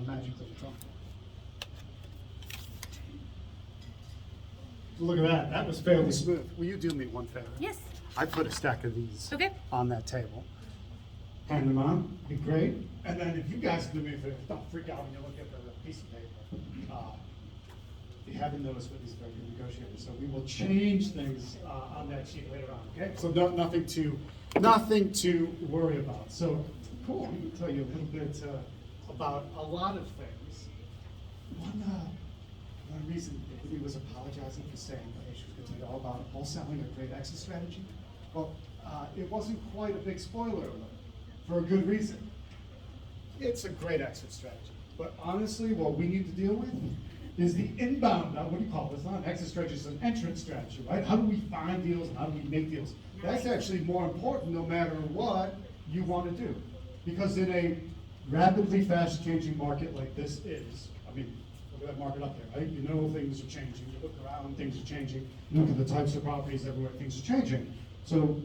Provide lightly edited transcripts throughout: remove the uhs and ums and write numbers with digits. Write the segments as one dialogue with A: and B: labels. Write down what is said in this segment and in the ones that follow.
A: magic to the trunk. Look at that. That was fairly smooth. Will you do me one favor?
B: Yes.
A: I put a stack of these
B: Okay.
A: on that table. Hand them on, be great. And then if you guys do me a favor, don't freak out when you look at the piece of paper. If you haven't noticed, what these are very good negotiators, so we will change things on that sheet later on, okay? So nothing to worry about. So, cool, I'm gonna tell you a little bit about a lot of things. One reason he was apologizing for saying that she was going to tell you all about wholesaling a great exit strategy. Well, it wasn't quite a big spoiler alert, for a good reason. It's a great exit strategy. But honestly, what we need to deal with is the inbound, what do you call it? It's not an exit strategy, it's an entrance strategy, right? How do we find deals and how do we make deals? That's actually more important no matter what you want to do. Because in a rapidly fast-changing market like this is, I mean, look at that market up there, right? You know things are changing. You look around, things are changing. You look at the types of properties everywhere, things are changing. So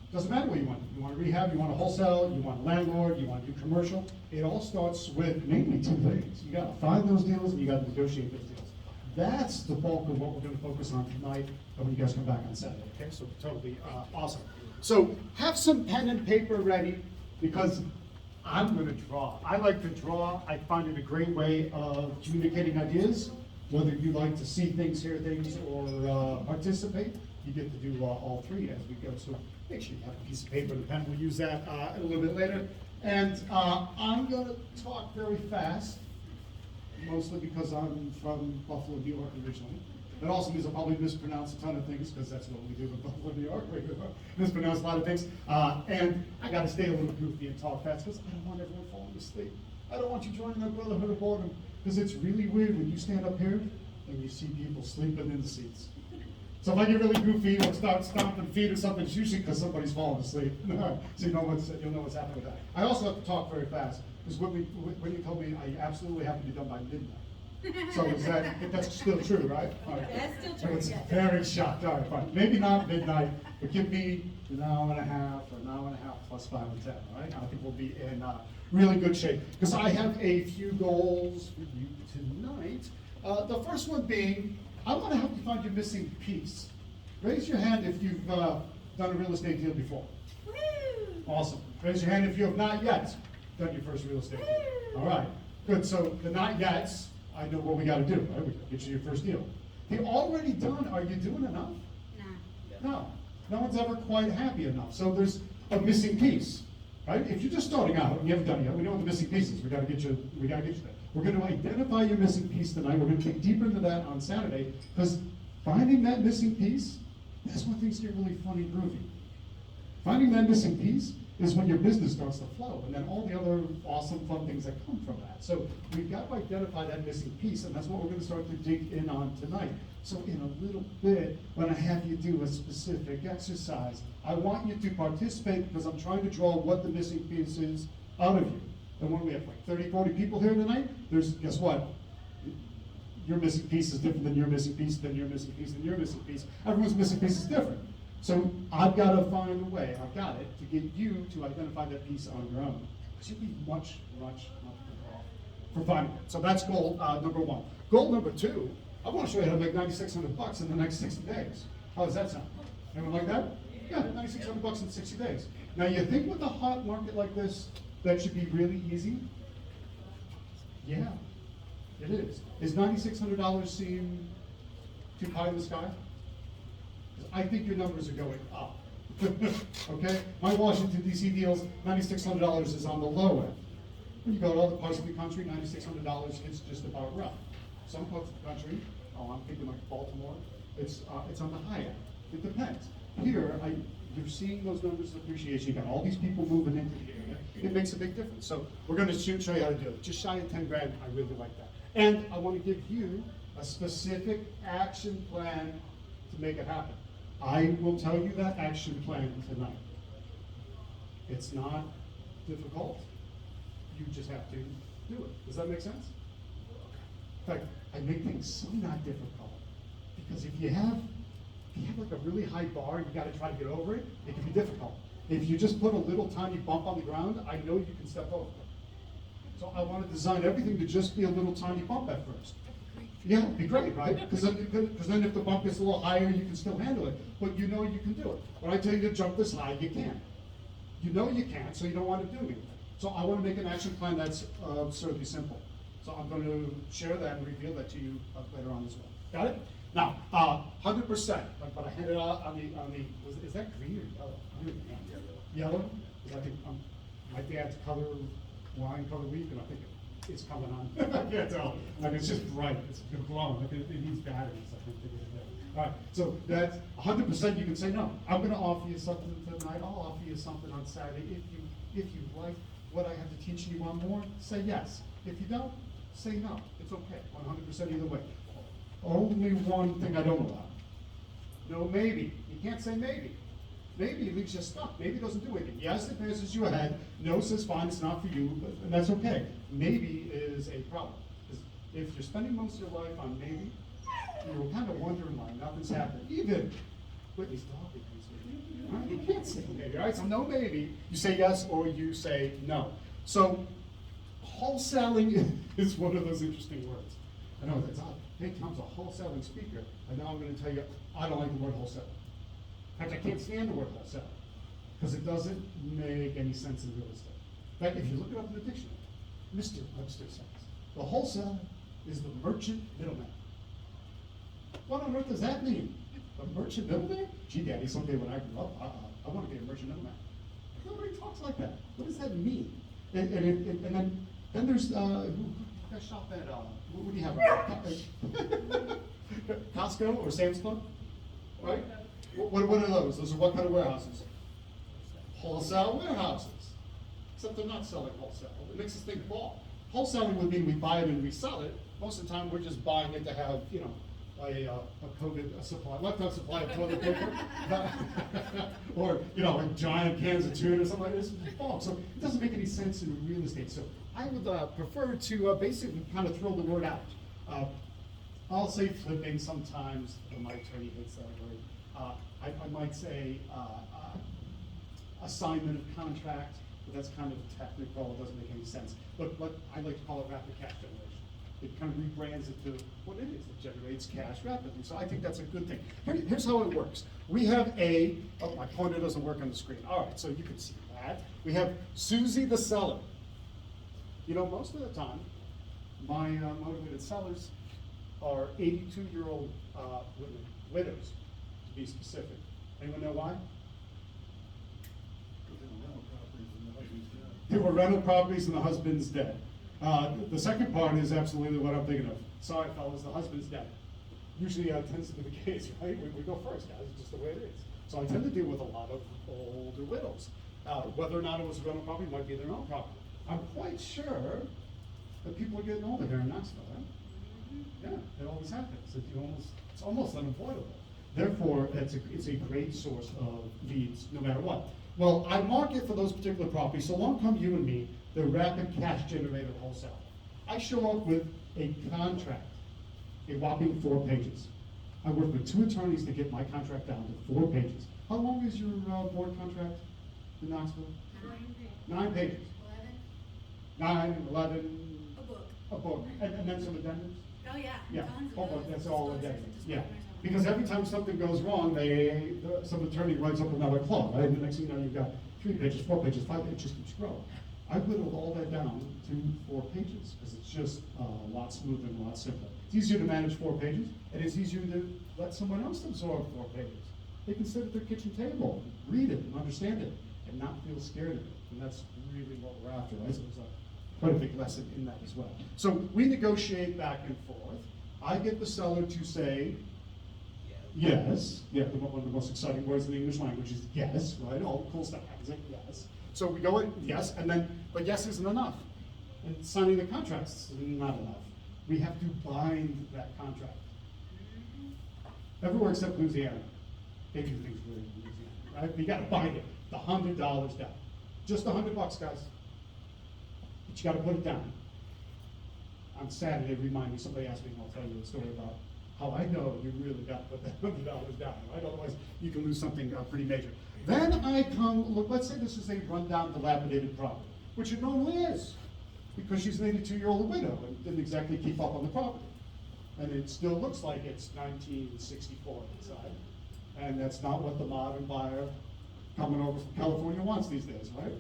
A: it doesn't matter what you want. You want to rehab, you want to wholesale, you want a landlord, you want to do commercial. It all starts with mainly two things. You got to find those deals and you got to negotiate those deals. That's the bulk of what we're going to focus on tonight when you guys come back on Saturday, okay? So totally awesome. So have some pen and paper ready because I'm going to draw. I like to draw. I find it a great way of communicating ideas. Whether you like to see things, hear things, or participate, you get to do all three as we go. So make sure you have a piece of paper and a pen. We'll use that a little bit later. And I'm going to talk very fast, mostly because I'm from Buffalo, New York originally. That also means I'll probably mispronounce a ton of things because that's what we do in Buffalo, New York. We mispronounce a lot of things. And I got to stay a little goofy and talk fast because I don't want everyone falling asleep. I don't want you joining the Brotherhood of Boredom because it's really weird when you stand up here and you see people sleeping in the seats. So if I get really goofy or start stomping feet or something, it's usually because somebody's falling asleep. So you'll know what's happening with that. I also have to talk very fast because when you told me I absolutely have to be done by midnight. So that's still true, right? All right.
B: That's still
A: So
B: true,
A: it's
B: yes.
A: very shocked. All right, fine. Maybe not midnight, but give me an hour and a half or an hour and a half plus 5 and 10, all right? I think we'll be in really good shape. Because I have a few goals for you tonight. The first one being, I want to help you find your missing piece. Raise your hand if you've done a real estate deal before.
B: Woo!
A: Awesome. Raise your hand if you have not yet done your first real estate deal. All right, good. So the not yets, I know what we got to do, right? We got to get you your first deal. The already done, are you doing enough? No. No one's ever quite happy enough. So there's a missing piece, right? If you're just starting out and you haven't done it yet, we know what the missing piece is. We got to get you there. We're going to identify your missing piece tonight. We're going to dig deeper into that on Saturday because finding that missing piece, that's when things get really fun and groovy. Finding that missing piece is when your business starts to flow, and then all the other awesome, fun things that come from that. So we've got to identify that missing piece, and that's what we're going to start to dig in on tonight. So in a little bit, when I have you do a specific exercise, I want you to participate because I'm trying to draw what the missing piece is out of you. And when we have like 30, 40 people here tonight, guess what? Your missing piece is different than your missing piece, than your missing piece, than your missing piece. Everyone's missing piece is different. So I've got to find a way, I've got it, to get you to identify that piece on your own. Because you'll be much better off for finding it. So that's goal number one. Goal number two, I want to show you how to make $9,600 in the next 60 days. How does that sound? Anyone like that? Yeah, $9,600 in 60 days. Now you think with a hot market like this, that should be really easy? Yeah, it is. Is $9,600 seem too high in the sky? I think your numbers are going up. Okay? My Washington, D.C. deals, $9,600 is on the low end. When you go to other parts of the country, $9,600 is just about rough. Some parts of the country, I'm thinking like Baltimore, it's on the high end. It depends. Here, you're seeing those numbers of appreciation. You got all these people moving into the area. It makes a big difference. So we're going to show you how to do it. Just shy of 10 grand, I really like that. And I want to give you a specific action plan to make it happen. I will tell you that action plan tonight. It's not difficult. You just have to do it. Does that make sense? In fact, I make things so not difficult because if you have like a really high bar and you got to try to get over it, it can be difficult. If you just put a little tiny bump on the ground, I know you can step over it. So I want to design everything to just be a little tiny bump at first. Yeah, it'd be great, right? Because then if the bump gets a little higher, you can still handle it. But you know you can do it. When I tell you to jump this high, you can't. You know you can't, so you don't want to do anything. So I want to make an action plan that's absurdly simple. So I'm going to share that and reveal that to you later on as well. Got it? Now, 100%. But I handed out on the, is that green or yellow? Yellow? Because I think my dad's wine color week, and I think it's coming on. I can't tell. Like it's just bright. It's glowing. Like it needs batteries. I think. All right. So that's 100%. You can say no. I'm going to offer you something tonight. I'll offer you something on Saturday. If you like what I have to teach and you want more, say yes. If you don't, say no. It's okay. 100% either way. Only one thing I don't allow. No maybe. You can't say maybe. Maybe it leaves you stuck. Maybe it doesn't do anything. Yes, it passes you ahead. No says fine, it's not for you, and that's okay. Maybe is a problem. If you're spending most of your life on maybe, you're kind of wondering why nothing's happening. Even Whitney's talking. Right? You can't say maybe, all right? So no maybe. You say yes or you say no. So wholesaling is one of those interesting words. I know that's odd. Hey, Tom's a wholesaling speaker, and now I'm going to tell you I don't like the word wholesale. In fact, I can't stand the word wholesale because it doesn't make any sense in real estate. In fact, if you look it up in the dictionary, Mr. Webster says the wholesaler is the merchant middleman. What on earth does that mean? A merchant middleman? Gee, Daddy, someday when I grow up, I want to be a merchant middleman. Nobody talks like that. What does that mean? And then there's I shop at what do you have? Costco or Sam's Club, right? What are those? Those are what kind of warehouses? Wholesale warehouses. Except they're not selling wholesale. It makes us think, well, wholesaling would mean we buy it and resell it. Most of the time, we're just buying it to have, a COVID supply, lifetime supply of toilet paper, or a giant cans of tuna or something like this. So it doesn't make any sense in real estate. So I would prefer to basically kind of throw the word out. I'll say flipping sometimes. My attorney hates that word. I might say assignment of contract, but that's kind of technical. It doesn't make any sense. But I like to call it rapid cash generation. It kind of rebrands it to what it is. It generates cash rapidly. So I think that's a good thing. Here's how it works. We have my pointer doesn't work on the screen. All right, so you can see that. We have Susie the seller. Most of the time, my motivated sellers are 82-year-old women, widows, to be specific. Anyone know why? They were rental properties and the husband's dead. The second part is absolutely what I'm thinking of. Sorry, fellas, the husband's dead. Usually tends to be the case, right? We go first, guys. It's just the way it is. So I tend to deal with a lot of older widows. Whether or not it was a rental property might be their own property. I'm quite sure that people are getting older here in Knoxville, right? Yeah, it always happens. It's almost unavoidable. Therefore, it's a great source of leads, no matter what. Well, I market for those particular properties. So along come you and me, the rapid cash generator wholesale. I show up with a contract, a whopping 4 pages. I work with 2 attorneys to get my contract down to 4 pages. How long is your board contract in Knoxville? 9 pages. 9, 11. A book. And then some addendums?
B: Oh, yeah.
A: Yeah,
B: Tons of
A: that's
B: those.
A: all addendums. Yeah. Because every time something goes wrong, some attorney writes up another clause, right? And the next thing you know, you've got 3 pages, 4 pages, 5 pages, it just keeps growing. I whittled all that down to 4 pages because it's just a lot smoother and a lot simpler. It's easier to manage 4 pages, and it's easier to let someone else absorb 4 pages. They can sit at their kitchen table, read it, and understand it, and not feel scared of it. And that's really what we're after, right? So there's quite a big lesson in that as well. So we negotiate back and forth. I get the seller to say yes. Yeah, one of the most exciting words in the English language is yes, right? All the cool stuff happens in yes. So we go in yes, but yes isn't enough. And signing the contract's not enough. We have to bind that contract. Everywhere except Louisiana. They do things weird in Louisiana, right? You gotta bind it. The $100 down. Just $100, guys. But you gotta put it down. On Saturday, remind me, somebody asked me, and I'll tell you a story about how I know you really got to put that $100 down, right? Otherwise, you can lose something pretty major. Then I come, look, let's say this is a rundown, dilapidated property, which it normally is. because she's an 82-year-old widow and didn't exactly keep up on the property. And it still looks like it's 1964 inside. And that's not what the modern buyer coming over from California wants these days, right?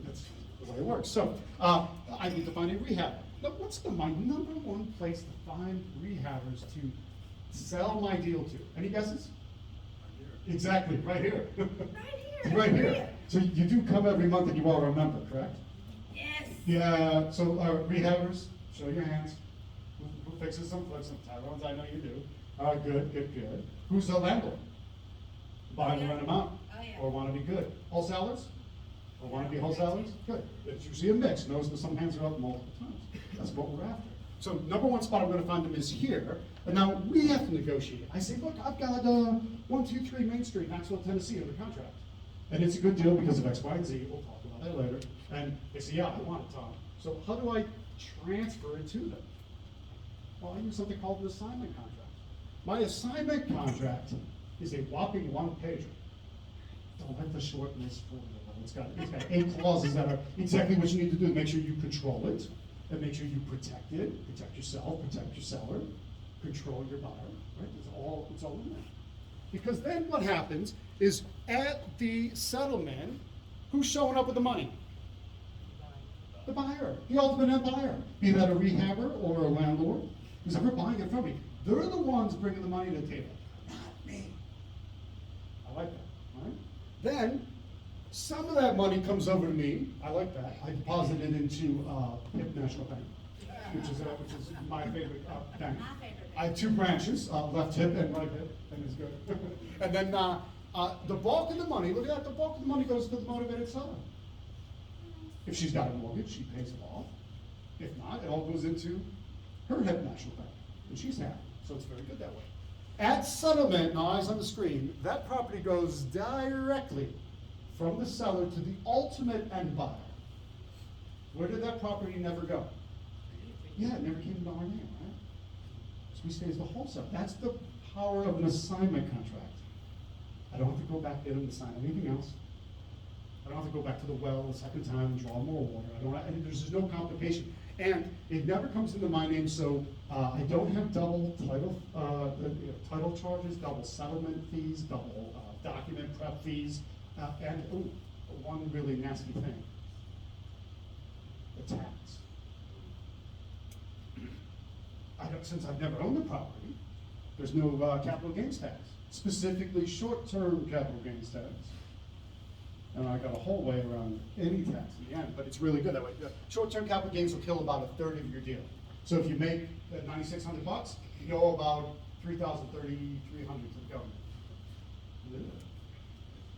A: That's the way it works. So I need to find a rehab. Now, what's my number one place to find rehabbers to sell my deal to? Any guesses? Exactly, right here. Right here. So you do come every month and you all remember, correct?
B: Yes.
A: Yeah, so rehabbers, show your hands. Who fixes them, flips them? Tyrone's, I know you do. All right, good, good, good. Who's the landlord? Buy them, rent them out.
B: Oh, yeah.
A: Or want to be good. Wholesalers? Or want to be wholesalers? Good. It's usually a mix. Notice that some hands are up multiple times. That's what we're after. So number one spot I'm going to find them is here. And now we have to negotiate. I say, look, I've got 123 Main Street, Knoxville, Tennessee under contract. And it's a good deal because of X, Y, and Z. We'll talk about that later. And they say, yeah, I want it, Tom. So how do I transfer it to them? Well, I use something called an assignment contract. My assignment contract is a whopping one-pager. Don't let the short list fool you. It's got 8 clauses that are exactly what you need to do to make sure you control it, and make sure you protect it, protect yourself, protect your seller, control your buyer, right? It's all in there. Because then what happens is at the settlement, who's showing up with the money? The buyer, the ultimate end buyer. Be that a rehabber or a landlord, who's ever buying it from me. They're the ones bringing the money to the table, not me. I like that, all right? Then, some of that money comes over to me. I like that. I deposit it into Hip National Bank, which is my favorite bank. I have 2 branches, left hip and right hip, and it's good. And then the bulk of the money, look at that, the bulk of the money goes to the motivated seller. If she's got a mortgage, she pays it off. If not, it all goes into her Hip National Bank, and she's happy. So it's very good that way. At settlement, now eyes on the screen, that property goes directly from the seller to the ultimate end buyer. Where did that property never go? Yeah, it never came into our name, right? So we stay as the wholesale. That's the power of an assignment contract. I don't have to go back there and sign anything else. I don't have to go back to the well the second time and draw more water. There's just no complication. And it never comes into my name, so I don't have double title charges, double settlement fees, double document prep fees, and one really nasty thing, the tax. Since I've never owned the property, there's no capital gains tax, specifically short-term capital gains tax. And I got a whole way around any tax in the end, but it's really good that way. Short-term capital gains will kill about 1/3 of your deal. So if you make $9,600, you owe about $3,300 to the government.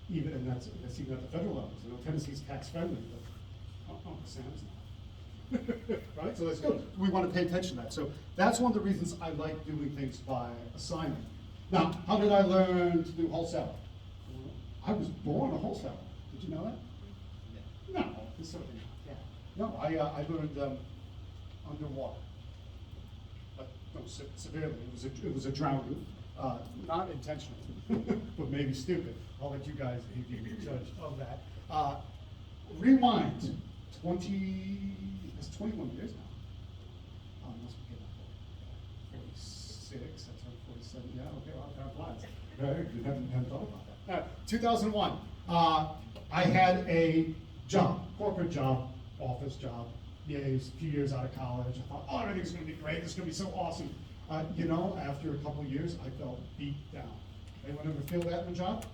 A: And that's even at the federal level. So Tennessee's tax friendly, but Sam's not. Right? So that's good. We want to pay attention to that. So that's one of the reasons I like doing things by assignment. Now, how did I learn to do wholesale? I was born a wholesaler. Did you know that? No, certainly not. Yeah. No, I learned underwater, but no, severely. It was a drowning, not intentional, but maybe stupid. I'll let you guys be the judge of that. Rewind. 21 years now. Must be getting 46. I turned 47. Yeah. Okay. Well, time flies. Very good. Haven't thought about that. 2001. I had a job, corporate job, office job. Yeah, it was a few years out of college. I thought, oh, everything's going to be great. This is going to be so awesome. After a couple of years, I felt beat down. Anyone ever feel that in a job?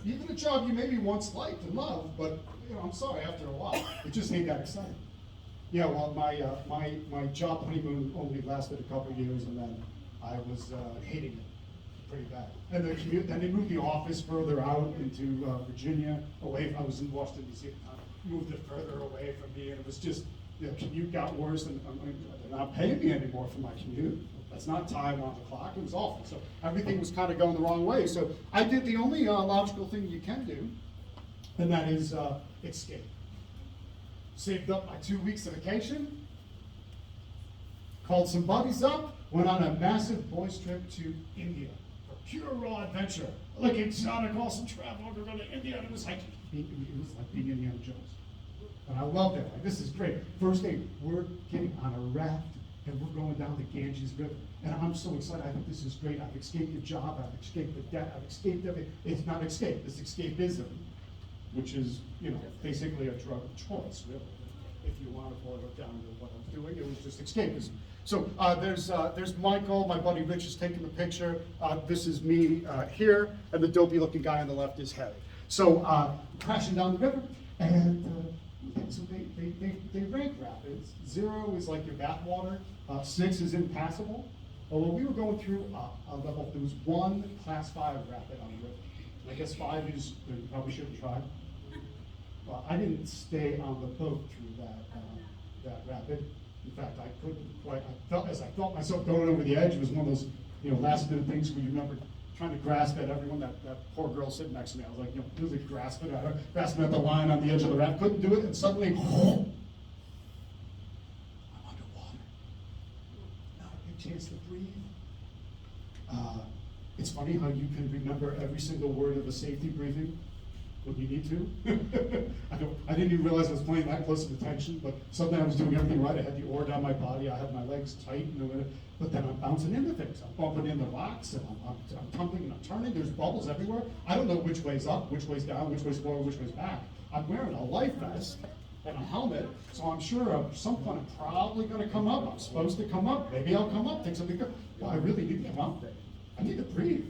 A: Even a job you maybe once liked and loved, but I'm sorry, after a while, it just ain't that exciting. Yeah, well, my job honeymoon only lasted a couple of years, and then I was hating it pretty bad. And the commute, then they moved the office further out into Virginia, away. I was in Washington D.C. at the time. Moved it further away from me, and it was just the commute got worse, and they're not paying me anymore for my commute. That's not time on the clock. It was awful. So everything was kind of going the wrong way. So I did the only logical thing you can do, and that is escape. Saved up my 2 weeks of vacation, called some buddies up, went on a massive boys trip to India for pure raw adventure. Like exotic, awesome travel. We're going to India, and it was like being Indiana Jones. And I loved it. Like, this is great. First day, we're getting on a raft and we're going down the Ganges River. And I'm so excited. I think this is great. I've escaped the job. I've escaped the debt. I've escaped everything. It's not escape. It's escapism, which is, basically a drug of choice, really. If you want to boil it down to what I was doing, it was just escapism. So there's Michael, my buddy Rich is taking the picture. This is me here, and the dopey-looking guy on the left is Harry. So crashing down the river, and so they rank rapids. 0 is like your bathwater. 6 is impassable. Although we were going through a level, there was 1 class 5 rapid on the river. I guess 5 is you probably shouldn't try. I didn't stay on the boat through that rapid. In fact, I couldn't quite. As I felt myself going over the edge, it was one of those last-minute things where you remember trying to grasp at everyone. That poor girl sitting next to me, I was like, really grasping at her, grasping at the line on the edge of the raft. Couldn't do it, and suddenly, I'm underwater. Not a big chance to breathe. It's funny how you can remember every single word of a safety briefing when you need to. I didn't even realize I was paying that close of attention, but suddenly I was doing everything right. I had the oar down my body, I had my legs tight, but then I'm bouncing into things. I'm bumping into rocks, and I'm tumbling and I'm turning. There's bubbles everywhere. I don't know which way's up, which way's down, which way's forward, which way's back. I'm wearing a life vest and a helmet, so I'm sure at some point I'm probably going to come up. I'm supposed to come up. Maybe I'll come up, think something good. Well, I really need to come up there. I need to breathe.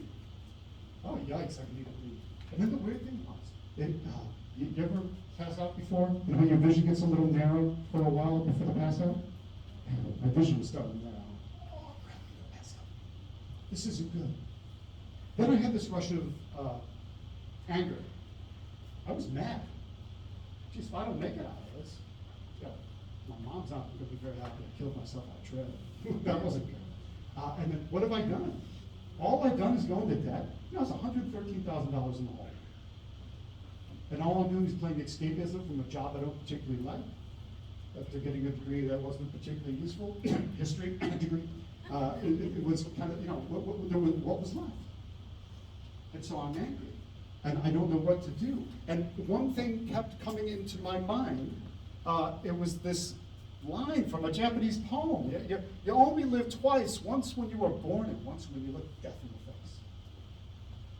A: Oh, yikes, I need to breathe. And then the weird thing was, you ever pass out before? When your vision gets a little narrow for a while before the pass out? My vision was starting to narrow. Oh, crap, I'm going to pass out. This isn't good. Then I had this rush of anger. I was mad. Geez, if I don't make it out of this, my mom's not going to be very happy I killed myself on a trail. That wasn't good. And then what have I done? All I've done is go into debt. It's $113,000 in the hole. And all I'm doing is playing escapism from a job I don't particularly like. After getting a degree that wasn't particularly useful, history degree, it was kind of, what was left. And so I'm angry. And I don't know what to do. And one thing kept coming into my mind. It was this line from a Japanese poem. You only live twice, once when you were born and once when you look death in the face.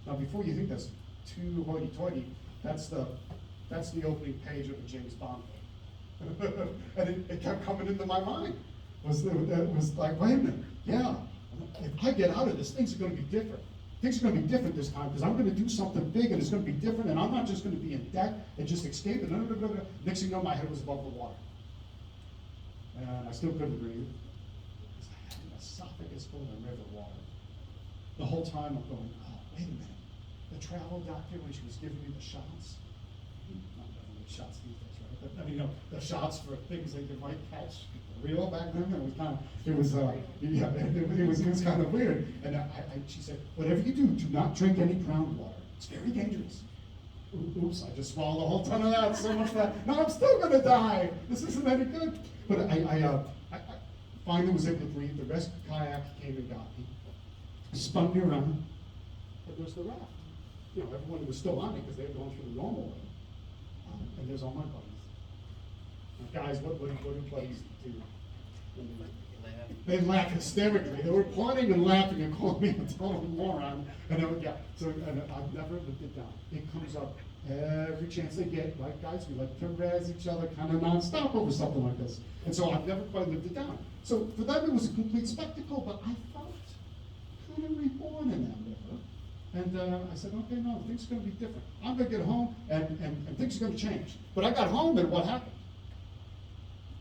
A: Now, before you think that's too hoity-toity, that's the opening page of a James Bond film. And it kept coming into my mind. It was like, wait a minute, yeah, if I get out of this, things are going to be different. Things are going to be different this time because I'm going to do something big and it's going to be different, and I'm not just going to be in debt and just escape it. Next thing you know, my head was above the water. And I still couldn't breathe because I had an esophagus full of river water. The whole time I'm going, oh, wait a minute. The travel doctor, when she was giving me the shots, not giving me shots these days, right? But, the shots for things that you might catch real back then, it was kind of weird. And she said, whatever you do not drink any groundwater. It's very dangerous. Oops, I just swallowed a whole ton of that, so much of that. No, I'm still gonna die. This isn't any good. But I finally was able to breathe. The rescue kayak came and got me, spun me around, but there's the raft. Everyone was still on it because they had gone through the normal way. And there's all my buddies. Now, guys, what do buddies do? They laugh hysterically. They were pointing and laughing and calling me a total moron. And I've never lived it down. It comes up every chance they get, right, guys? We like to razz each other kind of nonstop over something like this. And so I've never quite lived it down. So for them, it was a complete spectacle, but I felt kind of reborn in that river. And I said, okay, no, things are going to be different. I'm going to get home, and things are going to change. But I got home, and what happened?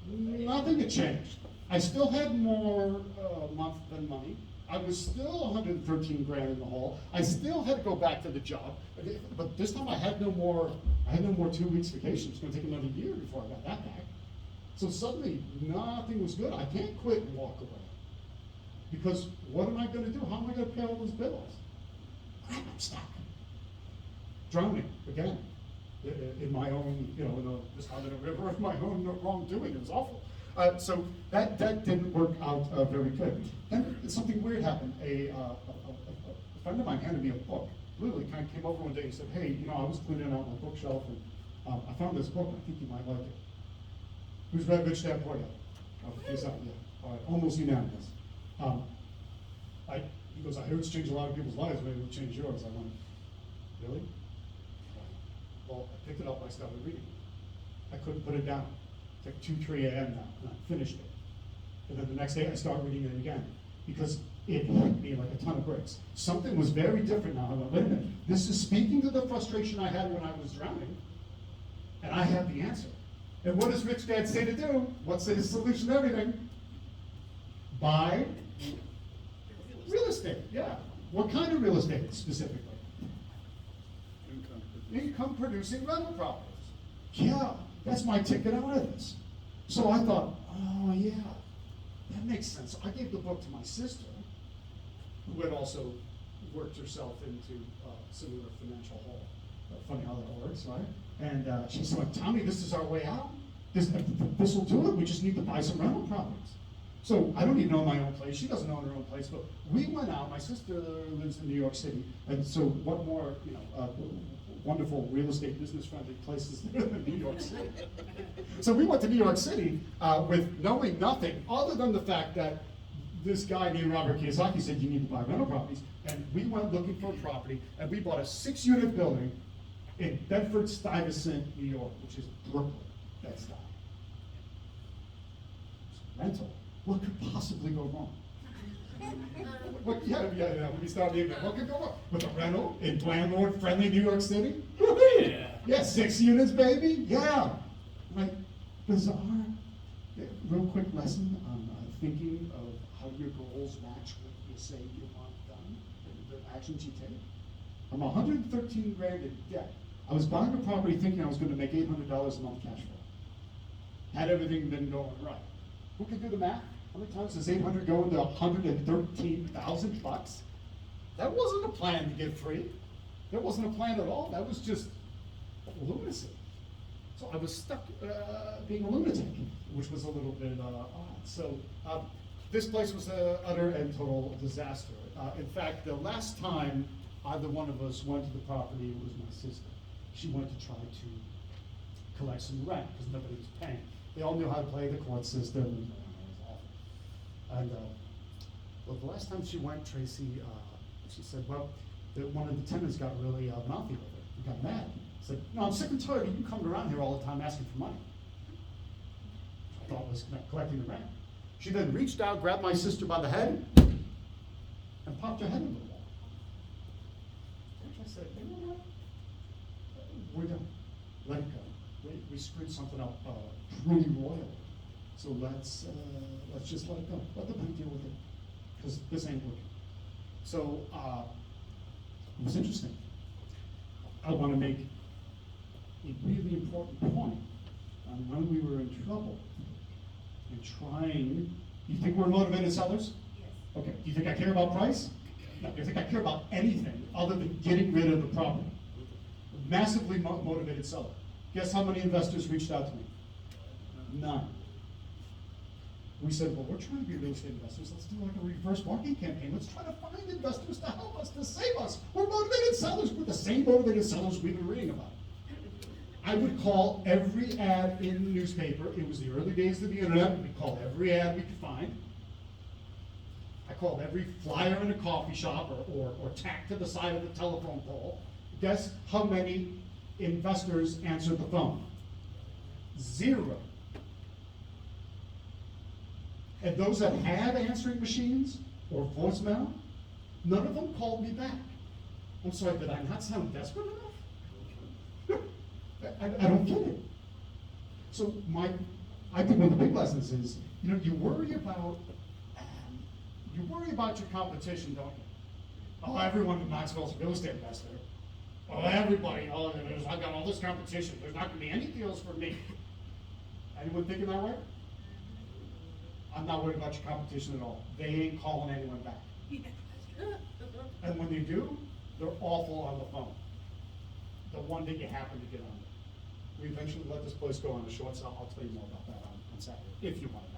A: Nothing had changed. I still had more month than money. I was still 113 grand in the hole. I still had to go back to the job, but this time I had no more 2 weeks vacation. It's going to take another year before I got that back. So suddenly nothing was good. I can't quit and walk away because what am I going to do? How am I going to pay all those bills? Crap, I'm stuck. Drowning again in my own, just out in a river of my own wrongdoing. It was awful. So that didn't work out very good. Then something weird happened. A friend of mine handed me a book. Literally kind of came over one day and said, hey, I was cleaning out my bookshelf and I found this book. I think you might like it. Who's read Rich Dad Poor Dad? Okay, yeah, all right, almost unanimous. He goes, I heard it's changed a lot of people's lives, maybe it'll change yours. I went, really? Well, I picked it up, I started reading. I couldn't put it down. It's like 2, 3 a.m. now, and I finished it. And then the next day I started reading it again, because it hit me like a ton of bricks. Something was very different now. I went, wait a minute, this is speaking to the frustration I had when I was drowning, and I have the answer. And what does Rich Dad say to do? What's his solution to everything? Buy real estate, yeah. What kind of real estate specifically? Income producing rental properties. Yeah, that's my ticket out of this. So I thought, oh yeah, that makes sense. So I gave the book to my sister, who had also worked herself into similar financial hole. Funny how that works, right? And she said, Tommy, this is our way out. This will do it. We just need to buy some rental properties. So I don't even own my own place. She doesn't own her own place, but we went out. My sister lives in New York City, and so what more, wonderful real estate business-friendly places than New York City. So we went to New York City with knowing nothing other than the fact that this guy named Robert Kiyosaki said you need to buy rental properties, and we went looking for a property, and we bought a 6-unit building in Bedford-Stuyvesant, New York, which is Brooklyn, Bed-Stuy. Rental. What could possibly go wrong? Let me start naming that. What could go wrong? With a rental in landlord-friendly New York City? Yeah, 6 units, baby. Yeah. Like, bizarre. Real quick lesson on thinking of how your goals match what you say you want done, the actions you take. I'm 113 grand in debt. I was buying a property thinking I was going to make $800 a month cash flow. Had everything been going right. Who can do the math? How many times does 800 go into 113,000 bucks? That wasn't a plan to get free. That wasn't a plan at all. That was just lunacy. So I was stuck being a lunatic, which was a little bit odd. So this place was an utter and total disaster. In fact, the last time either one of us went to the property, it was my sister. She went to try to collect some rent because nobody was paying. They all knew how to play the court system. And, it was awful. And well, the last time she went, Tracy, she said, well, one of the tenants got really mouthy with her. He got mad. Said, no, I'm sick and tired of you coming around here all the time asking for money. I thought it was collecting the rent. She then reached out, grabbed my sister by the head, and popped her head into the wall. I said, you know what? We're done. Let it go. We screwed something up pretty royally. So let's just let it go. Let the bank deal with it. Because this ain't working. So it was interesting. I want to make a really important point on when we were in trouble and trying. You think we're motivated sellers? Yes. Okay. Do you think I care about price? No. Do you think I care about anything other than getting rid of the property? Massively motivated seller. Guess how many investors reached out to me? None. We said, well, we're trying to be real estate investors. Let's do like a reverse marketing campaign. Let's try to find investors to help us, to save us. We're motivated sellers. We're the same motivated sellers we've been reading about. I would call every ad in the newspaper. It was the early days of the internet. We called every ad we could find. I called every flyer in a coffee shop or tacked to the side of the telephone pole. Guess how many investors answered the phone? 0. And those that had answering machines or voicemail, none of them called me back. I'm sorry, did I not sound desperate enough? I don't get it. So I think one of the big lessons is, you worry about your competition, don't you? Oh, everyone in Knoxville's a real estate investor. Oh, everybody, I've got all this competition. There's not going to be any deals for me. Anyone thinking that way? I'm not worried about your competition at all. They ain't calling anyone back. And when they do, they're awful on the phone. The one that you happen to get on. We eventually let this place go on the short sale. I'll tell you more about that on Saturday, if you want to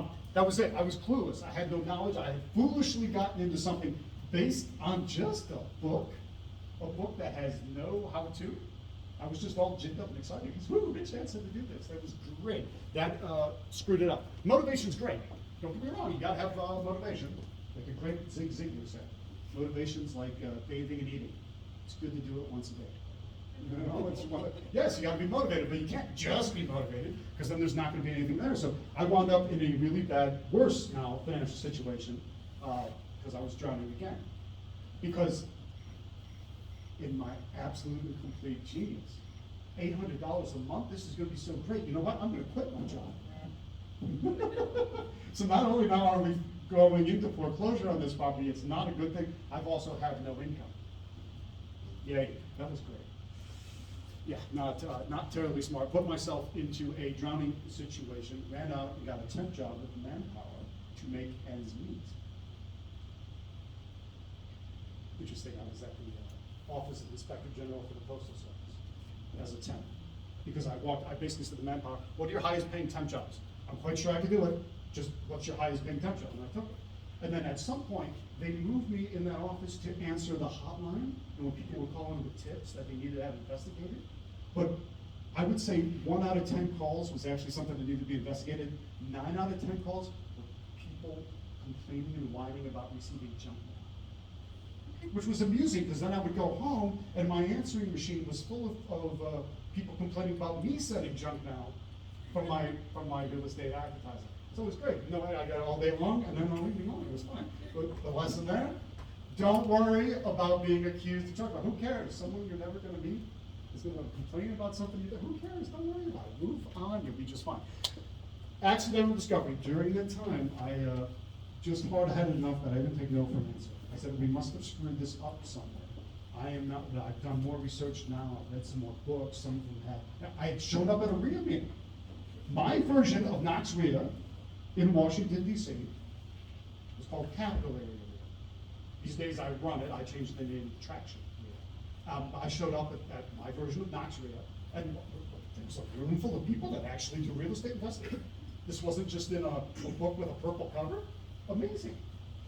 A: know. That was it. I was clueless. I had no knowledge. I had foolishly gotten into something based on just a book that has no how-to, I was just all jigged up and excited. He's, woo, Rich had said to do this. That was great. That screwed it up. Motivation's great. Don't get me wrong, you gotta have motivation. Like a great Zig Ziglar said. Motivation's like bathing and eating. It's good to do it once a day. You know, yes, you gotta be motivated, but you can't just be motivated, because then there's not gonna be anything there. So I wound up in a really bad, worse now, financial situation, because I was drowning again. Because in my absolute and complete genius, $800 a month, this is gonna be so great. You know what? I'm gonna quit my job. So not only now are we going into foreclosure on this property, it's not a good thing, I've also had no income. Yay, that was great. Yeah, not terribly smart. Put myself into a drowning situation, ran out and got a temp job with Manpower to make ends meet. Interesting, I was at the Office of Inspector General for the Postal Service as a temp. Because I basically said to Manpower, what are your highest paying temp jobs? I'm quite sure I could do it, just what's your highest paying temp job? And I took it. And then at some point, they moved me in that office to answer the hotline, and when people were calling with tips that they needed to have investigated. But I would say 1 out of 10 calls was actually something that needed to be investigated. 9 out of 10 calls were people complaining and whining about receiving junk mail. Which was amusing, because then I would go home and my answering machine was full of people complaining about me sending junk mail from my real estate advertising. So it was great. You know, I got it all day long, and then I'll leave me alone. It was fine. But the lesson there, don't worry about being accused of junk mail. Who cares? Someone you're never going to meet is going to complain about something you do. Who cares? Don't worry about it. Move on. You'll be just fine. Accidental discovery. During that time, I just hard-headed enough that I didn't take no for an answer. I said, we must have screwed this up somewhere. I am not, I've done more research now, I've read some more books, some of them have. I had showed up at a RIA meeting. My version of Knox RIA in Washington, D.C. was called Capital Area RIA. These days I run it, I changed the name to Traction RIA. I showed up at my version of Knox RIA, and there was a room full of people that actually do real estate investing. This wasn't just in a book with a purple cover. Amazing.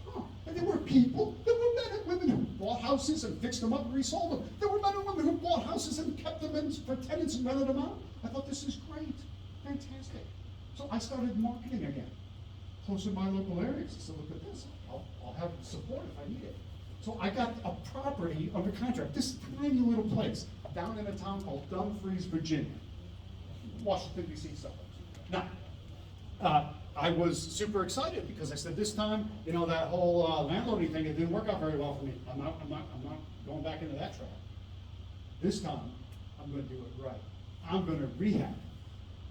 A: Huh. And there were people, there were men and women who bought houses and fixed them up and resold them. There were men and women who bought houses and kept them in for tenants and rented them out. I thought, this is great, fantastic. So I started marketing again, close to my local areas. I said, look at this, I'll have support if I need it. So I got a property under contract, this tiny little place, down in a town called Dumfries, Virginia, Washington, D.C. suburbs. Now, I was super excited because I said, this time, you know, that whole landlording thing, it didn't work out very well for me. I'm not going back into that trap. This time, I'm going to do it right. I'm going to rehab.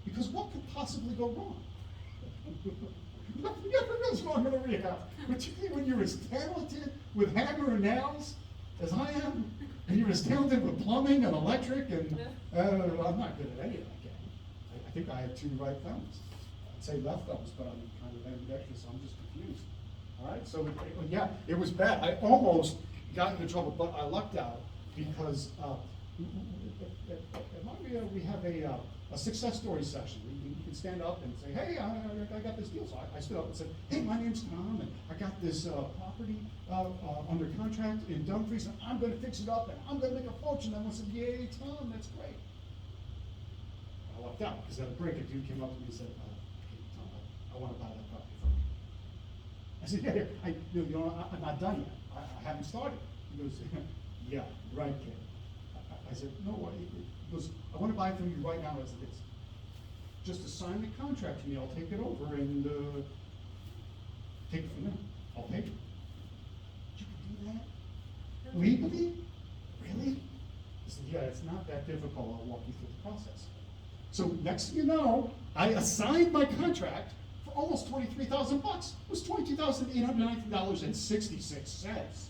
A: Because what could possibly go wrong? Nothing ever goes wrong in a rehab. Particularly when you're as talented with hammer and nails as I am, and you're as talented with plumbing and electric, and I'm not good at any of that. I think I have 2 right thumbs. I'd say left thumbs, but I'm kind of ambidextrous, so I'm just confused. All right, so yeah, it was bad. I almost got into trouble, but I lucked out because at Maria we have a success story session. You can stand up and say, hey, I got this deal. So I stood up and said, hey, my name's Tom, and I got this property under contract in Dumfries, and I'm going to fix it up, and I'm going to make a fortune. And I said, yay, Tom, that's great. I lucked out because at a break, a dude came up to me and said, I want to buy that property from you. I said, yeah, you know, I'm not done yet. I haven't started. He goes, yeah, right, kid. I said, no, he goes, I want to buy it from you right now as it is. Just assign the contract to me, I'll take it over and take it from there. I'll pay you. You can do that? Legally? Really? I said, yeah, it's not that difficult. I'll walk you through the process. So next thing you know, I assigned my contract for almost $23,000. It was $22,819.66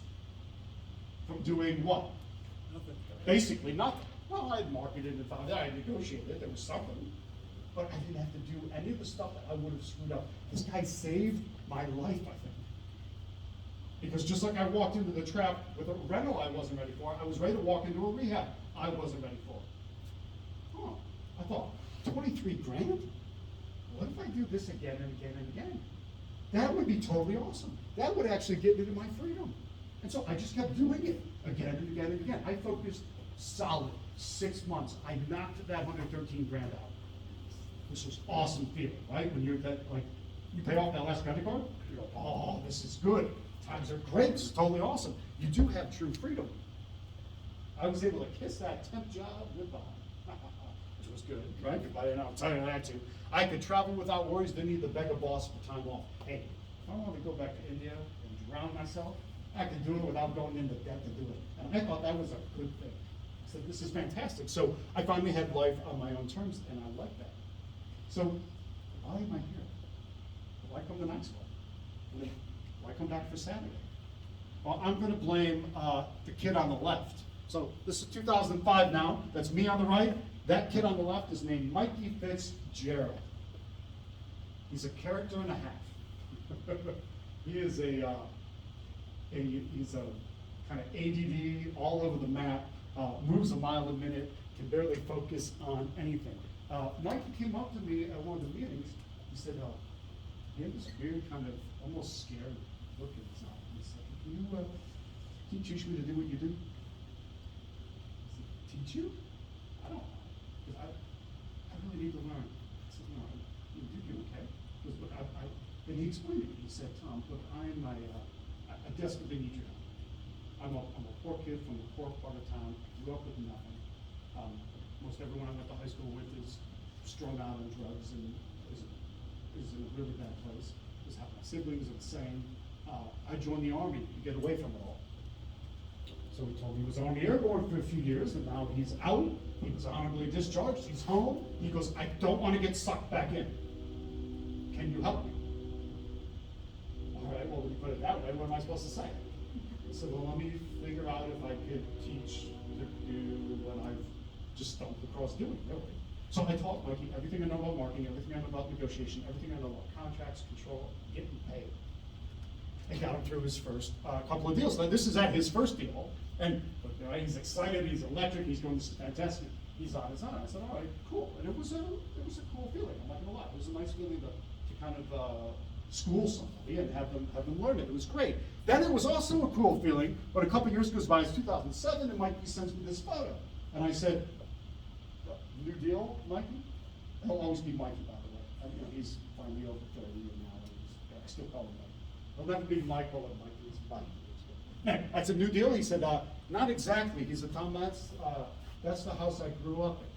A: from doing what?
B: Nothing.
A: Basically nothing. Well, I had marketed and found out, I negotiated, there was something. But I didn't have to do any of the stuff that I would have screwed up. This guy saved my life, I think. Because just like I walked into the trap with a rental I wasn't ready for, I was ready to walk into a rehab I wasn't ready for. Oh, I thought, 23 grand? What if I do this again and again and again? That would be totally awesome. That would actually get me to my freedom. And so I just kept doing it again and again and again. I focused solid 6 months, I knocked that 113 grand out. This was awesome feeling, right? When you're that, like, you pay off that last credit card, you go, oh, this is good. Times are great, this is totally awesome. You do have true freedom. I was able to kiss that temp job goodbye, which was good, right? And I'll tell you that too. I could travel without worries, didn't need to beg a boss for time off. Hey, if I want to go back to India and drown myself, I could do it without going into debt to do it. And I thought that was a good thing. I said, this is fantastic. So I finally had life on my own terms, and I like that. So why am I here? Why come to Knoxville? Why come back for Saturday? Well, I'm going to blame the kid on the left. So this is 2005 now. That's me on the right. That kid on the left is named Mikey Fitzgerald. He's a character and a half. He is he's a kind of ADD, all over the map, moves a mile a minute, can barely focus on anything. Mikey came up to me at one of the meetings. He said, he had this weird kind of almost scared look in his eye. He said, can you teach me to do what you do? I said, teach you? I don't know. Because I really need to learn. I said, no, you're okay. He goes, look, and he explained it. He said, Tom, look, I desperately need your help. I'm a poor kid from a poor part of town. I grew up with nothing. Most everyone I went to high school with is strung out on drugs and is in a really bad place. Just have my siblings are the same. I joined the Army to get away from it all. So he told me he was Army Airborne for a few years, and now he's out. He was honorably discharged. He's home. He goes, I don't want to get sucked back in. Can you help me? All right, well, when you put it that way, what am I supposed to say? I said, well, let me figure out if I could teach to do what I've just stumbled across doing, really. So I taught Mikey everything I know about marketing, everything I know about negotiation, everything I know about contracts, control, getting paid. And got him through his first couple of deals. Now, this is at his first deal, and he's excited, he's electric, he's going, this is fantastic. He's on his own. I said, all right, cool. And it was a cool feeling, I'm not gonna lie. It was a nice feeling to kind of school somebody and have them learn it. It was great. Then it was also a cool feeling, but a couple years goes by, it's 2007, and Mikey sends me this photo. And I said, new deal, Mikey? He'll always be Mikey, by the way. He's finally over 30 now, and I still call him Mikey. He'll never be Michael or Mikey, it's Mikey. That's a new deal? He said, not exactly. He said, Tom, that's the house I grew up in.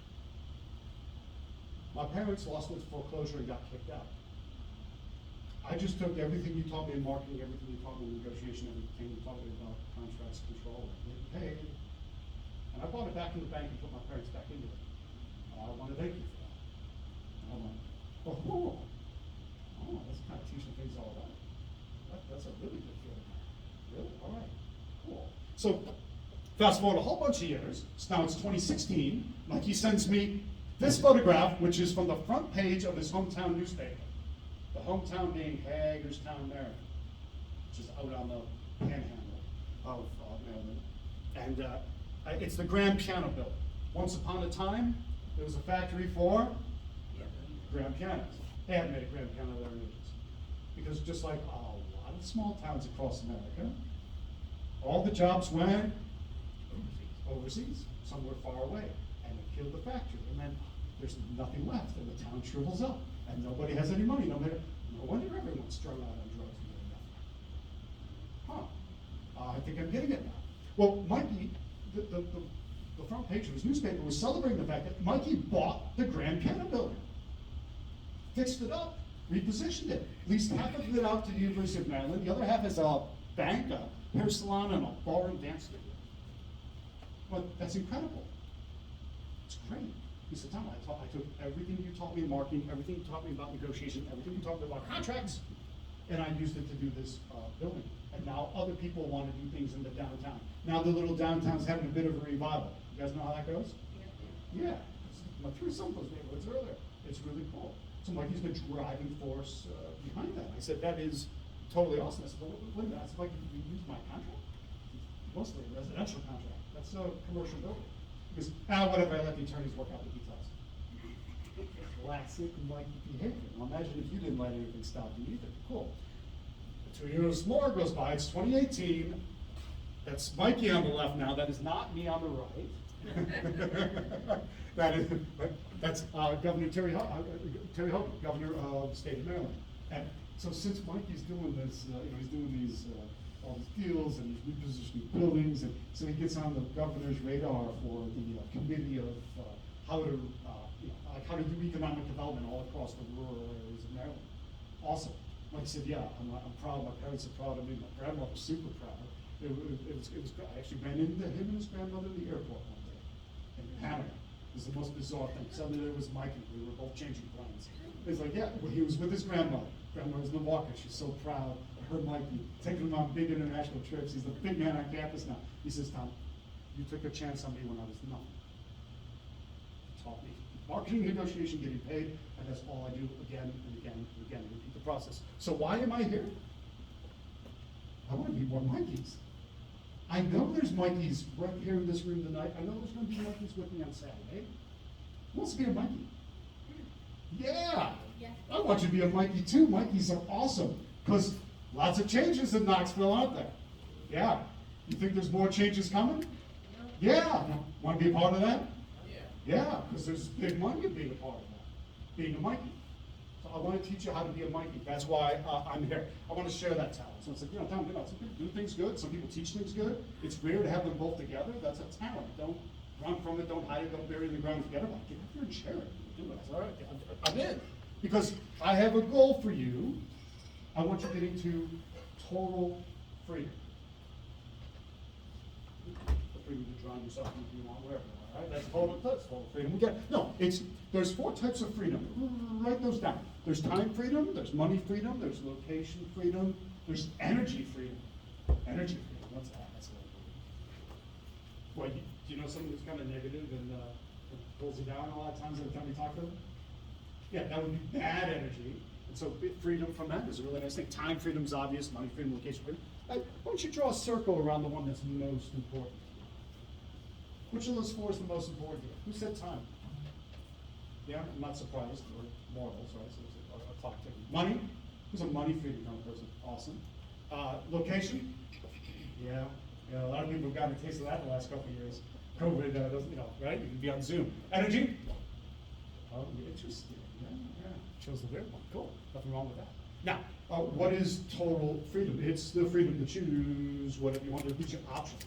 A: My parents lost it to foreclosure and got kicked out. I just took everything you taught me in marketing, everything you taught me in negotiation, everything you taught me about contracts, control, and paid, and I brought it back in the bank and put my parents back into it. I want to thank you for that. And I'm like, oh, that's kind of teaching things all right. That's a really good feeling. Really? All right, cool. So fast forward a whole bunch of years. So now it's 2016. Mikey sends me this photograph, which is from the front page of his hometown newspaper. The hometown being Hagerstown, Maryland, which is out on the panhandle of Maryland. And it's the grand piano building. Once upon a time, there was a factory for grand pianos. They haven't made a grand piano there in ages. Because just like a lot of small towns across America, all the jobs went overseas, somewhere far away, and it killed the factory. And then there's nothing left, and the town shrivels up. And nobody has any money. No wonder everyone's strung out on drugs and doing nothing. I think I'm getting it now. Well, Mikey, the front page of his newspaper was celebrating the fact that Mikey bought the Grand Piano building, fixed it up, repositioned it, leased half of it out to the University of Maryland. The other half is a bank, a hair salon, and a ballroom dance studio. Well, that's incredible. It's great. He said, Tom, I took everything you taught me in marketing, everything you taught me about negotiation, everything you taught me about contracts, and I used it to do this building. And now other people want to do things in the downtown. Now the little downtown's having a bit of a revival. You guys know how that goes? Yeah. I went through some of those neighborhoods earlier. It's really cool. So Mikey's the driving force behind that. I said, that is totally awesome. I said, well, wait a minute, that's like you use my contract? Mostly a residential contract. That's a commercial building. Because, whatever, I let the attorneys work out the details. Classic Mikey behavior. Now imagine if you didn't let anything stop you either. Cool. 2 years more goes by, it's 2018. That's Mikey on the left now, that is not me on the right. That's Governor Terry Hogan, Governor of the state of Maryland. And so since Mikey's doing this, he's doing these, all these deals and he's repositioning buildings, and so he gets on the governor's radar for the committee of how to, like how to do economic development all across the rural areas of Maryland. Awesome. Like I said, yeah, I'm proud. My parents are proud of me. My grandmother's super proud. It was great. I actually ran into him and his grandmother at the airport one day in Canada. It was the most bizarre thing. Suddenly there was Mikey. We were both changing planes. He's like, yeah, well, he was with his grandmother. Grandmother's in Milwaukee. She's so proud of her Mikey, taking him on big international trips. He's the big man on campus now. He says, Tom, you took a chance on me when I was nothing. Taught me marketing, negotiation, getting paid, and that's all I do again and again and again. Repeat the process. So why am I here? I want to meet more Mikeys. I know there's Mikeys right here in this room tonight. I know there's going to be Mikeys with me on Saturday. Who wants to be a Mikey? Yeah. I want you to be a Mikey too. Mikeys are awesome because lots of changes in Knoxville, aren't there? Yeah. You think there's more changes coming? Yeah. Want to be a part of that? Yeah, because there's big money in being a part of that, being a Mikey. So I want to teach you how to be a Mikey. That's why I'm here. I want to share that talent. So it's like, Tom, some people do things good, some people teach things good. It's rare to have them both together. That's a talent. Don't run from it, don't hide it, don't bury it in the ground, forget about it. Get up here and share it. Do it. All right, I'm in. Because I have a goal for you. I want you to get into total freedom. The freedom to drown yourself if you want, wherever. Right? That's total freedom. There's 4 types of freedom. Write those down. There's time freedom, there's money freedom, there's location freedom, there's energy freedom. Energy freedom, what's that? That's a little. Well, do you know something that's kind of negative and pulls you down a lot of times every time you talk to them? Yeah, that would be bad energy. And so freedom from that is a really nice thing. Time freedom is obvious, money freedom, location freedom. Why don't you draw a circle around the one that's most important? Which of those 4 is the most important here? Who said time? Yeah, I'm not surprised. We're mortals, right? So it's a clock ticking. Money? Who's a money freedom kind of person? Awesome. Location? Yeah, a lot of people have gotten a taste of that in the last couple of years. COVID doesn't, right? You can be on Zoom. Energy? Oh, interesting. Yeah. Chose the weird one. Cool. Nothing wrong with that. Now, what is total freedom? It's the freedom to choose whatever you want to do. These are options.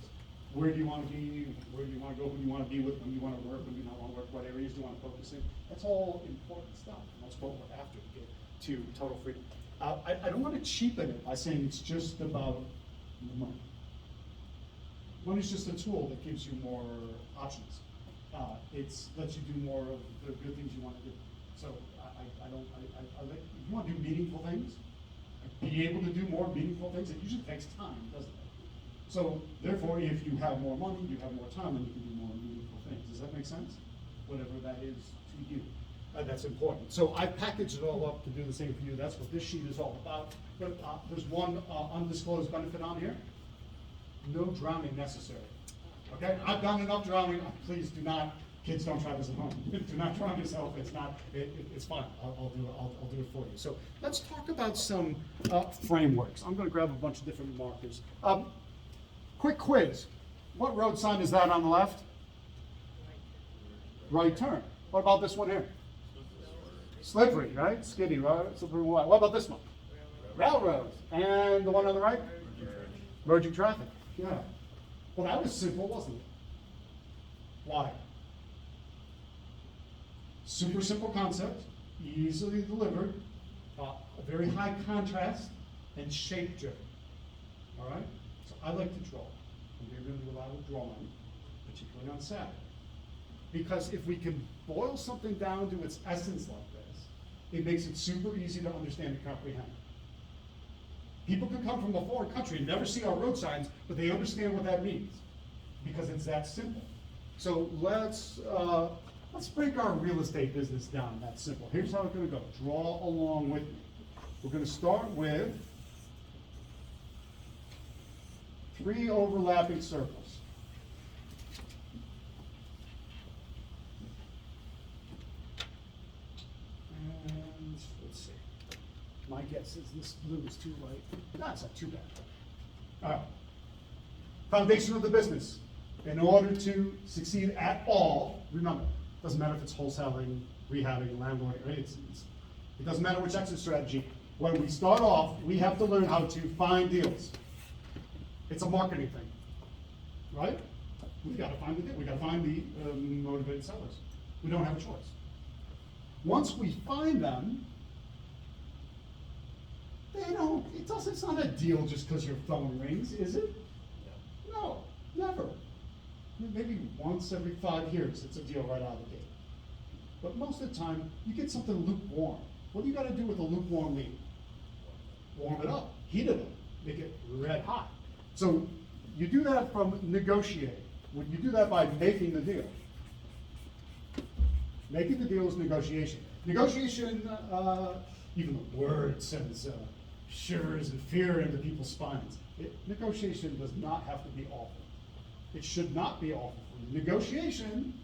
A: Where do you want to be? Where do you want to go? Who do you want to be with? When do you want to work? When do you not want to work? What areas do you want to focus in? That's all important stuff. And that's what we're after to get to total freedom. I don't want to cheapen it by saying it's just about the money. Money's just a tool that gives you more options. It lets you do more of the good things you want to do. So I if you want to do meaningful things, be able to do more meaningful things, it usually takes time, doesn't it? So therefore, if you have more money, you have more time, and you can do more meaningful things. Does that make sense? Whatever that is to you. That's important. So I packaged it all up to do the same for you. That's what this sheet is all about. But there's one undisclosed benefit on here. No drowning necessary. Okay? I've done enough drowning. Please do not. Kids, don't try this at home. Do not drown yourself. It's not. It's fine. I'll do it. I'll do it for you. So let's talk about some frameworks. I'm going to grab a bunch of different markers. Quick quiz. What road sign is that on the left? Right turn. What about this one here? Slippery, right? Skiddy, right? Slippery white. What about this one? Railroad. And the one on the right? Merging traffic. Yeah. Well, that was simple, wasn't it? Why? Super simple concept, easily delivered, a very high contrast, and shape driven. All right? So I like to draw. And we're going to do a lot of drawing, particularly on Saturday. Because if we can boil something down to its essence like this, it makes it super easy to understand and comprehend. People can come from a foreign country and never see our road signs, but they understand what that means because it's that simple. So let's break our real estate business down that simple. Here's how it's going to go. Draw along with me. We're going to start with 3 overlapping circles. And let's see. My guess is this blue is too light. No, it's not too bad. All right. Foundation of the business. In order to succeed at all, remember, it doesn't matter if it's wholesaling, rehabbing, landlord, right? It doesn't matter which exit strategy. When we start off, we have to learn how to find deals. It's a marketing thing, right? We've got to find the deal. We've got to find the motivated sellers. We don't have a choice. Once we find them, it's not a deal just because your phone rings, is it? No, never. Maybe once every 5 years, it's a deal right out of the gate. But most of the time, you get something lukewarm. What do you got to do with a lukewarm lead? Warm it up, heat it up, make it red hot. So you do that from negotiating. When you do that by making the deal. Making the deal is negotiation. Negotiation, even the word sends shivers and fear into people's spines. Negotiation does not have to be awful. It should not be awful. Negotiation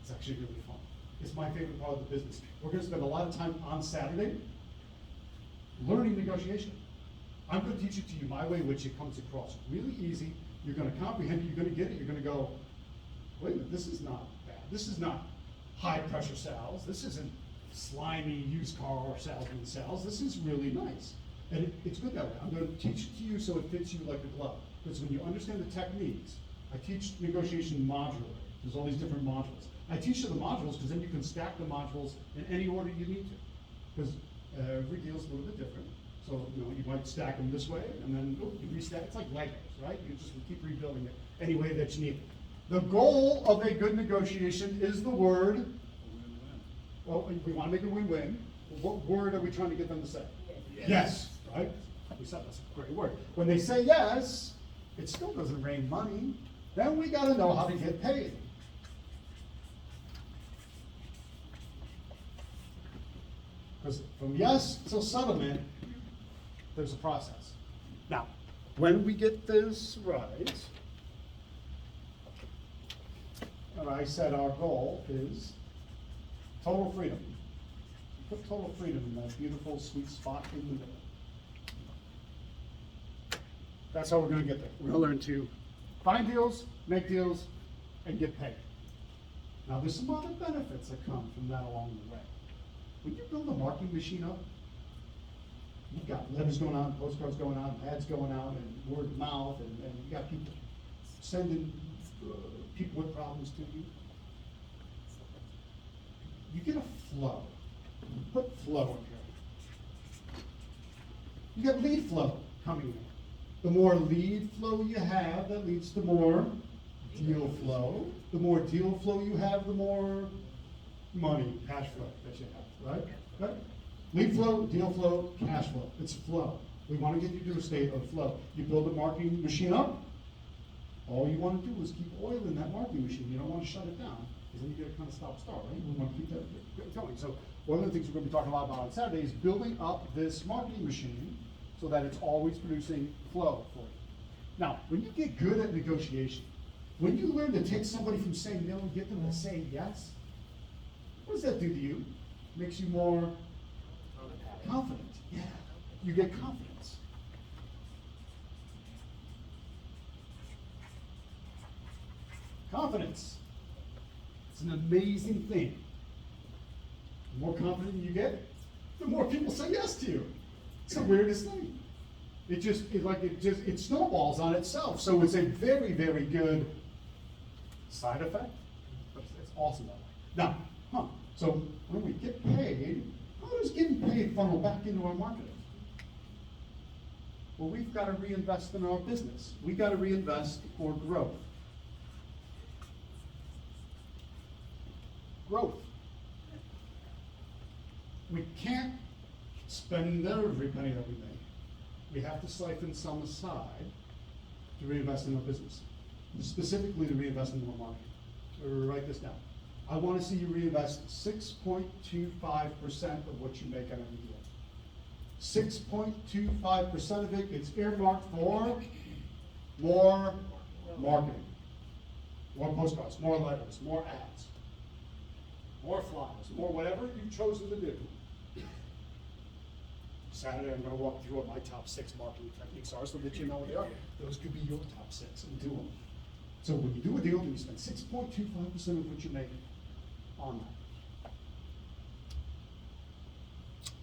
A: is actually really fun. It's my favorite part of the business. We're going to spend a lot of time on Saturday learning negotiation. I'm going to teach it to you my way, which it comes across really easy. You're going to comprehend it, you're going to get it, you're going to go, wait a minute, this is not bad. This is not high pressure sales. This isn't slimy used car salesman sales. This is really nice. And it's good that way. I'm going to teach it to you so it fits you like a glove. Because when you understand the techniques, I teach negotiation modularly. There's all these different modules. I teach you the modules because then you can stack the modules in any order you need to. Because every deal is a little bit different. So you might stack them this way, and then you restack. It's like Legos, right? You just keep rebuilding it any way that you need it. The goal of a good negotiation is the word. Win-win. Well, we want to make a win-win. What word are we trying to get them to say? Yes, right? We said that's a great word. When they say yes, it still doesn't rain money. Then we got to know how to get paid. Because from yes till settlement, there's a process. Now, when we get this right, I said our goal is total freedom. Put total freedom in that beautiful, sweet spot in the middle. That's how we're going to get there. We're going to learn to find deals, make deals, and get paid. Now, there's some other benefits that come from that along the way. When you build a marketing machine up, you've got letters going out, postcards going out, ads going out, and word of mouth, and you got people sending people with problems to you. You get a flow. Put flow in here. You get lead flow coming in. The more lead flow you have, that leads to more deal flow. The more deal flow you have, the more money, cash flow that you have, right? Lead flow, deal flow, cash flow. It's flow. We want to get you to a state of flow. You build a marketing machine up, all you want to do is keep oil in that marketing machine. You don't want to shut it down, because then you get a kind of stop-start, right? We want to keep that going. So one of the things we're going to be talking a lot about on Saturday is building up this marketing machine so that it's always producing flow for you. Now, when you get good at negotiation, when you learn to take somebody from saying no and get them to say yes, what does that do to you? It makes you more confident. Yeah, you get confidence. Confidence. It's an amazing thing. The more confident you get, the more people say yes to you. It's the weirdest thing. It snowballs on itself. So it's a very, very good side effect. It's awesome that way. Now, so when we get paid, how does getting paid funnel back into our marketing? Well, we've got to reinvest in our business. We've got to reinvest for growth. Growth. We can't spend every penny that we make. We have to siphon some aside to reinvest in our business, specifically to reinvest in our marketing. Write this down. I want to see you reinvest 6.25% of what you make on every deal. 6.25% of it gets earmarked for more marketing, more postcards, more letters, more ads, more flyers, more whatever you've chosen to do. Saturday, I'm going to walk through what my top 6 marketing techniques are so that you know what they are. Those could be your top 6 and do them. So when you do a deal, then you spend 6.25% of what you make on that.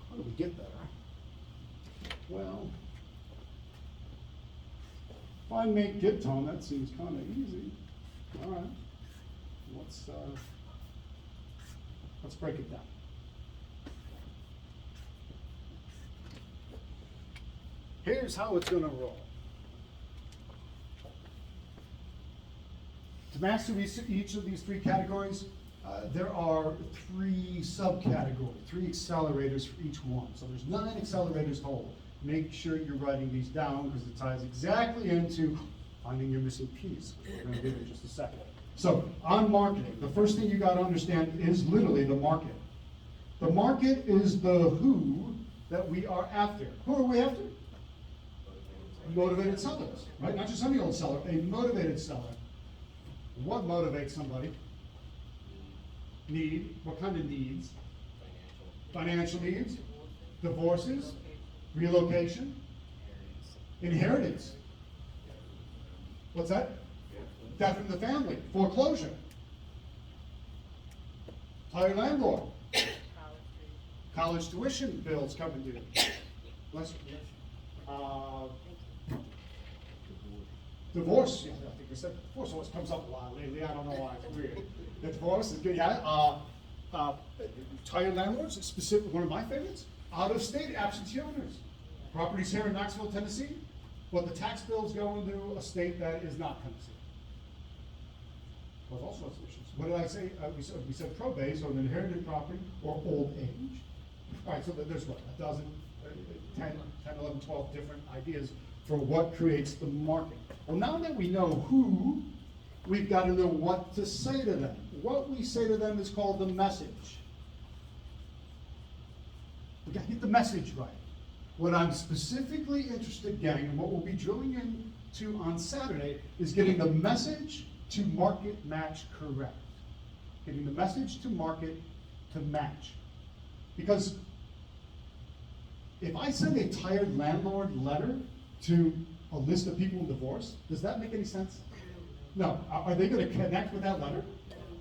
A: How do we get there? Well, find, make, get tone, that seems kind of easy. All right, let's break it down. Here's how it's gonna roll. To master each of these three categories, there are three subcategories, three accelerators for each one. So there's 9 accelerators total. Make sure you're writing these down because it ties exactly into finding your missing piece, which we're gonna do in just a second. So on marketing, the first thing you gotta understand is literally the market. The market is the who that we are after. Who are we after? Motivated sellers, right? Not just any old seller, a motivated seller. What motivates somebody? Need. What kind of needs? Financial needs. Divorces. Relocation. Inheritance. What's that? Death in the family. Foreclosure. Tired landlord. College tuition bills coming due. Bless you. Divorce, yeah, I think we said divorce always comes up a lot lately. I don't know why. It's weird. The divorce is good. Yeah. Tired landlords, specific. One of my favorites. Out of state absentee owners. Properties here in Knoxville, Tennessee, but the tax bills go into a state that is not Tennessee. With all sorts of issues. What did I say? We said probate, so an inherited property or old age. All right, so there's what, 10, 11, 12 different ideas for what creates the market. Well, now that we know who, we've got to know what to say to them. What we say to them is called the message. We got to get the message right. What I'm specifically interested in getting, and what we'll be drilling into on Saturday, is getting the message to market match correct. Getting the message to market to match. Because if I send a tired landlord letter to a list of people in divorce, does that make any sense? No. Are they going to connect with that letter?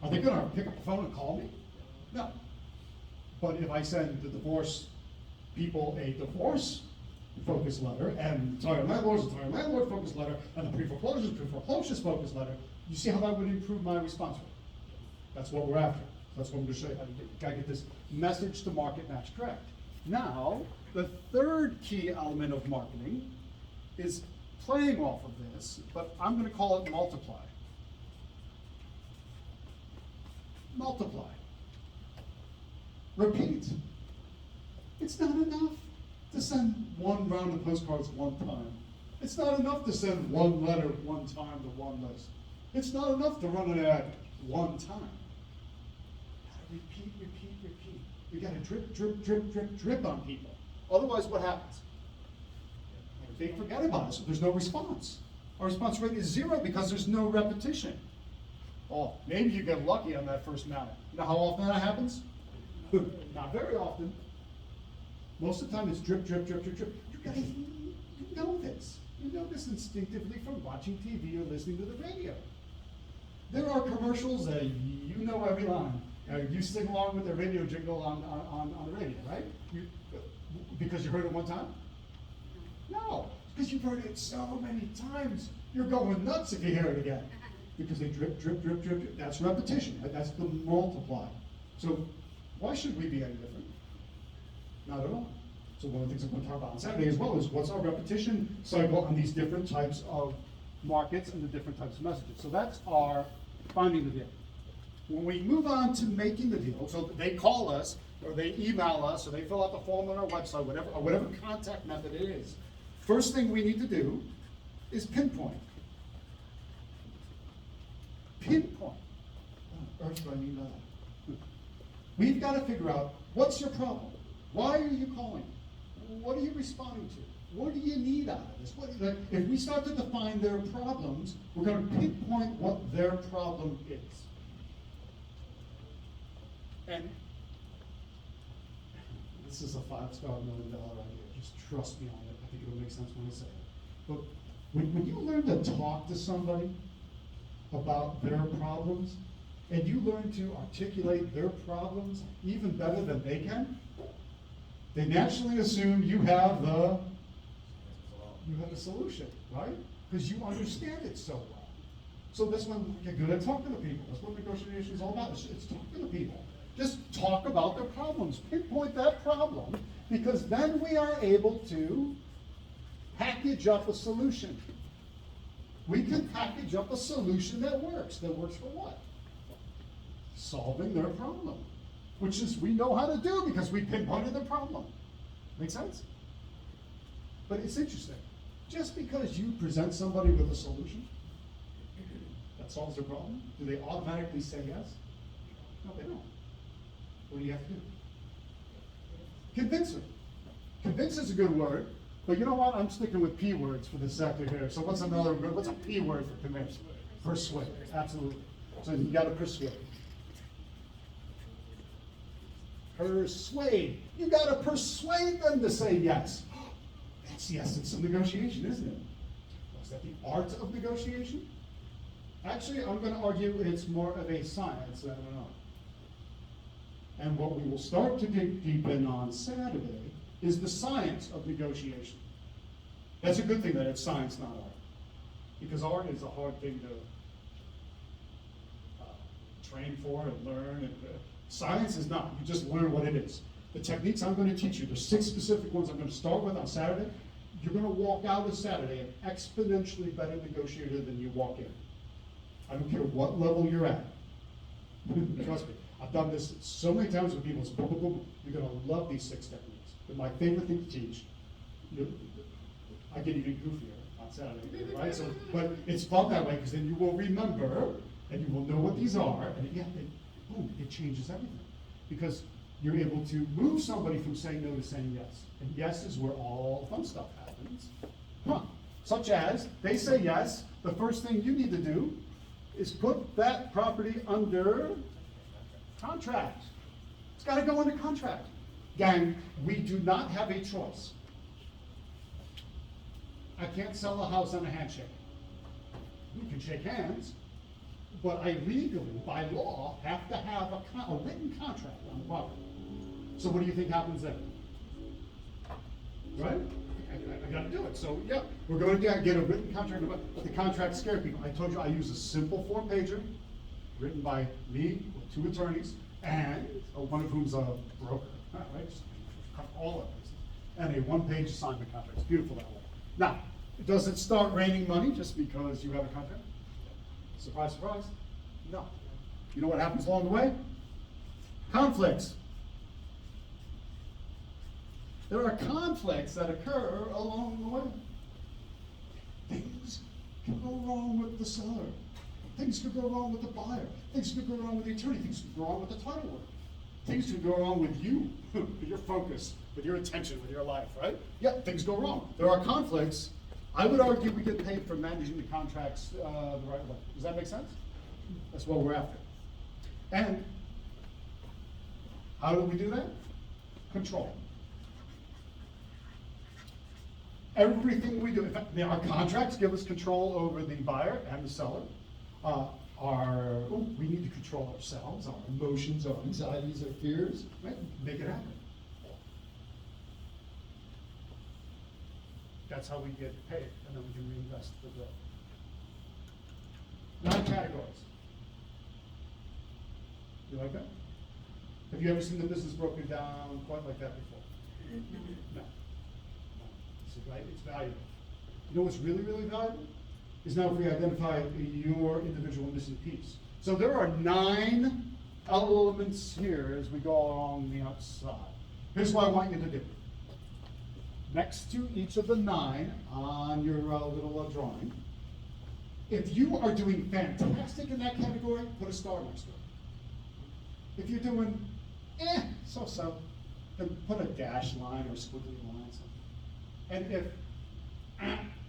A: Are they going to pick up the phone and call me? No. But if I send the divorce people a divorce-focused letter, and tired landlords a tired landlord-focused letter, and the pre-foreclosures-focused letter, you see how that would improve my response rate? That's what we're after. That's what I'm going to show you how to get. You got to get this message to market match correct. Now, the third key element of marketing is playing off of this, but I'm going to call it multiply. Multiply. Repeat. It's not enough to send one round of postcards one time. It's not enough to send one letter one time to one list. It's not enough to run an ad one time. Repeat, repeat, repeat. You got to drip, drip, drip, drip, drip on people. Otherwise, what happens? They forget about us. There's no response. Our response rate is 0 because there's no repetition. Oh, maybe you get lucky on that first mailing. You know how often that happens? Not very often. Most of the time, it's drip, drip, drip, drip, drip. You know this. You know this instinctively from watching TV or listening to the radio. There are commercials that you know every line. You sing along with the radio jingle on the radio, right? Because you heard it one time? No, because you've heard it so many times. You're going nuts if you hear it again. Because they drip, drip, drip, drip, drip. That's repetition. That's the multiply. So why should we be any different? Not at all. So one of the things I'm going to talk about on Saturday as well is what's our repetition cycle on these different types of markets and the different types of messages. So that's our finding the deal. When we move on to making the deal, so they call us, or they email us, or they fill out the form on our website, whatever contact method it is, first thing we need to do is pinpoint. Pinpoint. What on earth do I mean by that? We've got to figure out, what's your problem? Why are you calling? What are you responding to? What do you need out of this? If we start to define their problems, we're going to pinpoint what their problem is. And this is a $5-star $1 million idea. Just trust me on it. I think it'll make sense when I say it. But when you learn to talk to somebody, about their problems, and you learn to articulate their problems even better than they can, they naturally assume you have the solution, right? Because you understand it so well. So that's when you're good at talking to people. That's what negotiation is all about. It's talking to people. Just talk about their problems. Pinpoint that problem, because then we are able to package up a solution. We can package up a solution that works. That works for what? Solving their problem, which is we know how to do because we pinpointed the problem. Make sense? But it's interesting. Just because you present somebody with a solution that solves their problem, do they automatically say yes? No, they don't. What do you have to do? Convince them. Convince is a good word, but you know what? I'm sticking with P words for this sector here. So what's a P word for convince? Persuade, absolutely. So you gotta persuade. Persuade. You gotta persuade them to say yes. That's the essence of negotiation, isn't it? Is that the art of negotiation? Actually, I'm gonna argue it's more of a science than an art. And what we will start to dig deep in on Saturday is the science of negotiation. That's a good thing that it's science, not art. Because art is a hard thing to train for and learn. And science is not. You just learn what it is. The techniques I'm going to teach you, there's 6 specific ones I'm going to start with on Saturday. You're going to walk out of Saturday an exponentially better negotiator than you walk in. I don't care what level you're at. Trust me. I've done this so many times with people. It's boom, boom, boom. You're going to love these 6 techniques. They're my favorite thing to teach. I get even goofier on Saturday, right? So, but it's fun that way because then you will remember and you will know what these are, and boom, it changes everything. Because you're able to move somebody from saying no to saying yes. And yes is where all fun stuff happens. Such as, they say yes, the first thing you need to do is put that property under contract. It's got to go under contract. Gang, we do not have a choice. I can't sell a house on a handshake. We can shake hands, but I legally, by law, have to have a written contract on the property. So what do you think happens then? Right? I got to do it. So yeah, we're going to get a written contract, but the contract scared people. I told you I use a simple 4-pager written by me with 2 attorneys, and one of whom's a broker, right? Just cut all of this, and a 1-page assignment contract. It's beautiful that way. Now, does it start raining money just because you have a contract? Surprise, surprise. No. You know what happens along the way? Conflicts. There are conflicts that occur along the way. Things can go wrong with the seller. Things could go wrong with the buyer. Things could go wrong with the attorney. Things could go wrong with the title work. Things could go wrong with you, with your focus, with your attention, with your life, right? Yeah, things go wrong. There are conflicts. I would argue we get paid for managing the contracts the right way. Does that make sense? That's what we're after. And how do we do that? Control. Everything we do, in fact, our contracts give us control over the buyer and the seller. We need to control ourselves, our emotions, our anxieties, our fears, right? Make it happen. That's how we get paid, and then we can reinvest the growth. 9 categories. You like that? Have you ever seen the business broken down quite like that before? No. It's valuable. You know what's really, really valuable? Is now if we identify your individual missing piece. So there are 9 elements here as we go along the outside. Here's what I want you to do. Next to each of the 9 on your little drawing, if you are doing fantastic in that category, put a star next to it. If you're doing so-so, then put a dash line or a squiggly line, something. And if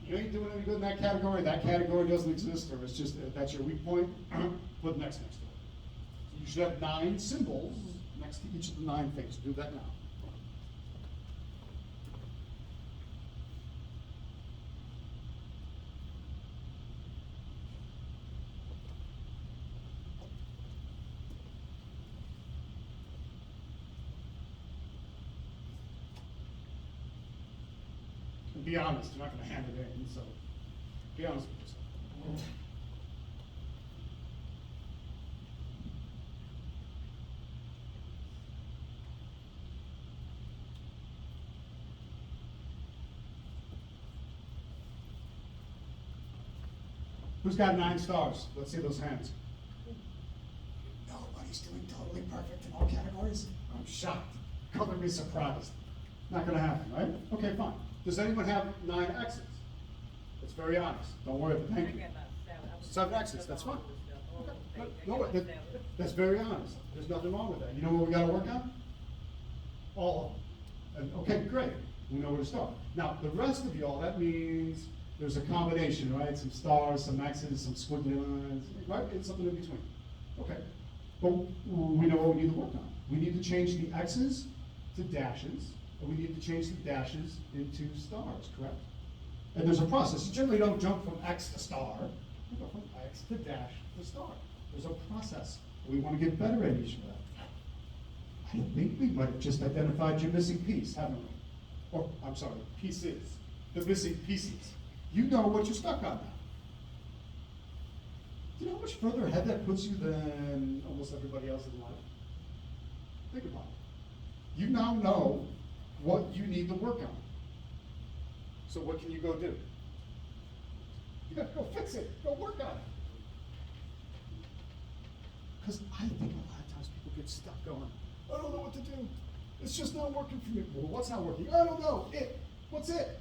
A: you ain't doing any good in that category doesn't exist, or it's just that's your weak point, put next to it. You should have 9 symbols next to each of the 9 things. Do that now. And be honest, you're not gonna hand it in, so be honest with yourself. Who's got 9 stars? Let's see those hands. Nobody's doing totally perfect in all categories? I'm shocked. Color me surprised. Not gonna happen, right? Okay, fine. Does anyone have 9 X's? It's very honest. Don't worry about it. Thank you. 7 X's, that's fine. Okay. No, that's very honest. There's nothing wrong with that. You know what we gotta work on? All of them. And, okay, great. We know where to start. Now, the rest of y'all, that means there's a combination, right? Some stars, some X's, some squiggly lines, right? It's something in between. Okay. But we know what we need to work on. We need to change the X's to dashes, and we need to change the dashes into stars, correct? And there's a process. You generally don't jump from X to star. You go from X to dash to star. There's a process. We want to get better at each of that. I think we might have just identified your missing piece, haven't we? Or, I'm sorry, pieces. The missing pieces. You know what you're stuck on now. Do you know how much further ahead that puts you than almost everybody else in life? Think about it. You now know what you need to work on. So what can you go do? You gotta go fix it, go work on it. Because I think a lot of times people get stuck going, I don't know what to do. It's just not working for me. Well, what's not working? I don't know. What's it?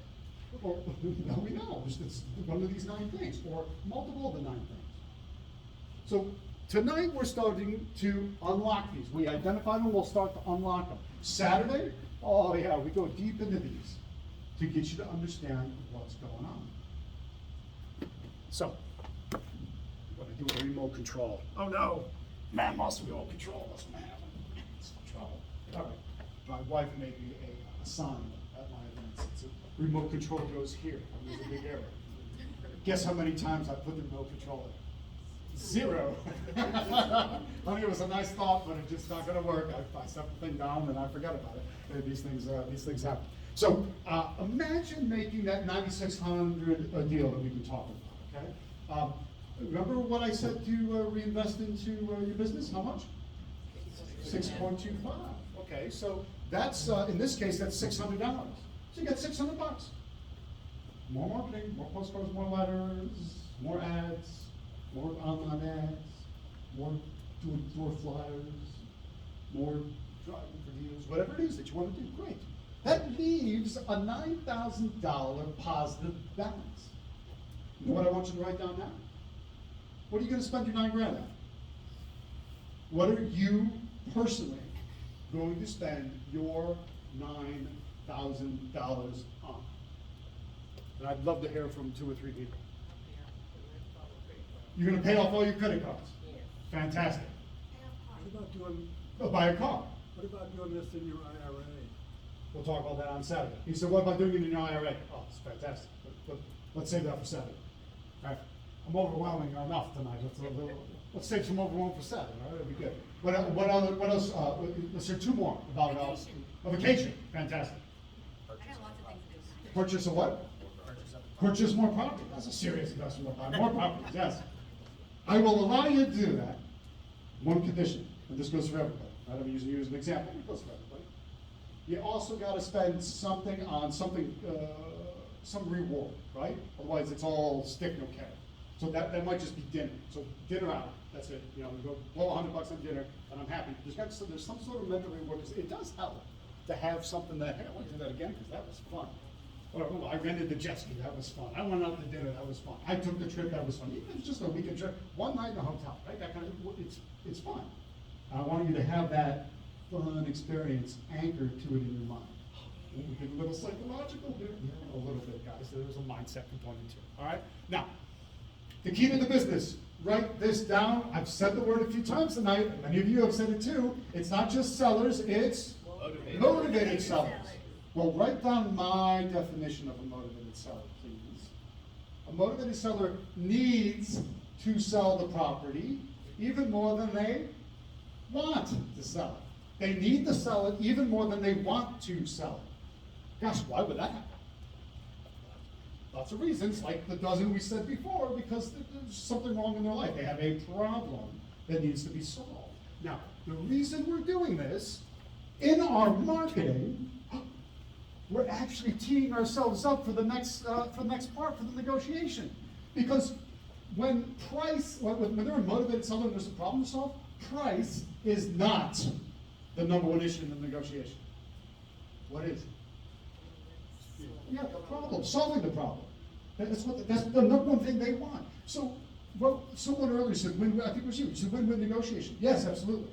A: Or, now we know, it's one of these 9 things, or multiple of the 9 things. So tonight we're starting to unlock these. We identify them, we'll start to unlock them. Saturday, oh yeah, we go deep into these to get you to understand what's going on. So, what I do with a remote control. Oh no, man lost remote control, that's what happened. It's trouble. All right, my wife made me a sign at my events. It's a remote control goes here, and there's a big arrow. Guess how many times I put the remote control in? 0. I mean, it was a nice thought, but it's just not going to work. I set the thing down and I forgot about it. And these things happen. So imagine making that 9,600 a deal that we've been talking about. Okay. Remember what I said to reinvest into your business? How much? 6.25. Okay. So that's in this case that's $600. So you got $600. More marketing, more postcards, more letters, more ads. More online ads, more door flyers, more driving for deals, whatever it is that you want to do, great. That leaves a $9,000 positive balance. You know what I want you to write down now? What are you going to spend your $9,000 on? What are you personally going to spend your $9,000 on? And I'd love to hear from 2 or 3 people. You're going to pay off all your credit cards? Yes. Fantastic.
B: What about doing?
A: Buy a car.
B: What about doing this in your IRA?
A: We'll talk about that on Saturday. He said, what about doing it in your IRA? Oh, it's fantastic. But let's save that for Saturday. All right. I'm overwhelming enough tonight. Let's save some overwhelm for Saturday. All right, that'll be good. What else? Let's hear 2 more about a vacation. Fantastic.
C: I got lots of things to do.
A: Purchase a what? Purchase more property. That's a serious investment. More properties, yes. I will allow you to do that. One condition, and this goes for everybody. I'm using you as an example. It goes for everybody. You also got to spend something on something, some reward, right? Otherwise, it's all stick no carrot. So that might just be dinner. So dinner out. That's it. You know, we go blow $100 on dinner, and I'm happy. There's some sort of mental reward. It does help to have something that, hey, I want to do that again because that was fun. Or, oh, I rented the jet ski, that was fun. I went out to dinner, that was fun. I took the trip, that was fun. Even if it's just a weekend trip, one night in a hotel, right? That kind of, it's fun. I want you to have that fun experience anchored to it in your mind. We get a little psychological here. Yeah, a little bit, guys. There's a mindset component to it. All right? Now, the key to the business, write this down. I've said the word a few times tonight, and many of you have said it too. It's not just sellers, it's motivated sellers. Well, write down my definition of a motivated seller, please. A motivated seller needs to sell the property even more than they want to sell it. They need to sell it even more than they want to sell it. Gosh, why would that happen? Lots of reasons, like the dozen we said before, because there's something wrong in their life. They have a problem that needs to be solved. Now, the reason we're doing this, in our marketing, we're actually teeing ourselves up for the next part, for the negotiation. Because when they're a motivated seller and there's a problem to solve, price is not the number one issue in the negotiation. What is? Yeah, the problem, solving the problem. That's the number one thing they want. So, well, someone earlier said win-win. I think it was you. You said win-win negotiation. Yes, absolutely.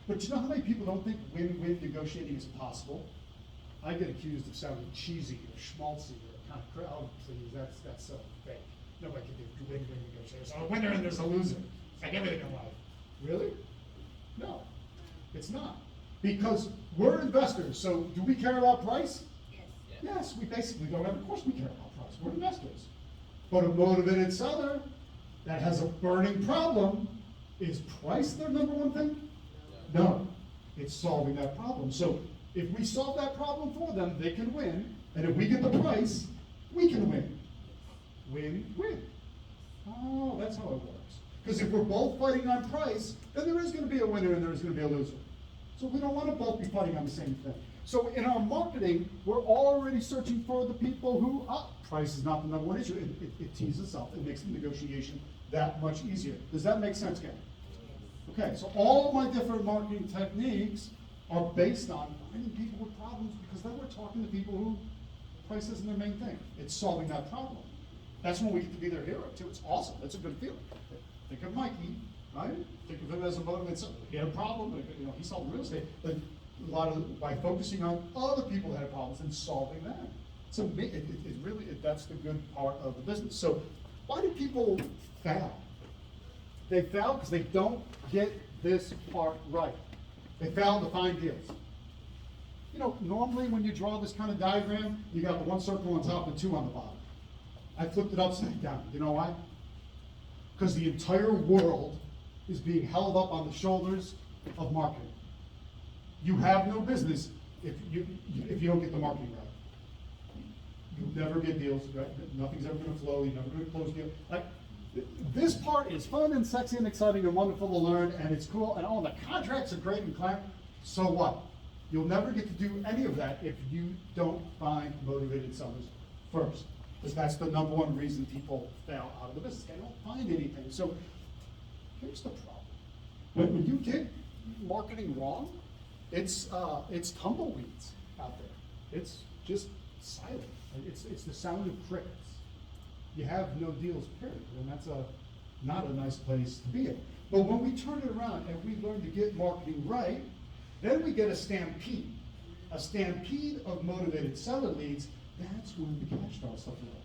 A: But you know how many people don't think win-win negotiating is possible? I get accused of sounding cheesy or schmaltzy or kind of oh, please, that's so fake. Nobody can do win-win negotiations. Oh, a winner and there's a loser. It's like everything in life. Really? No, it's not. Because we're investors, so do we care about price?
C: Yes.
A: Yes, we basically don't have, of course we care about price, we're investors. But a motivated seller that has a burning problem, is price their number one thing? No, it's solving that problem. So if we solve that problem for them, they can win, and if we get the price, we can win. Win-win. Oh, that's how it works. Because if we're both fighting on price, then there is going to be a winner and there is going to be a loser. So we don't want to both be fighting on the same thing. So in our marketing, we're already searching for the people who, price is not the number one issue. It tees us up. It makes the negotiation that much easier. Does that make sense, Ken? Okay, so all of my different marketing techniques are based on finding people with problems, because then we're talking to people who price isn't their main thing. It's solving that problem. That's when we get to be their hero too. It's awesome. That's a good feeling. Think of Mikey, right? Think of him as a motivated seller. He had a problem, but, he solved real estate, but by focusing on other people that had problems and solving them. So it really, that's the good part of the business. So why do people fail? They fail because they don't get this part right. They fail to find deals. Normally when you draw this kind of diagram, you got the one circle on top and two on the bottom. I flipped it upside down. You know why? Because the entire world is being held up on the shoulders of marketing. You have no business if you don't get the marketing right. You'll never get deals, right? Nothing's ever going to flow. You're never going to close deals. Like, this part is fun and sexy and exciting and wonderful to learn, and it's cool, and all the contracts are great and clear. So what? You'll never get to do any of that if you don't find motivated sellers first. Because that's the number one reason people fail out of the business. They don't find anything. So here's the problem. When you get marketing wrong, it's tumbleweeds out there. It's just silent. It's the sound of crickets. You have no deals, period. And that's not a nice place to be in. But when we turn it around and we learn to get marketing right, then we get a stampede. A stampede of motivated seller leads. That's when the cash starts to flow.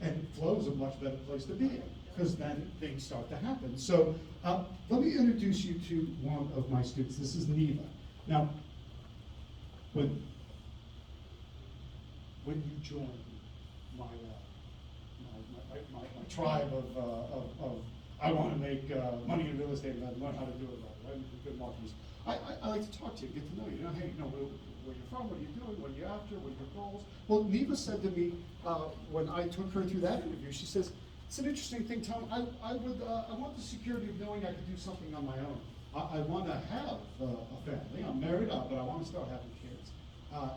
A: And flow is a much better place to be in, because then things start to happen. So let me introduce you to one of my students. This is Neva. Now, when you join my tribe of I want to make money in real estate and I learn how to do it right, good marketers. I like to talk to you, get to know you. Hey, where you're from, what are you doing, what are you after, what are your goals? Well, Neva said to me when I took her through that interview, she says, it's an interesting thing, Tom. I want the security of knowing I could do something on my own. I want to have a family. I'm married up, but I want to start having kids.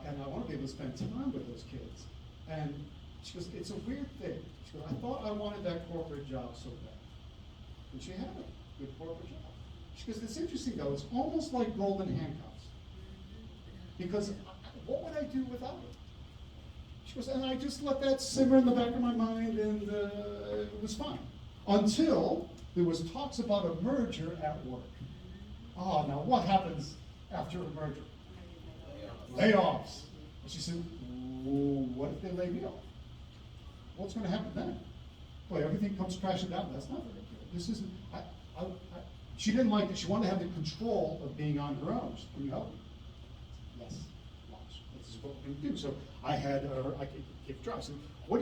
A: And I want to be able to spend time with those kids. And she goes, it's a weird thing. She goes, I thought I wanted that corporate job so bad. And she had a good corporate job. She goes, it's interesting though, it's almost like golden handcuffs. Because what would I do without it? She goes, and I just let that simmer in the back of my mind, and it was fine. Until there was talks about a merger at work. Oh, now what happens after a merger? Layoffs. And she said, well, what if they lay me off? What's going to happen then? Boy, everything comes crashing down. That's not very good. This isn't, she didn't like it. She wanted to have the control of being on her own. She said, can you help me? Yes. Watch. This is what we're going to do. So I had her, I could give drives. So I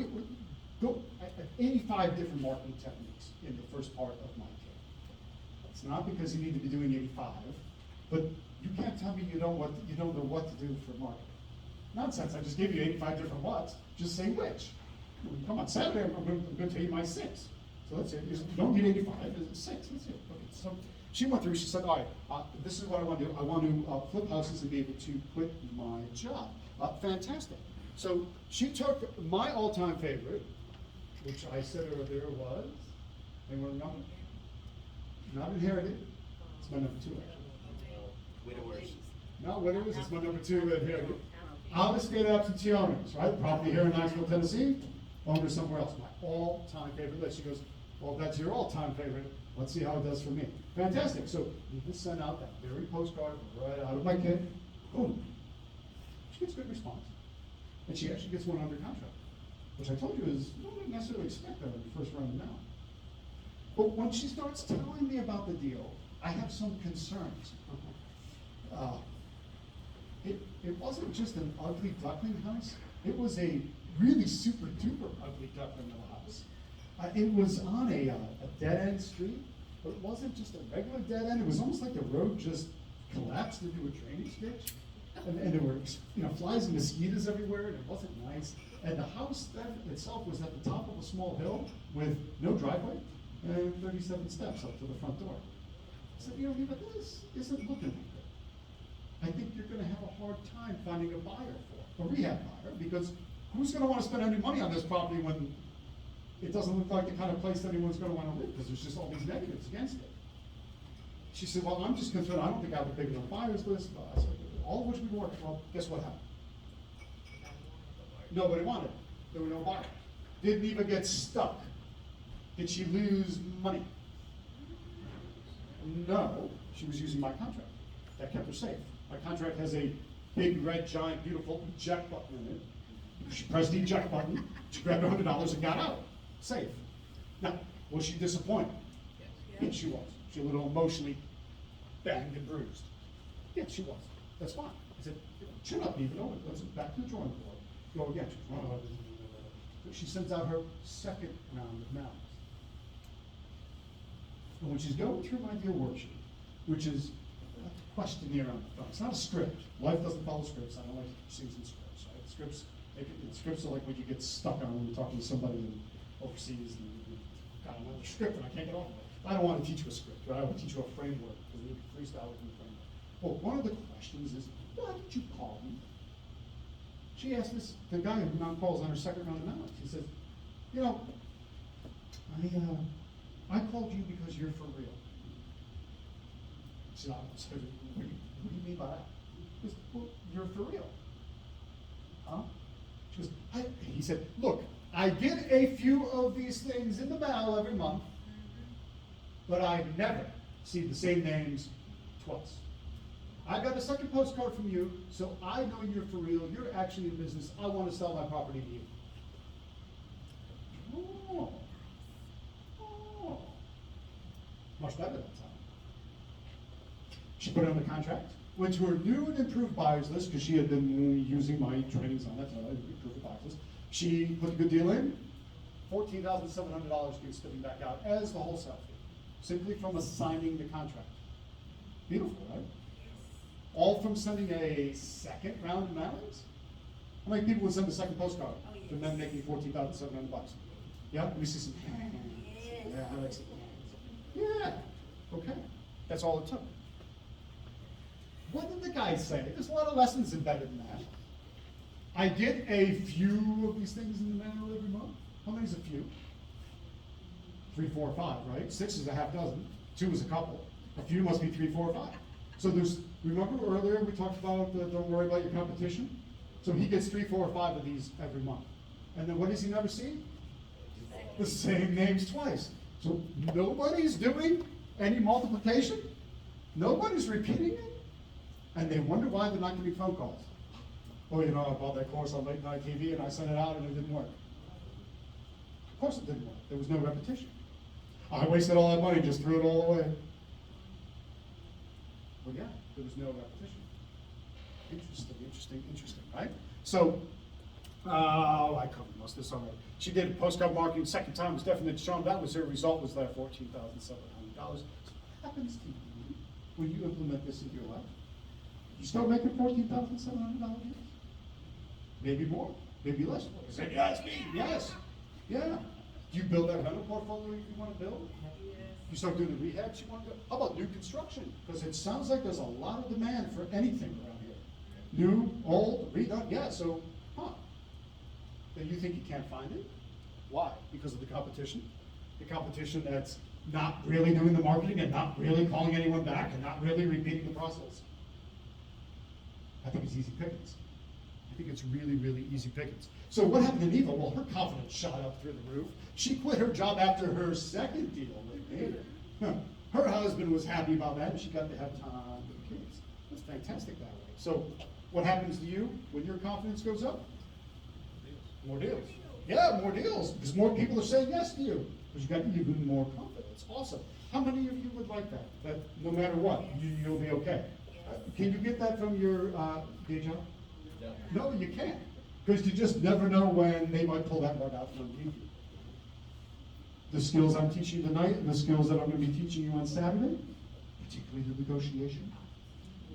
A: have 85 different marketing techniques in the first part of my kit. It's not because you need to be doing 85, but you can't tell me you don't know what to do for marketing. Nonsense. I just gave you 85 different whats. Just say which. Come on, Saturday, I'm gonna tell you my 6. So let's say, you don't need 85, it's 6, that's it. Okay, so she went through, she said, all right, this is what I want to do. I want to flip houses and be able to quit my job. Fantastic. So she took my all-time favorite, which I said earlier was, anyone remember? Not inherited. It's my number 2, actually.
D: Widowers.
A: Not widowers, it's my number 2 inherited. Out-of-state absentee owners, right? Property here in Knoxville, Tennessee, owners somewhere else. My all-time favorite list. She goes, well, that's your all-time favorite. Let's see how it does for me. Fantastic. So you can send out that very postcard right out of my kit. Boom. She gets good response. And she actually gets one under contract, which I told you is, you don't necessarily expect that in the first round of now. But when she starts telling me about the deal, I have some concerns. It wasn't just an ugly duckling house. It was a really super duper ugly duckling house. It was on a dead end street, but it wasn't just a regular dead end. It was almost like the road just collapsed into a drainage ditch. And there were, flies and mosquitoes everywhere, and it wasn't nice. And the house itself was at the top of a small hill with no driveway and 37 steps up to the front door. I said, Eva, this isn't looking like good. I think you're going to have a hard time finding a buyer for, a rehab buyer, because who's going to want to spend any money on this property when it doesn't look like the kind of place that anyone's going to want to live, because there's just all these negatives against it. She said, well, I'm just concerned, I don't think I have a big enough buyers list. I said, all of which we worked. Well, guess what happened? Nobody wanted it. There were no buyers. Didn't even get stuck. Did she lose money? No, she was using my contract. That kept her safe. My contract has a big, red, giant, beautiful eject button in it. She pressed the eject button, she grabbed $100 and got out. Safe. Now, was she disappointed? Yes, she was. She was a little emotionally banged and bruised. Yes, she was. That's fine. I said, chin up, even though let's back to the drawing board. Go again. She sends out her second round of mailings. And when she's going through my deal worksheet, which is a questionnaire on the front, it's not a script. Life doesn't follow scripts. I don't like things in scripts, right? Scripts are like when you get stuck on when you're talking to somebody overseas and you got another script and I can't get off of it. I don't want to teach you a script, right? I want to teach you a framework, because we freestyle within the framework. Well, one of the questions is, why did you call me? She asked the guy who now calls on her second round of mailings. He says, I called you because you're for real. She said, what do you mean by that? He said, well, you're for real. Huh? She goes, he said, look, I get a few of these things in the mail every month, but I never see the same names twice. I got a second postcard from you, so I know you're for real. You're actually in business. I want to sell my property to you. Oh. Much better that time. She put it on the contract, went to her new and improved buyers list, because she had been using my trainings on that, so I improved the buyers list. She put the good deal in, $14,700 gets spitting back out as the wholesale fee, simply from assigning the contract. Beautiful, right? All from sending a second round of mailings? How many people would send a second postcard from them making $14,700? Yeah, let me see some hands. Yeah, I like some hands. Yeah, okay. That's all it took. What did the guy say? There's a lot of lessons embedded in that. I get a few of these things in the mail every month. How many is a few? 3, 4, 5, right? 6 is a half dozen. 2 is a couple. A few must be 3, 4, 5. So remember earlier we talked about don't worry about your competition? So he gets 3, 4, or 5 of these every month. And then what does he never see? The same names twice. So nobody's doing any multiplication? Nobody's repeating it? And they wonder why they're not getting phone calls. Oh, I bought that course on late night TV and I sent it out and it didn't work. Of course it didn't work. There was no repetition. I wasted all that money, just threw it all away. Well, yeah, there was no repetition. Interesting, right? So, I covered most of this already. She did postcard marketing second time, was definitely shown. That was her result, was that $14,700. So what happens to you when you implement this in your life? You start making $14,700 years? Maybe more, maybe less. You say, yeah, it's me. Yes, Yeah. Do you build that rental portfolio you want to build? You start doing the rehabs you want to do? How about new construction? Because it sounds like there's a lot of demand for anything around here. New, old, redone, yeah, so, Then you think you can't find it? Why? Because of the competition? The competition that's not really doing the marketing and not really calling anyone back and not really repeating the process? I think it's easy pickings. I think it's really, really easy pickings. So what happened to Neva? Well, her confidence shot up through the roof. She quit her job after her second deal with me. Her husband was happy about that, and she got to have time with the kids. That's fantastic that way. So what happens to you when your confidence goes up? More deals. Yeah, more deals, because more people are saying yes to you, because you got even more confidence. Awesome. How many of you would like that? That no matter what, you'll be okay. Can you get that from your day job? No, you can't, because you just never know when they might pull that rug out from underneath you. The skills I'm teaching tonight and the skills that I'm going to be teaching you on Saturday, particularly the negotiation,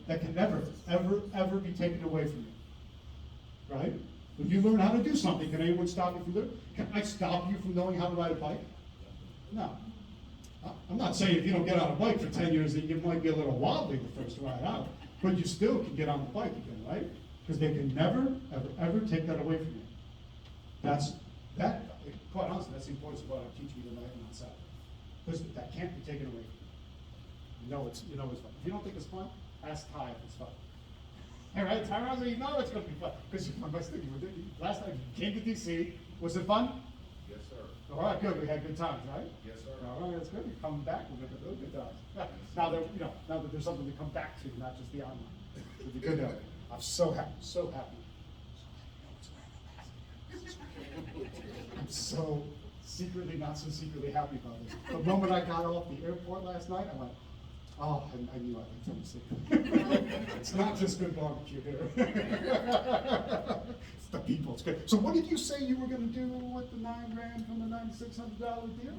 A: that can never, ever, ever be taken away from you. Right? When you learn how to do something, can anyone stop you from doing it? Can I stop you from knowing how to ride a bike? No. I'm not saying if you don't get on a bike for 10 years that you might be a little wobbly the first ride out, but you still can get on the bike again, right? Because they can never, ever, ever take that away from you. Quite honestly, that's the importance of what I'm teaching you tonight and on Saturday. Because that can't be taken away from you. You know it's fun. If you don't think it's fun, ask Ty if it's fun. All right, Ty Rosa, you know it's going to be fun. Because last time you came to DC, was it fun?
D: Yes, sir.
A: All right, good. We had good times, right?
D: Yes, sir.
A: All right, that's good. You're coming back. We're going to have good times. Now that there's something to come back to, not just the online. It'll be good to have. I'm so happy, so happy. I'm so secretly, not so secretly happy about this. The moment I got off the airport last night, I went, oh, I knew I liked Tennessee. It's not just good barbecue here. It's the people, it's good. So what did you say you were gonna do with the $9,000 from the $9,600 deal?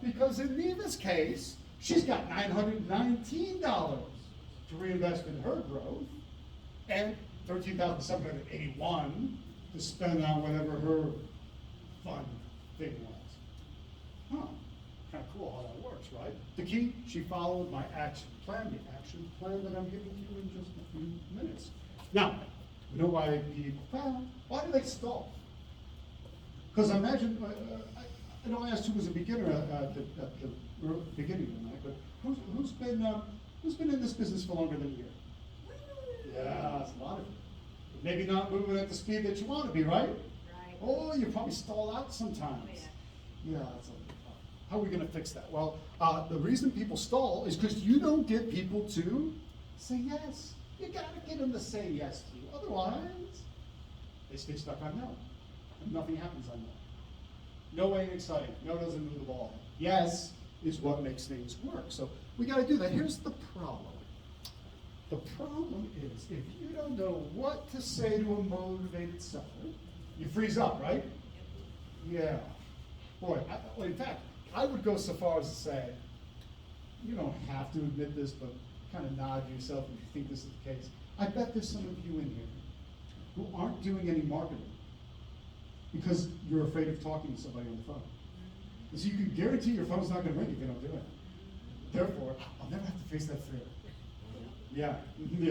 A: Because in Neva's case, she's got $919 to reinvest in her growth, and $13,781 to spend on whatever her fun thing was. Kind of cool how that works, right? The key, she followed my action plan, the action plan that I'm giving to you in just a few minutes. Now, you know why people fail? Why do they stall? Because I imagine, I don't ask who was a beginner at the beginning of the night, but who's been in this business for longer than a year? Yeah, it's a lot of you. Maybe not moving at the speed that you want to be, right?
C: Right.
A: Oh, you probably stall out sometimes.
C: Oh,
A: Yeah, that's how are we going to fix that? Well, the reason people stall is because you don't get people to say yes. You got to get them to say yes to you. Otherwise, they stay stuck on no. And nothing happens on no. No ain't exciting. No doesn't move the ball. Yes is what makes things work. So we got to do that. Here's the problem. The problem is if you don't know what to say to a motivated seller, you freeze up, right? Yeah. Boy, in fact, I would go so far as to say, you don't have to admit this, but kind of nod to yourself if you think this is the case. I bet there's some of you in here who aren't doing any marketing because you're afraid of talking to somebody on the phone. And so you can guarantee your phone's not going to ring if you don't do it. Therefore, I'll never have to face that fear. Yeah,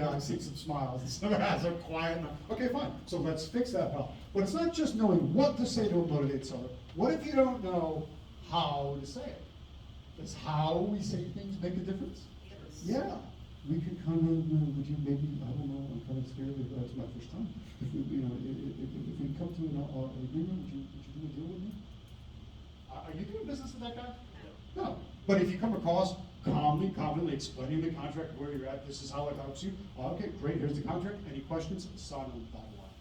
A: I see some smiles and some eyes are quiet. Okay, fine. So let's fix that problem. But it's not just knowing what to say to a motivated seller. What if you don't know how to say it? Does how we say things make a difference?
C: Yes.
A: Yeah. We could kind of, would you maybe, I don't know, I'm kind of scared if that's my first time. If we, if we come to an agreement, would you do a deal with me? Are you doing business with that guy? No. But if you come across calmly, confidently explaining the contract, where you're at, this is how it helps you. Okay, great, here's the contract. Any questions? Sign on the dotted line.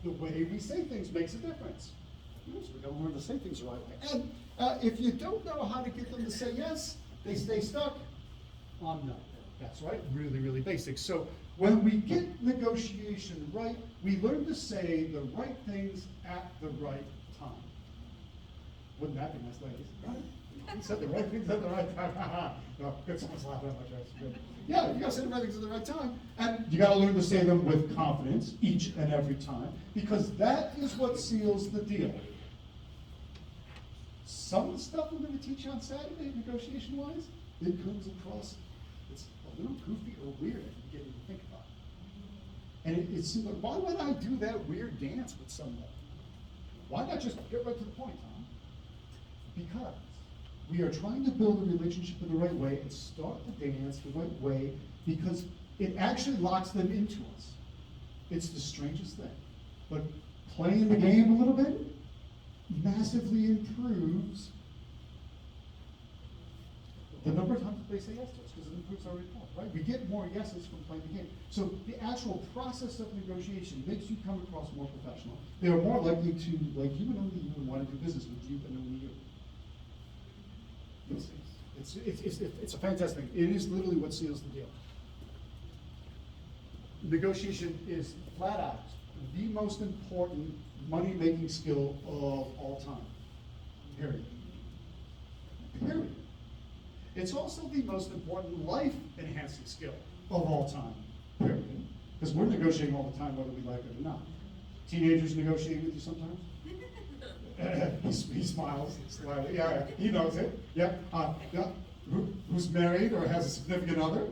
A: The way we say things makes a difference. Yes, we gotta learn to say things the right way. And if you don't know how to get them to say yes, they stay stuck on no. That's right, really, really basic. So when we get negotiation right, we learn to say the right things at the right time. Wouldn't that be nice, ladies? Right? You said the right things at the right time. No, good, someone's laughing at my jokes. Good. Yeah, you gotta say the right things at the right time. And you gotta learn to say them with confidence each and every time, because that is what seals the deal. some of the stuff I'm gonna teach you on Saturday, negotiation-wise, it comes across, it's a little goofy or weird if you get to think about it. And it seems like, why would I do that weird dance with someone? Why not just get right to the point, Tom? Because we are trying to build a relationship in the right way and start the dance the right way because it actually locks them into us. It's the strangest thing. But playing the game a little bit massively improves the number of times they say yes to us because it improves our rapport, right? We get more yeses from playing the game. So the actual process of negotiation makes you come across more professional. They are more likely to like you and only you and want to do business with you and only you. It's a fantastic thing. It is literally what seals the deal. Negotiation is flat out the most important money-making skill of all time. Period. Period. It's also the most important life-enhancing skill of all time. Period. Because we're negotiating all the time, whether we like it or not. Teenagers negotiate with you sometimes? He smiles slightly. Yeah, he knows it. Yeah. Yeah. Who's married or has a significant other?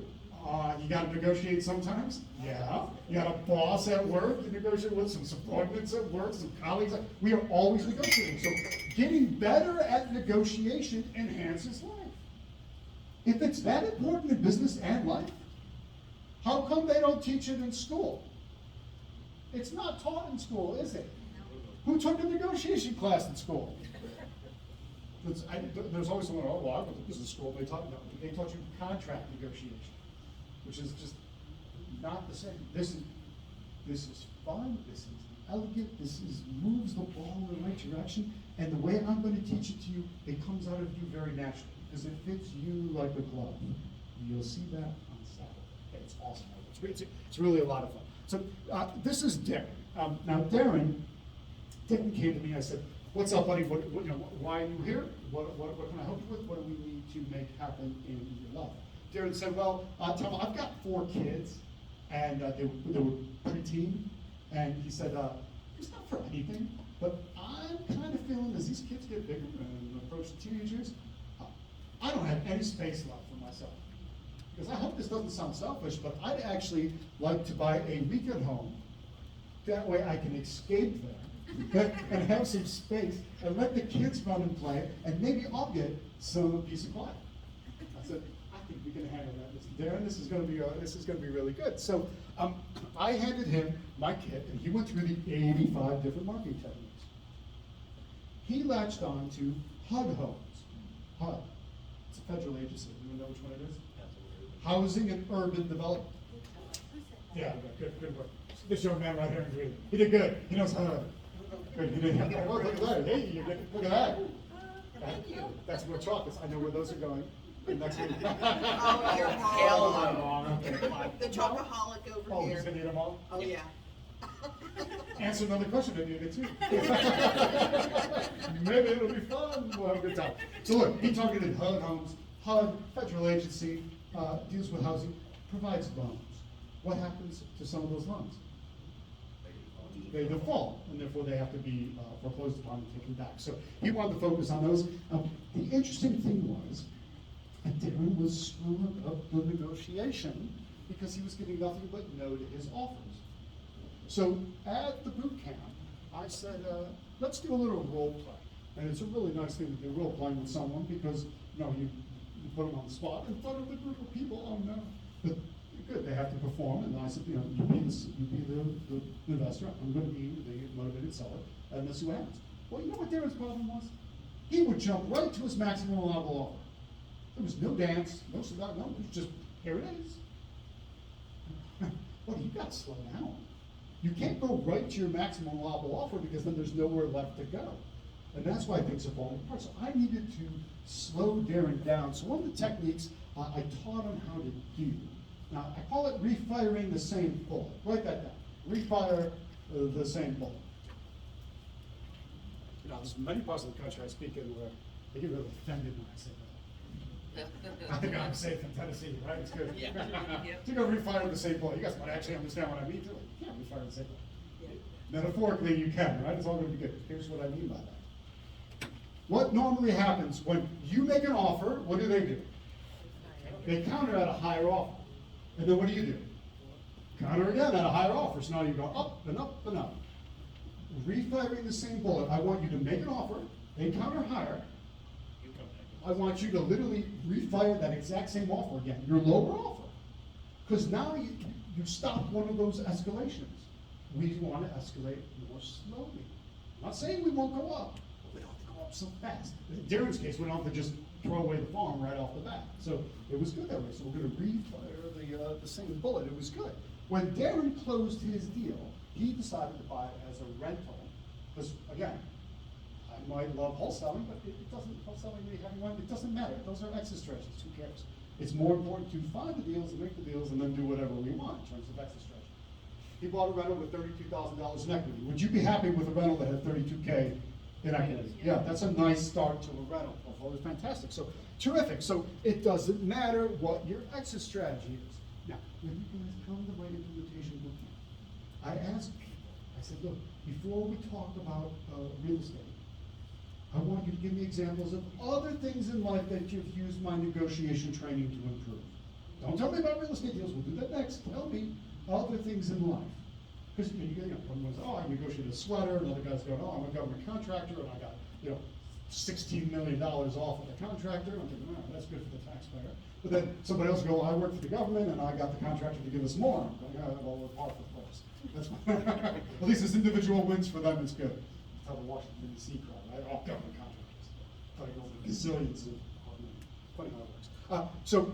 A: You got to negotiate sometimes. Yeah. You got a boss at work. You negotiate with some subordinates at work, some colleagues. We are always negotiating. So getting better at negotiation enhances life. If it's that important in business and life, how come they don't teach it in school? It's not taught in school, is it? Who took a negotiation class in school? There's always someone, oh, well, I went to business school, they taught you contract negotiation, which is just not the same. This is fun, this is elegant, moves the ball in the right direction, and the way I'm going to teach it to you, it comes out of you very naturally, because it fits you like a glove. You'll see that on Saturday. It's awesome. It's really a lot of fun. So this is Darren. Now Darren came to me. I said, "What's up, buddy? Why are you here? What can I help you with? What do we need to make happen in your life?" Darren said, "Well, Tom, I've got 4 kids, and they were preteen, and he said, it's not for anything, but I'm kind of feeling as these kids get bigger and approach the teenagers, I don't have any space left for myself. Because I hope this doesn't sound selfish, but I'd actually like to buy a weekend home. That way I can escape there and have some space and let the kids run and play, and maybe I'll get some peace and quiet." I said, "I think we can handle that, Mr. Darren. This is going to be really good." So I handed him my kit, and he went through the 85 different marketing techniques. He latched on to HUD Homes. HUD. It's a federal agency. You know which one it is? Housing and Urban Development. Yeah, good work. This young man right here in green. He did good. He knows how to. Good. He did. Oh, look at that. Hey, look at that.
C: Thank you.
A: That's where chocolates. I know where those are going. Next week.
D: Oh, you're
A: wrong.
D: the chocoholic over
A: Oh,
D: here.
A: he's gonna eat them all?
D: Oh, yeah.
A: Answer another question if you get too. Maybe it'll be fun. We'll have a good time. So look, he targeted HUD Homes. HUD, federal agency, deals with housing, provides loans. What happens to some of those loans? They default, and therefore they have to be foreclosed upon and taken back. So he wanted to focus on those. The interesting thing was, Darren was screwing up the negotiation because he was getting nothing but no to his offers. So at the boot camp, I said, let's do a little role play. And it's a really nice thing to do role playing with someone because you put them on the spot in front of a group of people. Oh no, but good, they have to perform. And I said, you be the investor. I'm going to be the motivated seller, and let's see what happens. Well, you know what Darren's problem was? He would jump right to his maximum allowable offer. There was no dance, no cigar, no. It was just here it is. Well, you got to slow down. You can't go right to your maximum allowable offer because then there's nowhere left to go. And that's why things are falling apart. So I needed to slow Darren down. So one of the techniques I taught him how to do. Now, I call it refiring the same bullet. Write that down. Refire the same bullet. There's many parts of the country I speak in where they get really offended when I say that. I think I'm safe in Tennessee, right? It's good.
D: Yeah.
A: To go refire the same bullet. You guys might actually understand what I mean, too. You can't refire the same bullet. Metaphorically, you can, right? It's all going to be good. Here's what I mean by that. What normally happens when you make an offer, what do? They counter at a higher offer. And then what do? Counter again at a higher offer. So now you go up and up and up. Refiring the same bullet. I want you to make an offer, they counter higher. I want you to literally refire that exact same offer again, your lower offer. Because now you stop one of those escalations. We want to escalate more slowly. I'm not saying we won't go up, but we don't have to go up so fast. In Darren's case, we don't have to just throw away the farm right off the bat. So it was good that way. So we're going to refire the same bullet. It was good. When Darren closed his deal, he decided to buy it as a rental. Because again, I might love wholesaling, but it doesn't, wholesaling really having one, it doesn't matter. Those are exit strategies. Who cares? It's more important to find the deals and make the deals and then do whatever we want in terms of exit strategy. He bought a rental with $32,000 in equity. Would you be happy with a rental that had $32K in equity? Yeah, that's a nice start to a rental portfolio. Fantastic. So terrific. So it doesn't matter what your exit strategy is. Now, when you guys come to my implementation boot camp, I ask people, I said, look, before we talk about real estate, I want you to give me examples of other things in life that you've used my negotiation training to improve. Don't tell me about real estate deals, we'll do that next. Tell me other things in life. Because one was, oh, I negotiated a sweater, another guy's going, oh, I'm a government contractor, and I got, $16 million off of the contractor. I'm thinking, oh, that's good for the taxpayer. But then somebody else will go, I work for the government, and I got the contractor to give us more. I'm going, oh, well, we're part of the place. That's at least this individual wins for them, it's good. Tell the Washington D.C. crowd, right? All government contractors. Fighting over gazillions of funny how it works. So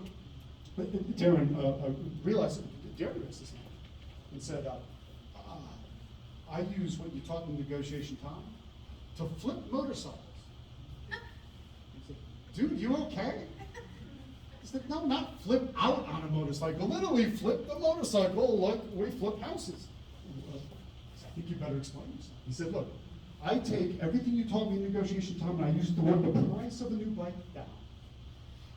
A: Darren realized that Darren raised his hand and said, I use what you taught in negotiation time to flip motorcycles. I said, dude, you okay? He said, no, not flip out on a motorcycle. Literally flip the motorcycle like we flip houses. I think you better explain yourself. He said, look, I take everything you taught me in negotiation time and I use it to work the price of a new bike down.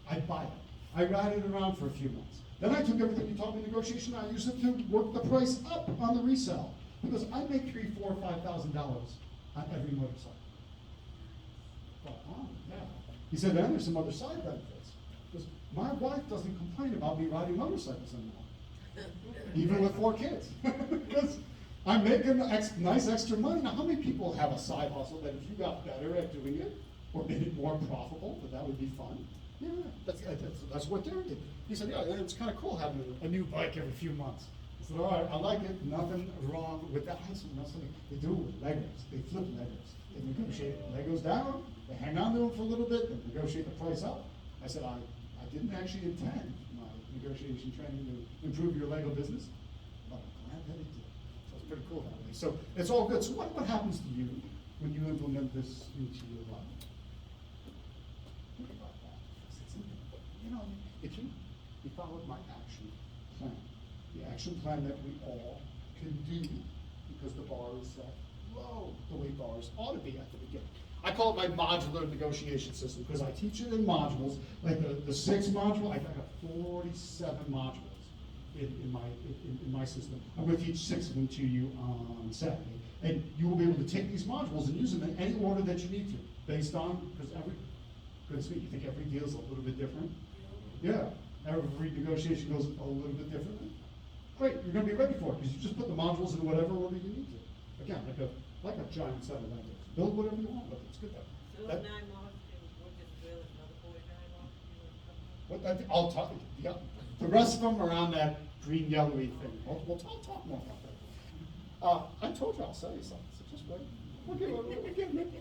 A: I buy it. I ride it around for a few months. Then I took everything you taught me in negotiation and I use it to work the price up on the resale. Because I make $3,000, $4,000, $5,000 on every motorcycle. Well, oh, yeah. He said, then there's some other side benefits. Because my wife doesn't complain about me riding motorcycles anymore. Even with 4 kids. Because I'm making nice extra money. Now, how many people have a side hustle that if you got better at doing it, or made it more profitable, that would be fun? Yeah, that's what Darren did. He said, yeah, it's kind of cool having a new bike every few months. I said, all right, I like it, nothing wrong with that. They do it with Legos. They flip Legos. They negotiate Legos down, they hang on to them for a little bit, they negotiate the price up. I said, I didn't actually intend my negotiation training to improve your Lego business, but I'm glad that it did. So it's pretty cool that way. So it's all good. So what happens to you when you implement this into your life? Think about that. If you followed my action plan, the action plan that we all can do because the bar is set low, the way bars ought to be at the beginning. I call it my modular negotiation system because I teach it in modules, like the 6 module, I got 47 modules in my system. I'm going to teach 6 of them to you on Saturday. And you will be able to take these modules and use them in any order that you need to, based on, because goodness me, you think every deal is a little bit different? Yeah, every negotiation goes a little bit differently. Great, you're going to be ready for it because you just put the modules in whatever order you need to. Again, like a giant set of Legos. Build whatever you want with it. It's good though.
E: So those 9 months, we're just drilling another 49 months.
A: I'll talk. Yeah, the rest of them are on that green yellowy thing. We'll talk more about that. I told you I'll sell you something. So just wait. We're getting it.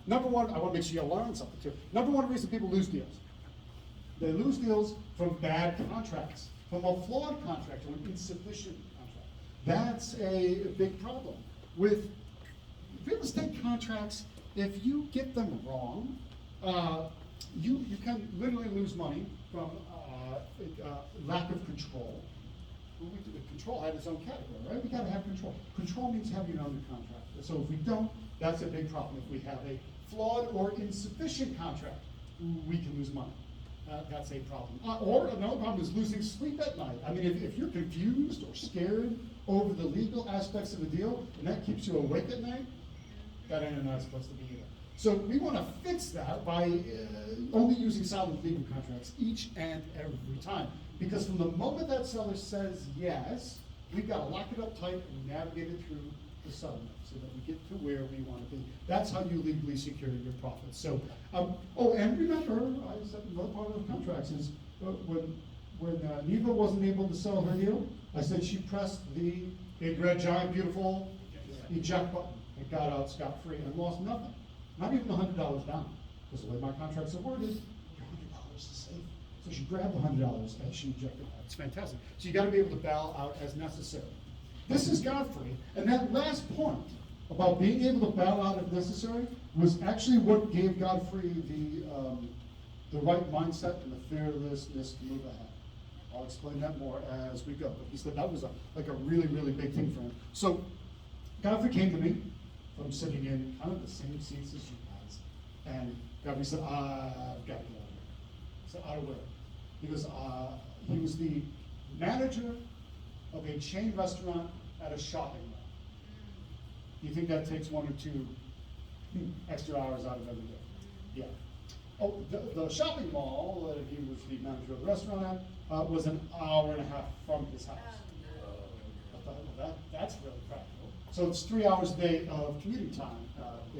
A: Number one, I want to make sure you learn something too. Number one reason people lose deals. They lose deals from bad contracts, from a flawed contract or an insufficient contract. That's a big problem. With real estate contracts, if you get them wrong, you can literally lose money from lack of control. Control had its own category, right? We gotta have control. Control means having it under contract. So if we don't, that's a big problem. If we have a flawed or insufficient contract, we can lose money. That's a problem. Or another problem is losing sleep at night. I mean, if you're confused or scared over the legal aspects of a deal, and that keeps you awake at night, that ain't a nice place to be either. So we want to fix that by only using solid legal contracts each and every time. Because from the moment that seller says yes, we've got to lock it up tight and navigate it through the settlement so that we get to where we want to be. That's how you legally secure your profits. So, oh, and remember, I said another part of the contracts is when Neva wasn't able to sell her deal, I said she pressed the big red giant beautiful eject button and got out scot-free and lost nothing. Not even $100 down, because the way my contracts are worded, your $100 is safe. So she grabbed the $100 and she ejected out. It's fantastic. So you got to be able to bail out as necessary. This is Godfrey, and that last point about being able to bail out if necessary was actually what gave Godfrey the right mindset and the fearlessness to move ahead. I'll explain that more as we go. But he said that was like a really, really big thing for him. So Godfrey came to me from sitting in kind of the same seats as you guys. And Godfrey said, I've got to get out of here. I said, out of where? He goes, he was the manager of a chain restaurant at a shopping mall. Do you think that takes 1 or 2 extra hours out of every day? Yeah. Oh, the shopping mall that he was the manager of the restaurant at was an hour and a half from his house. I thought, well, that's really practical. So it's 3 hours a day of commuting time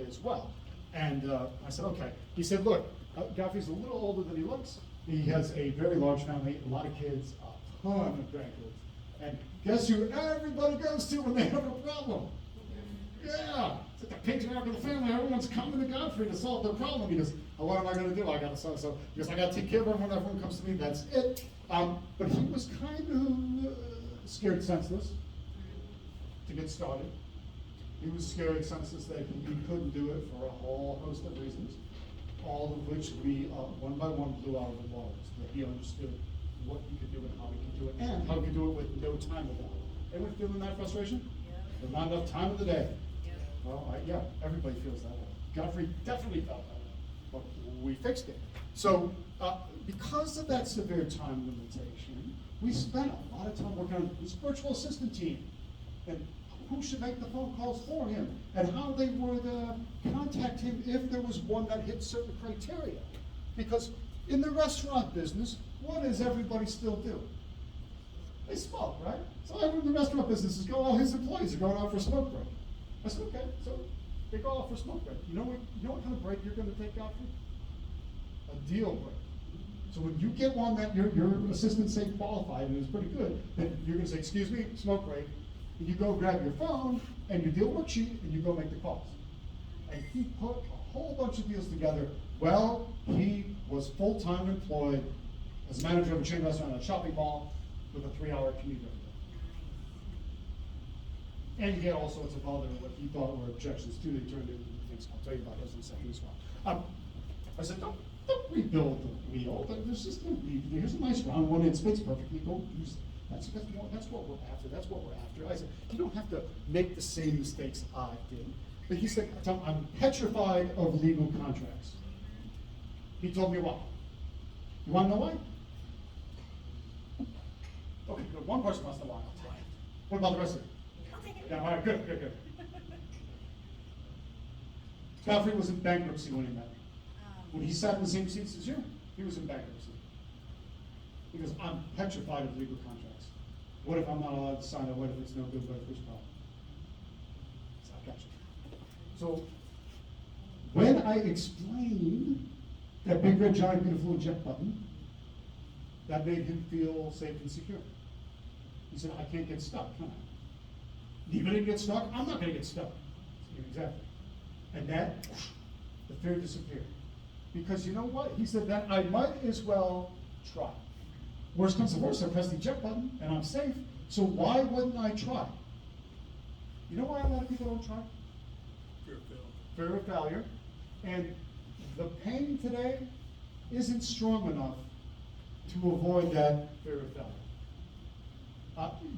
A: as well. And I said, okay. He said, look, Godfrey's a little older than he looks. He has a very large family, a lot of kids, a ton of grandkids. And guess who everybody goes to when they have a problem? Yeah, it's like the patriarch of the family. Everyone's coming to Godfrey to solve their problem. He goes, well, what am I going to do? I got to solve. So he goes, I got to take care of everyone. Everyone comes to me. That's it. But he was kind of scared senseless to get started. He was scared senseless that he couldn't do it for a whole host of reasons, all of which we one by one blew out of the waters. That he understood what he could do and how he could do it, and how he could do it with no time at all. Anyone feeling that frustration? There's not enough time of the day. Well, yeah, everybody feels that way. Godfrey definitely felt that way, but we fixed it. So, because of that severe time limitation, we spent a lot of time working on this virtual assistant team, and who should make the phone calls for him, and how they would contact him if there was one that hit certain criteria. Because in the restaurant business, what does everybody still do? They smoke, right? So everyone in the restaurant business is going, all his employees are going out for a smoke break. I said, okay, so they go out for a smoke break. You know what kind of break you're going to take out for? A deal break. So when you get one that your assistant say qualified and is pretty good, then you're going to say, excuse me, smoke break. And you go grab your phone and your deal worksheet and you go make the calls. And he put a whole bunch of deals together. Well, he was full-time employed as a manager of a chain restaurant at a shopping mall with a 3-hour commute every day. And he had all sorts of other, what he thought were objections too. They turned into things. I'll tell you about those in a second as well. I said, don't rebuild the wheel. There's just no need. Here's a nice round one. It fits perfectly. Go use it. That's what we're after. That's what we're after. I said, you don't have to make the same mistakes I did. But he said, I'm petrified of legal contracts. He told me why. You want to know why? Okay, good. One person wants to know why. I'll tell you. What about the rest of you? Yeah, all right, good. Godfrey was in bankruptcy when he met me. When he sat in the same seats as you, he was in bankruptcy. Because I'm petrified of legal contracts. What if I'm not allowed to sign it? What if it's no good? What if there's a problem? So I got you. So when I explained that big red giant beautiful eject button, that made him feel safe and secure. He said, I can't get stuck, can I? You didn't get stuck, I'm not going to get stuck. Exactly. And that, the fear disappeared. Because you know what? He said that I might as well try. Worst comes to worst, I press the eject button and I'm safe. So why wouldn't I try? You know why a lot of people don't try?
B: Fear of failure.
A: Fear of failure. And the pain today isn't strong enough to avoid that fear of failure.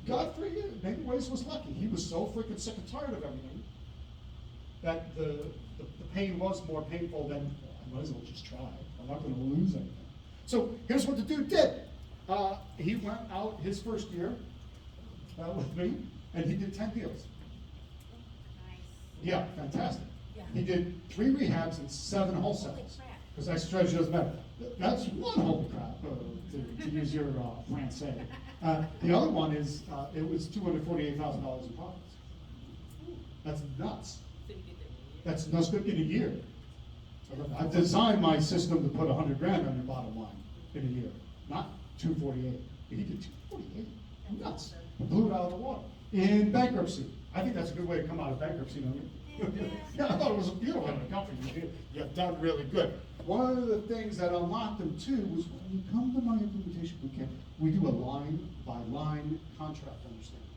A: Godfrey, in many ways, was lucky. He was so freaking sick and tired of everything that the pain was more painful than, I might as well just try. I'm not going to lose anything. So here's what the dude did. He went out his first year with me, and he did 10 deals.
C: Nice.
A: Yeah, fantastic. He did 3 rehabs and 7 wholesales.
C: Holy crap.
A: Because extra treasure doesn't matter. That's one holy crap, to use your Francais. The other one is, it was $248,000 in profits. That's nuts. That's nuts in a year. I've designed my system to put 100 grand on your bottom line in a year, not 248. He did 248. Nuts. Blew it out of the water. In bankruptcy. I think that's a good way to come out of bankruptcy, don't you? Yeah, I thought it was a beautiful company. You've done really good. One of the things that unlocked them too was when you come to my implementation bootcamp, we do a line by line contract understanding.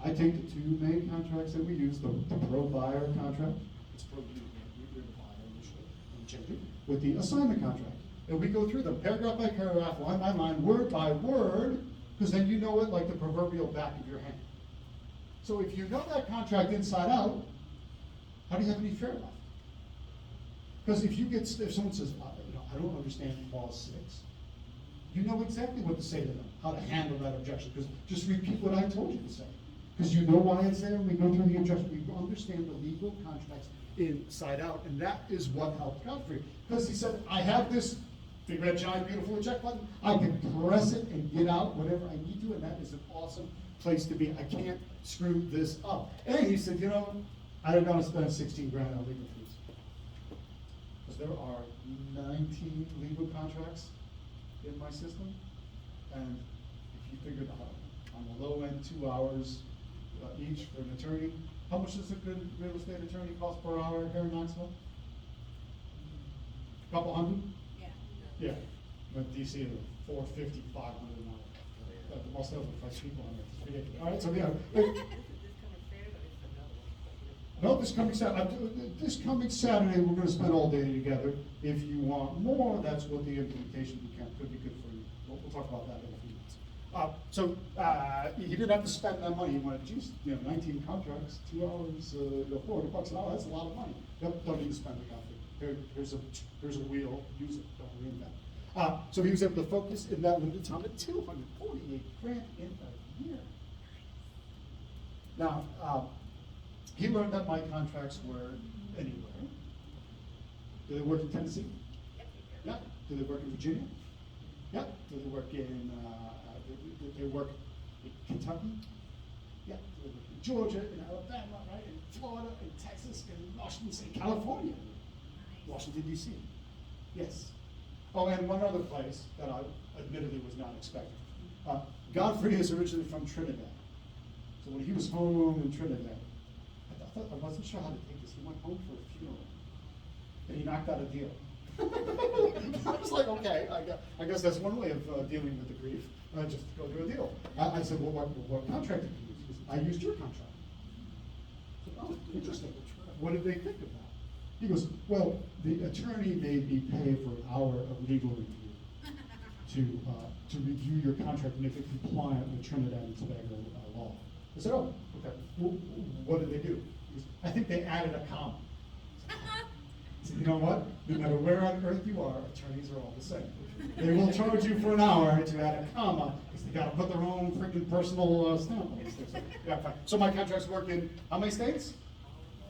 A: I take the 2 main contracts that we use, the pro buyer contract, it's pro we're the buyer initially, and change it, with the assignment contract. And we go through them paragraph by paragraph, line by line, word by word, because then you know it like the proverbial back of your hand. So if you know that contract inside out, how do you have any fear left? Because if someone says, I don't understand clause 6, you know exactly what to say to them, how to handle that objection. Because just repeat what I told you to say. Because you know why it's there, and we go through the objection. We understand the legal contracts inside out, and that is what helped Godfrey. Because he said, I have this big red giant beautiful eject button. I can press it and get out whatever I need to, and that is an awesome place to be. I can't screw this up. And he said, I don't want to spend 16 grand on legal fees. Because there are 19 legal contracts in my system, and if you figured out on the low end 2 hours each for an attorney, how much does a good real estate attorney cost per hour here in Knoxville? Couple hundred?
C: Yeah.
A: Yeah, but DC is 450, 500 an hour. The most of the price people on it. It's ridiculous. All right, so yeah. No, this coming Saturday, we're going to spend all day together. If you want more, that's what the implementation bootcamp could be good for you. We'll talk about that in a few minutes. He didn't have to spend that money. He wanted, geez, 19 contracts, 2 hours, $400 an hour. That's a lot of money. Don't need to spend the coffee. Here's a wheel. Use it. Don't ruin that. So he was able to focus in that limited time at 248 grand in a year. Now. He learned that my contracts were anywhere. Do they work in Tennessee? Yeah. Do they work in Virginia? Yeah. Do they work in Kentucky? Yeah. Do they work in Georgia, in Alabama, right? In Florida, in Texas, in Washington State, California, Washington D.C. Yes. Oh, and one other place that I admittedly was not expecting. Godfrey is originally from Trinidad. So when he was home in Trinidad, I wasn't sure how to take this. He went home for a funeral, and he knocked out a deal. I was like, okay, I guess that's one way of dealing with the grief. Just go do a deal. I said, well, what contract did you use? He goes, I used your contract. I said, oh, interesting. What did they think of that? He goes, well, the attorney made me pay for an hour of legal review to review your contract and make it compliant with Trinidad and Tobago law. I said, oh, okay. Well, what did they do? I think they added a comma. I said, you know what? No matter where on earth you are, attorneys are all the same. They will charge you for an hour to add a comma because they got to put their own freaking personal stamp on it. So, yeah, fine. So my contracts work in how many states?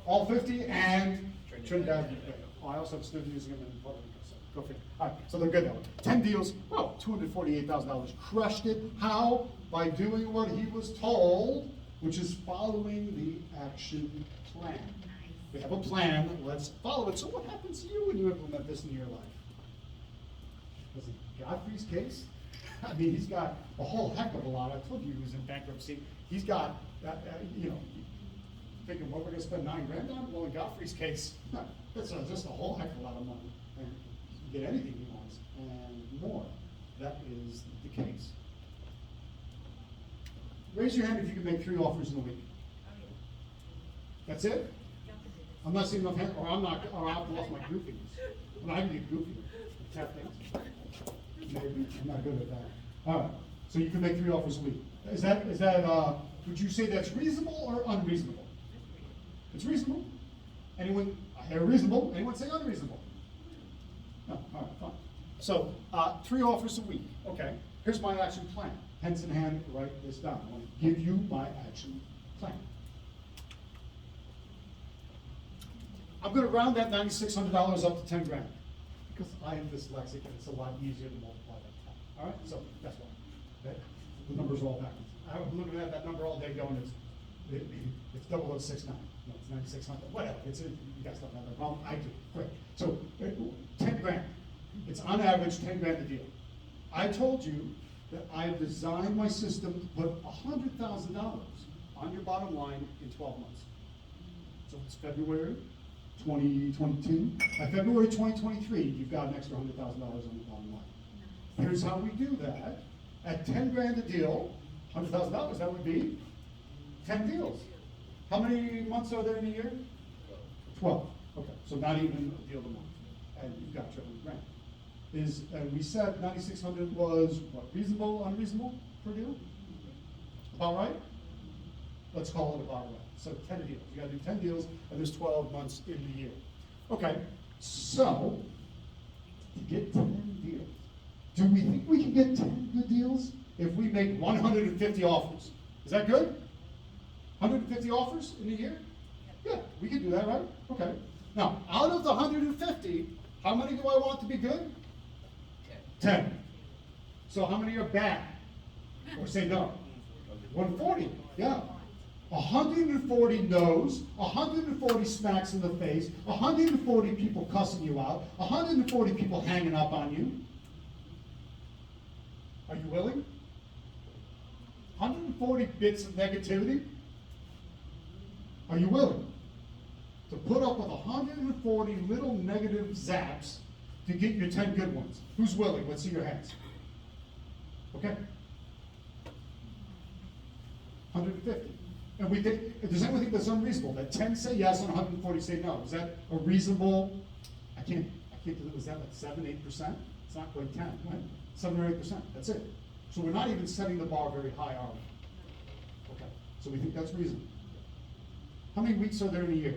A: All 50 and Trinidad. Oh, I also have students using them in Puerto Rico. So go figure. All right, so they're good that way. 10 deals. Oh, $248,000. Crushed it. How? By doing what he was told, which is following the action plan. We have a plan, let's follow it. So what happens to you when you implement this in your life? Was it Godfrey's case? I mean, he's got a whole heck of a lot. I told you he was in bankruptcy. He's got, thinking what we're going to spend $9 grand on? Well, in Godfrey's case, that's just a whole heck of a lot of money. And you get anything he wants and more. That is the case. Raise your hand if you can make 3 offers in a week. That's it? I'm not seeing enough hands, or I've lost my goofiness. Well, I can get goofy. Tap things. Maybe I'm not good at that. All right. So you can make 3 offers a week. Is that? Would you say that's reasonable or unreasonable? It's reasonable. Anyone? I hear reasonable. Anyone say unreasonable? No. All right. Fine. So 3 offers a week. Okay. Here's my action plan. Pens in hand. Write this down. I want to give you my action plan. I'm gonna round that $9,600 up to 10 grand. Because I am dyslexic and it's a lot easier to multiply by 10. All right, so that's why. Okay? The numbers are all backwards. I'm looking at that number all day going, it's 0069. No, it's 9,600, whatever. You guys don't have that problem. I do. Great. So 10 grand. It's on average 10 grand a deal. I told you that I have designed my system to put $100,000 on your bottom line in 12 months. So it's February 2022. By February 2023, you've got an extra $100,000 on the bottom line. Here's how we do that. At 10 grand a deal, $100,000, that would be 10 deals. How many months are there in a year? 12. Okay, so not even a deal a month. And you've got your 100 grand. We said 9,600 was what, reasonable, unreasonable per deal? About right? Let's call it about right. So 10 deals. You gotta do 10 deals, and there's 12 months in the year. Okay, so to get 10 deals, do we think we can get 10 good deals if we make 150 offers? Is that good? 150 offers in a year? Yeah, we can do that, right? Okay. Now, out of the 150, how many do I want to be good? 10. So how many are bad? Or say no? 140, yeah. 140 no's, 140 smacks in the face, 140 people cussing you out, 140 people hanging up on you. Are you willing? 140 bits of negativity? Are you willing to put up with 140 little negative zaps to get your 10 good ones? Who's willing? Let's see your hands. Okay. 150. And we think, does anyone think that's unreasonable? That 10 say yes and 140 say no? Is that a reasonable, I can't do that, was that like 7, 8%? It's not quite 10, right? 7 or 8%, that's it. So we're not even setting the bar very high, are we? Okay, so we think that's reasonable. How many weeks are there in a year?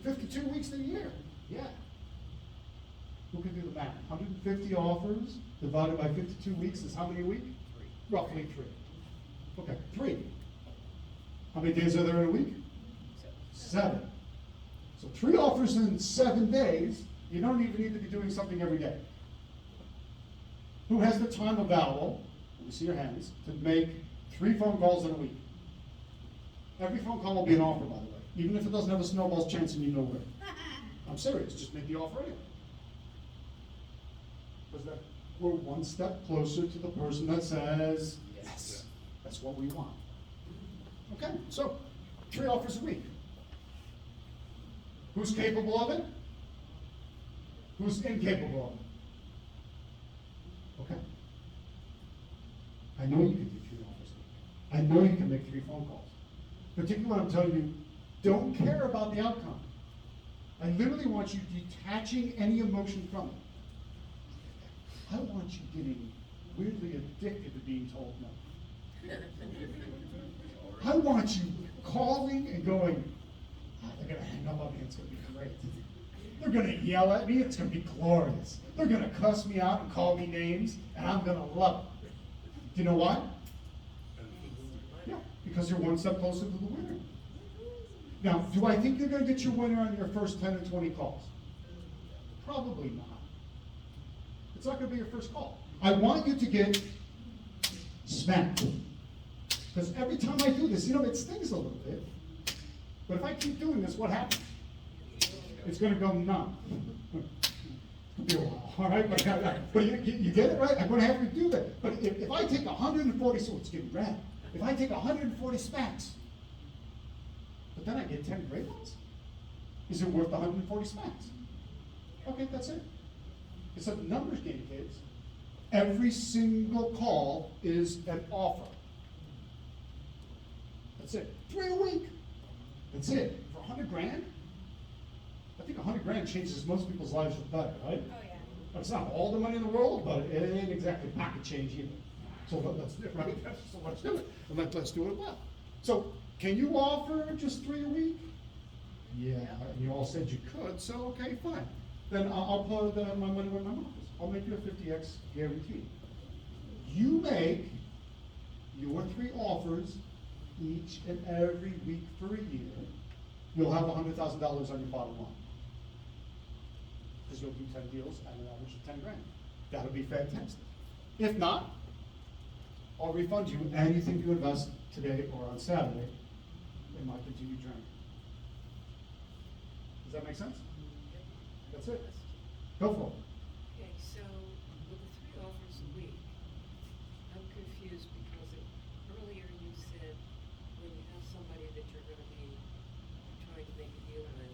A: 52 weeks in a year, yeah. Who can do the math? 150 offers divided by 52 weeks is how many a week? Roughly 3. Okay, 3. How many days are there in a week? 7. So 3 offers in 7 days, you don't even need to be doing something every day. Who has the time available, let me see your hands, to make 3 phone calls in a week? Every phone call will be an offer, by the way, even if it doesn't have a snowball's chance and you know where. I'm serious, just make the offer anyway. Because that we're one step closer to the person that says, yes, that's what we want. Okay, so 3 offers a week. Who's capable of it? Who's incapable of it? Okay. I know you can do 3 offers a week. I know you can make 3 phone calls. Particularly when I'm telling you, don't care about the outcome. I literally want you detaching any emotion from it. I want you getting weirdly addicted to being told no. I want you calling and going, oh, they're going to hang up on me, it's going to be great. They're going to yell at me, it's going to be glorious. They're going to cuss me out and call me names, and I'm going to love it. Do you know why? Yeah, because you're one step closer to the winner. Now, do I think you're going to get your winner on your first 10 or 20 calls? Probably not. It's not going to be your first call. I want you to get smacked. Because every time I do this, it stings a little bit. But if I keep doing this, what happens? It's going to go numb. It'll be a while, all right? But you get it, right? I'm going to have to do that. But if I take 140, so it's getting red. If I take 140 smacks, but then I get 10 great ones, is it worth the 140 smacks? Okay, that's it. It's a numbers game, kids. Every single call is an offer. That's it. 3 a week. That's it. For 100 grand? I think 100 grand changes most people's lives for the better, right?
C: Oh, yeah.
A: It's not all the money in the world, but it ain't exactly pocket change either. So let's do it, right? So let's do it. And let's do it well. So can you offer just 3 a week? Yeah, you all said you could, so okay, fine. Then I'll put my money where my mouth is. I'll make you a 50x guarantee. You make your 3 offers each and every week for a year, you'll have $100,000 on your bottom line. Because you'll do 10 deals at an average of 10 grand. That'll be fantastic. If not, I'll refund you anything you invest today or on Saturday in my continued journey. Does that make sense? That's it. Go for it.
E: Okay, so with the 3 offers a week, I'm confused because earlier you said when you have somebody that you're gonna be trying to make a deal with,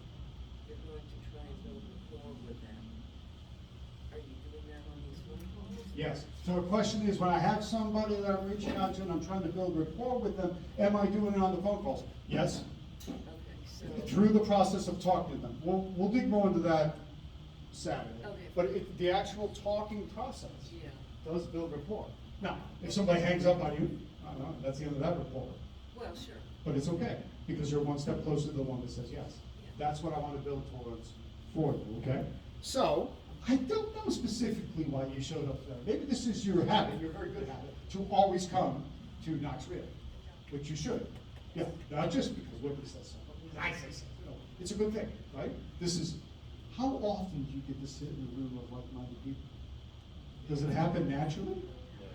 E: you're going to try and build rapport with them. Are you doing that on these phone calls?
A: Yes. So the question is, when I have somebody that I'm reaching out to and I'm trying to build rapport with them, am I doing it on the phone calls? Yes.
E: Okay, so.
A: Through the process of talking to them. We'll dig more into that Saturday.
E: Okay.
A: But the actual talking process
E: Yeah.
A: does build rapport. Now, if somebody hangs up on you, I don't know, that's the end of that rapport.
E: Well, sure.
A: But it's okay, because you're one step closer to the one that says yes.
E: Yeah.
A: That's what I want to build towards for you, okay? So, I don't know specifically why you showed up today. Maybe this is your habit, your very good habit, to always come to Knoxville, which you should. Yeah, not just because Whitney says so, but because I say so. You know, it's a good thing, right? This is, how often do you get to sit in a room of like-minded people? Does it happen naturally?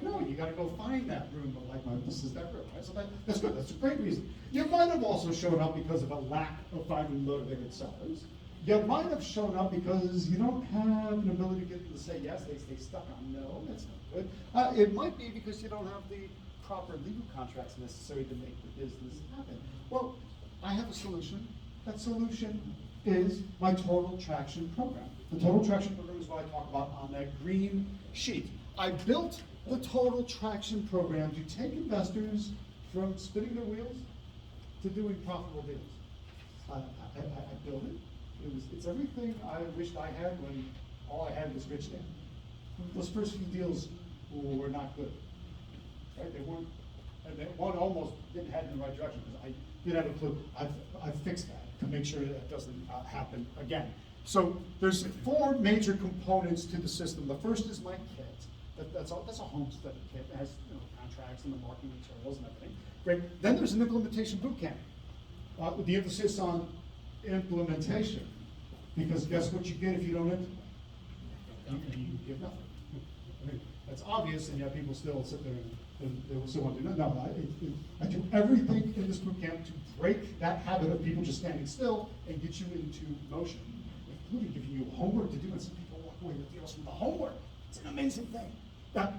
A: No, you gotta go find that room of like-minded, this is that room, right? So that's good, that's a great reason. You might have also shown up because of a lack of finding motivated sellers. You might have shown up because you don't have an ability to get them to say yes, they stay stuck on no, that's not good. It might be because you don't have the proper legal contracts necessary to make the business happen. Well, I have a solution. That solution is my Total Traction program. The Total Traction program is what I talk about on that green sheet. I built the Total Traction program to take investors from spinning their wheels to doing profitable deals. I built it. It's everything I wished I had when all I had was Rich Dan. Those first few deals were not good. Right? They weren't, and one almost didn't head in the right direction because I didn't have a clue. I've fixed that to make sure that doesn't happen again. So there's 4 major components to the system. The first is my kit. That's a homestead kit. It has contracts and the marketing materials and everything. Great. Then there's an implementation boot camp with the emphasis on implementation. Because guess what you get if you don't implement? You get nothing. I mean, that's obvious, and yet people still sit there and they still want to do that. No, I do everything in this boot camp to break that habit of people just standing still and get you into motion, including giving you homework to do. And some people walk away with deals from the homework. It's an amazing thing. Now,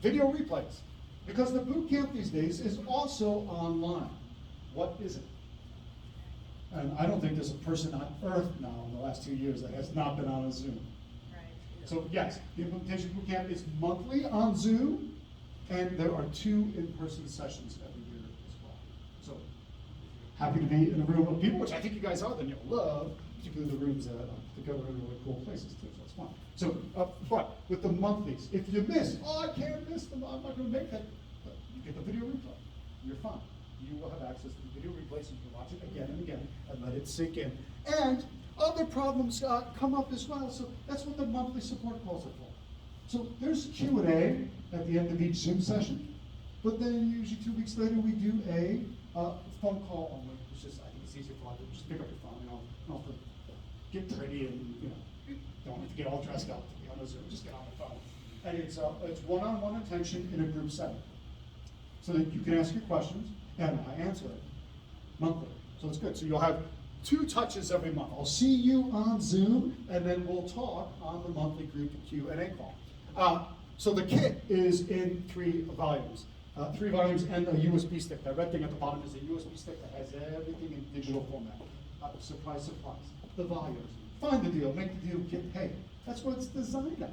A: video replays, because the boot camp these days is also online. What is it? And I don't think there's a person on earth now in the last 2 years that has not been on a Zoom.
C: Right.
A: So yes, the implementation boot camp is monthly on Zoom, and there are 2 in-person sessions every year as well. So happy to be in a room of people, which I think you guys are, then you'll love, particularly the rooms that together in really cool places too, so it's fun. So, but with the monthlies, if you miss, I can't miss them, I'm not gonna make that, but you get the video replay, you're fine. You will have access to the video replay, so you can watch it again and again and let it sink in. And other problems come up as well, so that's what the monthly support calls are for. So there's Q&A at the end of each Zoom session, but then usually 2 weeks later we do a phone call only. It's just, I think it's easier for a lot of people, just pick up your phone, don't have to get pretty and don't have to get all dressed up to be on a Zoom, just get on the phone. And it's one-on-one attention in a group setting, so that you can ask your questions and I answer it monthly. So it's good. So you'll have 2 touches every month. I'll see you on Zoom, and then we'll talk on the monthly group Q&A call. So the kit is in 3 volumes. 3 volumes and a USB stick. That red thing at the bottom is a USB stick that has everything in digital format. Surprise, surprise. The volumes. Find the deal, make the deal, get paid. That's what it's designed at.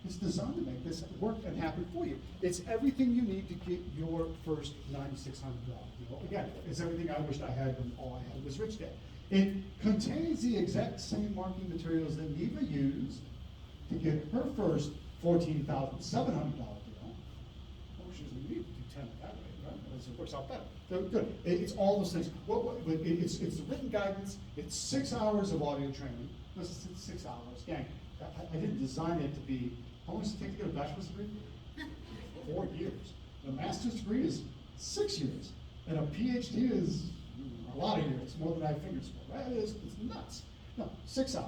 A: It's designed to make this work and happen for you. It's everything you need to get your first $9,600 deal. Again, it's everything I wished I had when all I had was Rich Dad. It contains the exact same marketing materials that Neva used to get her first $14,700 deal. Oh, she doesn't need to do 10 that way, right? It works out better. So good. It's all those things. It's written guidance. It's 6 hours of audio training. No, it's 6 hours. Gang, I didn't design it to be. How long does it take to get a bachelor's degree? 4 years. The master's degree is 6 years. And a PhD is A lot of years, more than I have fingers for, right? It's nuts. No, 6 hours,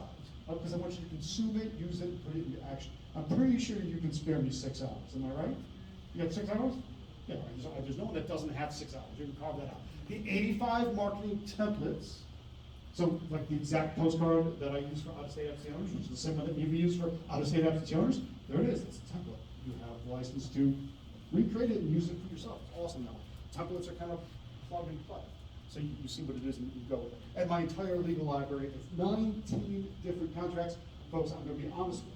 A: because I want you to consume it, use it, put it into action. I'm pretty sure you can spare me 6 hours, am I right? You got 6 hours? Yeah, right. There's no one that doesn't have 6 hours, you can carve that out. The 85 marketing templates, so like the exact postcard that I use for out-of-state absentee owners, which is the same one that you use for out-of-state absentee owners, there it is, it's a template. You have license to recreate it and use it for yourself. It's awesome now. Templates are kind of plug and play. So you see what it is and you go with it. And my entire legal library is 19 different contracts. Folks, I'm gonna be honest with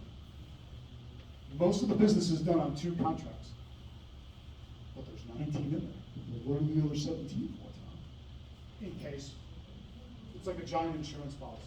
A: you. Most of the business is done on 2 contracts. But there's 19 in there. What are the other 17 for, Tom? In case. It's like a giant insurance policy.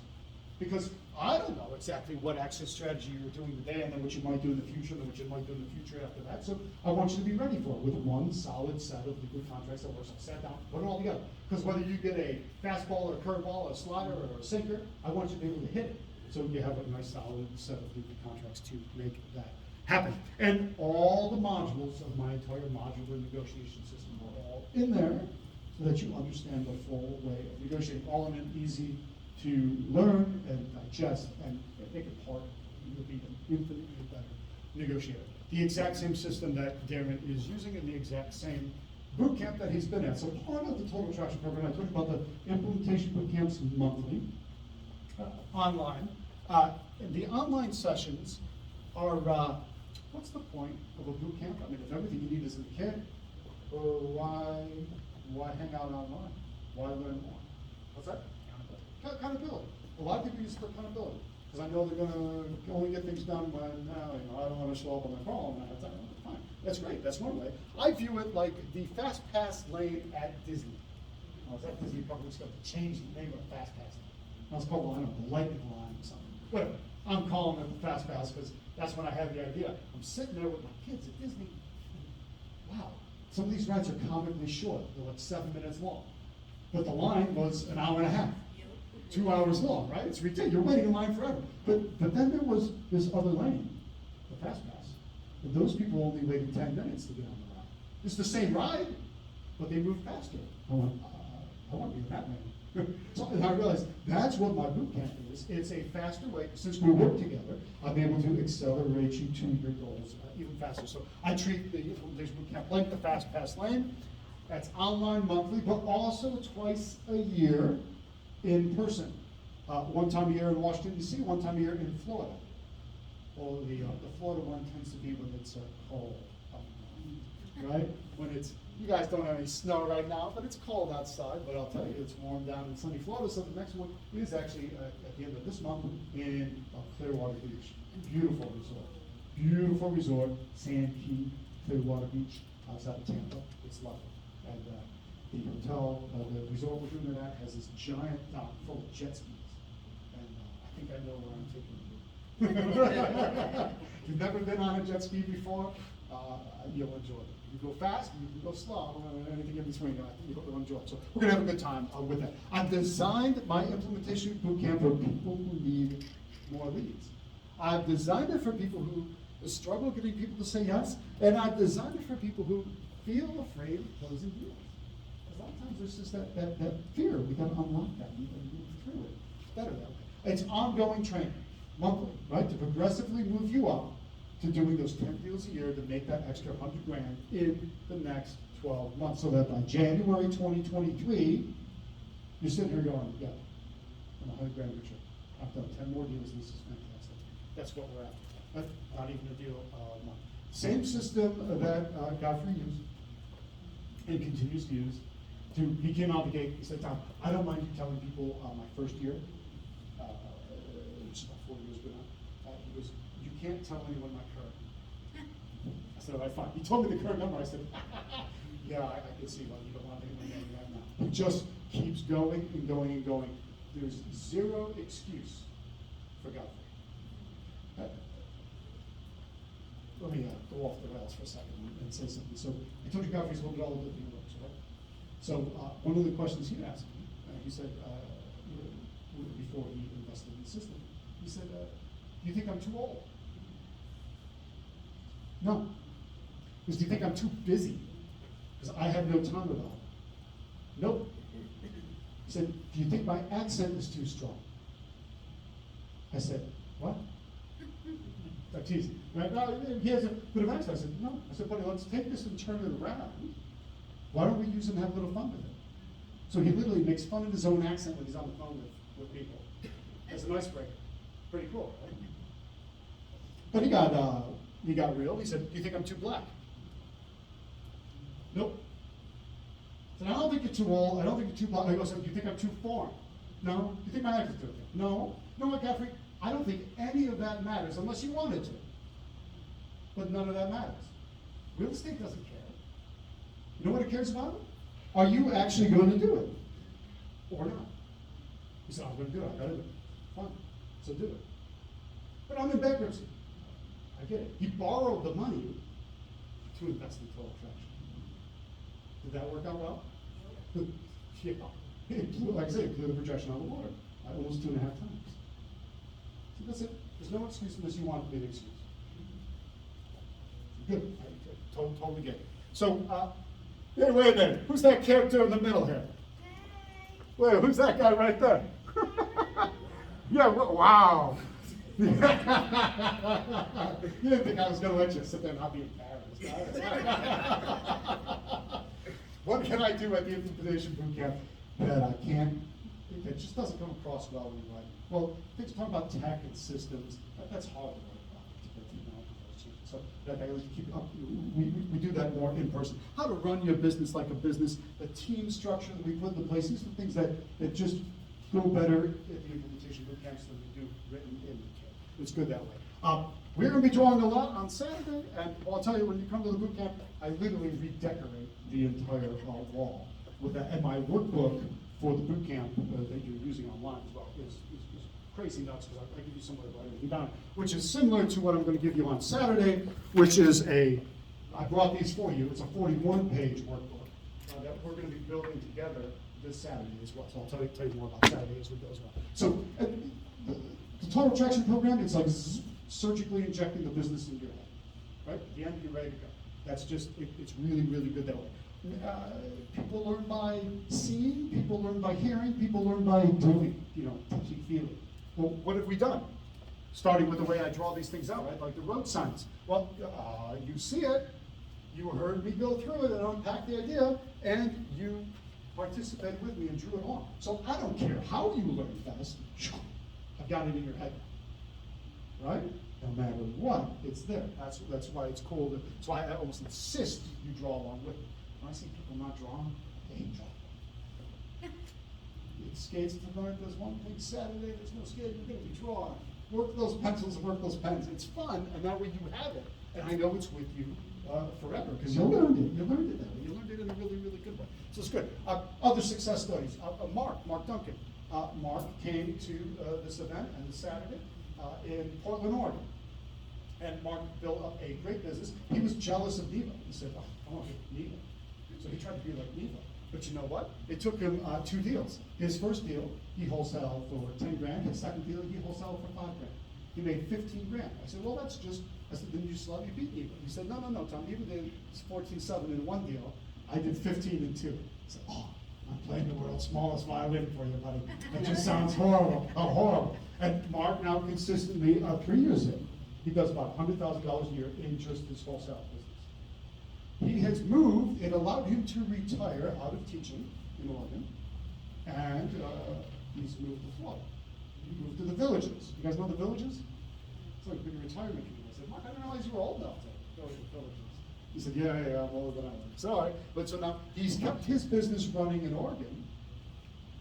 A: Because I don't know exactly what access strategy you're doing today and then what you might do in the future and what you might do in the future after that. So I want you to be ready for it with one solid set of legal contracts that works. I sat down, put it all together. Because whether you get a fastball or a curveball, or a slider or a sinker, I want you to be able to hit it. So you have a nice solid set of legal contracts to make that happen. And all the modules of my entire modular negotiation system are all in there so that you understand the full way of negotiating, all in an easy to learn and digest and make it part of you. You'll be an infinitely better negotiator. The exact same system that Darren is using and the exact same boot camp that he's been at. So part of the Total Traction program, I talked about the implementation boot camps monthly, online. The online sessions are, what's the point of a boot camp? I mean, if everything you need is in the kit, why hang out online? Why learn more? What's that? Accountability. A lot of people use it for accountability because I know they're going to only get things done when I don't want to show up on my phone. Fine, that's great. That's one way. I view it like the Fast Pass lane at Disney. I was at Disney probably going to change the name of Fast Pass. I was called, I don't know, the Lightning Line or something. Whatever. I'm calling it the Fast Pass because that's when I had the idea. I'm sitting there with my kids at Disney. Wow, some of these rides are comically short. They're like 7 minutes long, but the line was an hour and a half. 2 hours long, right? It's ridiculous. You're waiting in line forever. But then there was this other lane, the Fast Pass. But those people only waited 10 minutes to get on the ride. It's the same ride, but they moved faster. I want to be in that lane. So and I realized that's what my boot camp is. It's a faster way. Since we work together, I'm able to accelerate you to your goals even faster. So I treat the implementation boot camp like the Fast Pass lane. That's online monthly, but also twice a year in person. One time a year in Washington, D.C., one time a year in Florida. Well, the Florida one tends to be when it's cold, right? When it's, you guys don't have any snow right now, but it's cold outside, but I'll tell you, it's warm down in sunny Florida, so the next one is actually at the end of this month in Clearwater Beach. Beautiful resort. Beautiful resort, Sand Key, Clearwater Beach, outside of Tampa. It's lovely. And the hotel, the resort we're doing it at has this giant dock full of jet skis. And I think I know where I'm taking you. If you've never been on a jet ski before, you'll enjoy it. You go fast, you can go slow, anything in between, I think you'll enjoy it. So we're gonna have a good time with that. I've designed my implementation boot camp for people who need more leads. I've designed it for people who struggle getting people to say yes, and I've designed it for people who feel afraid of closing deals. A lot of times there's just that fear. We gotta unlock that and move through it. It's better that way. It's ongoing training, monthly, right? To progressively move you up to doing those 10 deals a year to make that extra $100,000 in the next 12 months. So that by January 2023, you're sitting here going, yeah, I'm $100,000 richer. I've done 10 more deals, this is fantastic. That's what we're after. But not even a deal a month. Same system that Godfrey used and continues to use. He came out the gate, he said, Tom, I don't mind you telling people my first year, which is about 4 years ago now, he goes, you can't tell anyone my current. I said, all right, fine. He told me the current number, I said, yeah, I can see why you don't want anyone knowing that now. It just keeps going and going and going. There's zero excuse for Godfrey. Let me go off the rails for a second and say something. So I told you Godfrey's a little bit all over the universe, right? So one of the questions he asked me, he said, before he invested in the system, he said, do you think I'm too old? No. Because do you think I'm too busy? Because I have no time at all. Nope. He said, do you think my accent is too strong? I said, what? I'm teasing. Right? No, he has a bit of accent. I said, no. I said, buddy, let's take this and turn it around. Why don't we use it and have a little fun with it? So he literally makes fun of his own accent when he's on the phone with people. As an icebreaker. Pretty cool, right? But he got real. He said, do you think I'm too black? Nope. I said, I don't think you're too old. I don't think you're too black. I go, so do you think I'm too foreign? No. Do you think my accent's too thick? No. No, McCaffrey, I don't think any of that matters unless you wanted to. But none of that matters. Real estate doesn't care. You know what it cares about? Are you actually going to do it? Or not? He said, I'm going to do it. I got to do it. Fine. So do it. But I'm in bankruptcy. I get it. He borrowed the money to invest in Total Attraction. Did that work out well? Yeah. It blew, like I said, it blew the projection out of the water. Almost 2.5 times. So that's it. There's no excuse unless you want to be an excuse. Good. I totally get it. So, hey, wait a minute. Who's that character in the middle here? Wait, who's that guy right there? Yeah, wow. You didn't think I was going to let you sit there and not be embarrassed. What can I do at the implementation boot camp that I can't, that just doesn't come across well when you write? Well, things talk about tech and systems. That's hard to write about. So that I like to keep up. We do that more in person. How to run your business like a business, the team structure that we put into place. These are things that just go better at the implementation boot camps than we do written in the camp. It's good that way. We're going to be drawing a lot on Saturday, and I'll tell you, when you come to the boot camp, I literally redecorate the entire wall with that. And my workbook for the boot camp that you're using online as well is crazy nuts, because I give you somewhere to write everything down, which is similar to what I'm going to give you on Saturday, which is I brought these for you. It's a 41-page workbook that we're going to be building together this Saturday as well. So I'll tell you more about Saturday as we go as well. So the Total Attraction program, it's like surgically injecting the business into your head. Right? At the end, you're ready to go. That's just, it's really, really good that way. People learn by seeing, people learn by hearing, people learn by doing, touching, feeling. Well, what have we done? Starting with the way I draw these things out, right? Like the road signs. Well, you see it, you heard me go through it and unpack the idea, and you participated with me and drew it on. So I don't care how you learn fast, I've got it in your head. Right? No matter what, it's there. That's why it's cool. That's why I almost insist you draw along with me. When I see people not drawing, they ain't drawing. It skates tonight, there's one big Saturday, there's no skating, you're going to be drawing. Work those pencils, work those pens. It's fun, and that way you have it. And I know it's with you forever, because you learned it. You learned it that way. You learned it in a really, really good way. So it's good. Other success stories. Mark Duncan. Mark came to this event on this Saturday in Portland, Oregon. And Mark built up a great business. He was jealous of Neva. He said, oh, I want to be Neva. So he tried to be like Neva. But you know what? It took him 2 deals. His first deal, he wholesaled for 10 grand. His second deal, he wholesaled for 5 grand. He made 15 grand. I said, well, that's just, I said, then you still beat Neva. He said, no, Tom, Neva did 14-7 in 1 deal. I did 15 in 2. I said, oh, I'm playing the world's smallest violin for you, buddy. That just sounds horrible. Oh, horrible. And Mark now consistently, 3 years in, he does about $100,000 a year in just his wholesale business. He has moved, it allowed him to retire out of teaching in Oregon, and he's moved to Florida. He moved to the Villages. You guys know the Villages? It's like a big retirement community. I said, Mark, I didn't realize you were old enough to go to the Villages. He said, yeah, I'm older than I was. Sorry. But so now he's kept his business running in Oregon,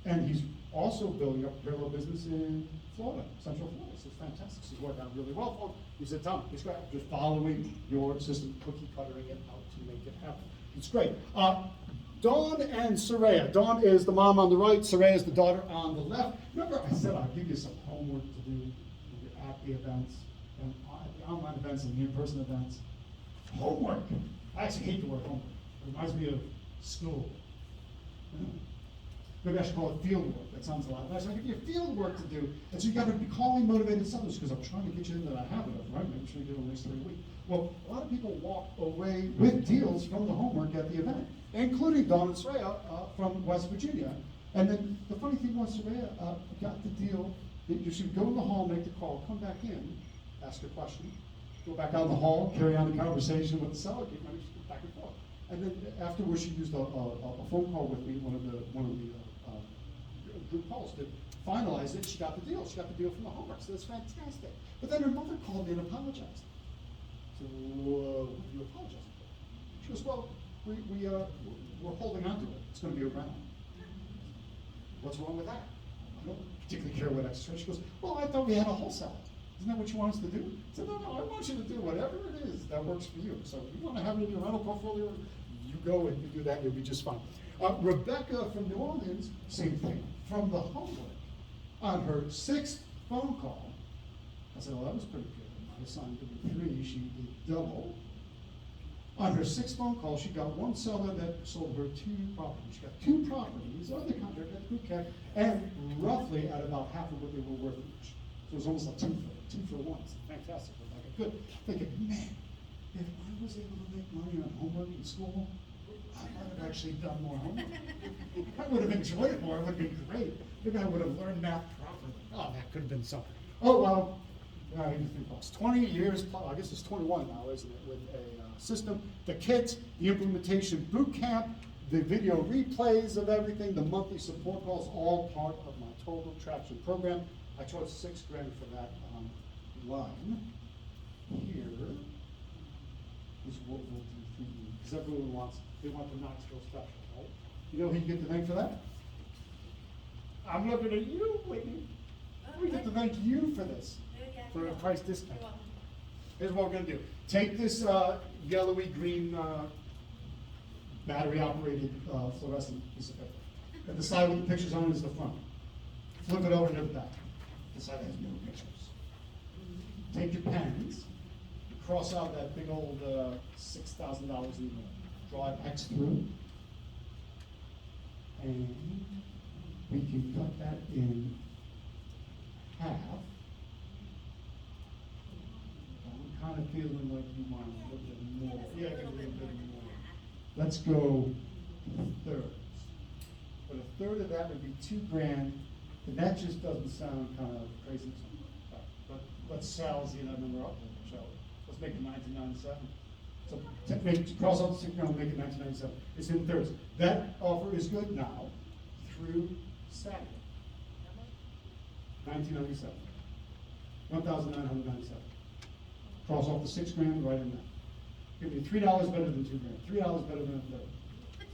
A: and he's also building up a parallel business in Florida, Central Florida. So it's fantastic. He's working out really well for him. He said, Tom, it's great. Just following your system, cookie cuttering it out to make it happen. It's great. Dawn and Soraya. Dawn is the mom on the right. Soraya is the daughter on the left. Remember I said I'll give you some homework to do when you're at the events, and the online events and the in-person events. Homework. I actually hate the word homework. It reminds me of school. Maybe I should call it field work. That sounds a lot nicer. I give you field work to do, and so you got to be calling motivated sellers, because I'm trying to get you into that habit of, right? Maybe we do it in the next 3 weeks. Well, a lot of people walk away with deals from the homework at the event, including Dawn and Soraya from West Virginia. And then the funny thing was, Soraya got the deal that you should go in the hall, make the call, come back in, ask a question, go back out in the hall, carry on the conversation with the seller, keep running back and forth. And then afterwards, she used a phone call with me, one of the group calls to finalize it. She got the deal. She got the deal from the homework, so that's fantastic. But then her mother called me and apologized. So, what are you apologizing for? She goes, well, we're holding on to it. It's going to be around. What's wrong with that? I don't particularly care what extra. She goes, well, I thought we had a wholesale. Isn't that what you want us to do? I said, no, I want you to do whatever it is that works for you. So if you want to have it in your rental portfolio, you go and you do that, you'll be just fine. Rebecca from New Orleans, same thing. From the homework, on her 6th phone call, I said, well, that was pretty good. My son did 3, she did double. On her 6th phone call, she got one seller that sold her 2 properties. She got 2 properties under contract at good cash, and roughly at about half of what they were worth each. So it was almost like 2 for 1. It's fantastic. Rebecca. Good. Thinking, man, if I was able to make money on homework in school, I might have actually done more homework. I would have enjoyed it more. It would have been great. Maybe I would have learned math properly. Oh, that could have been something. Oh, well, I didn't think it was 20 years, I guess it's 21 now, isn't it, with a system, the kit, the implementation boot camp, the video replays of everything, the monthly support calls, all part of my total traction program. I charge $6,000 for that line. Here is what we'll do for you, because everyone they want the Knoxville special, right? You know who you get to thank for that? I'm looking at you, Whitney. We get to thank you for this, for a price discount. Here's what we're gonna do. Take this yellowy green battery operated fluorescent piece of paper. And the side with the pictures on it is the front. Flip it over to the back. The side has no pictures. Take your pens, cross out that big old $6,000 in draw an X through. And we can cut that in half. I'm kind of feeling like you want a little bit more. Yeah, get a little bit more. Let's go thirds. But a third of that would be $2,000, and that just doesn't sound kind of crazy to me. But let's salzy that number up, shall we? Let's make it 1997. So cross out the $6,000, make it 1997. It's in thirds. That offer is good now through Saturday. 1997. 1,997. Cross off the $6,000 right in there. Give me $3 better than $2,000. $3 better than a third.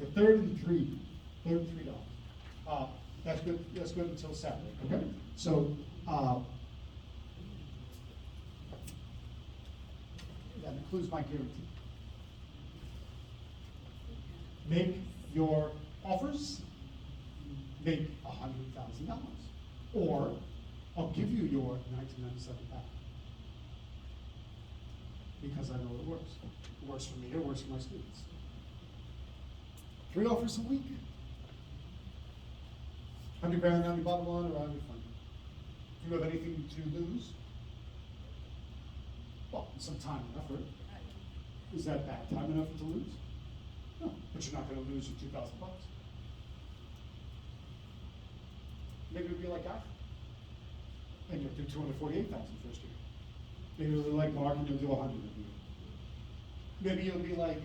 A: The third and $3. That's good. That's good until Saturday. Okay. So that includes my guarantee. Make your offers. Make $100,000, or I'll give you your 1997 back. Because I know it works. It works for me, it works for my students. 3 offers a week. $100,000 on your bottom line, or on your fund. If you have anything to lose, well, some time and effort. Is that bad time and effort to lose? No, but you're not going to lose your $2,000. Maybe it'll be like I, and you'll do $248,000 first year. Maybe it'll be like Mark and you'll do $100,000 a year. Maybe you'll be like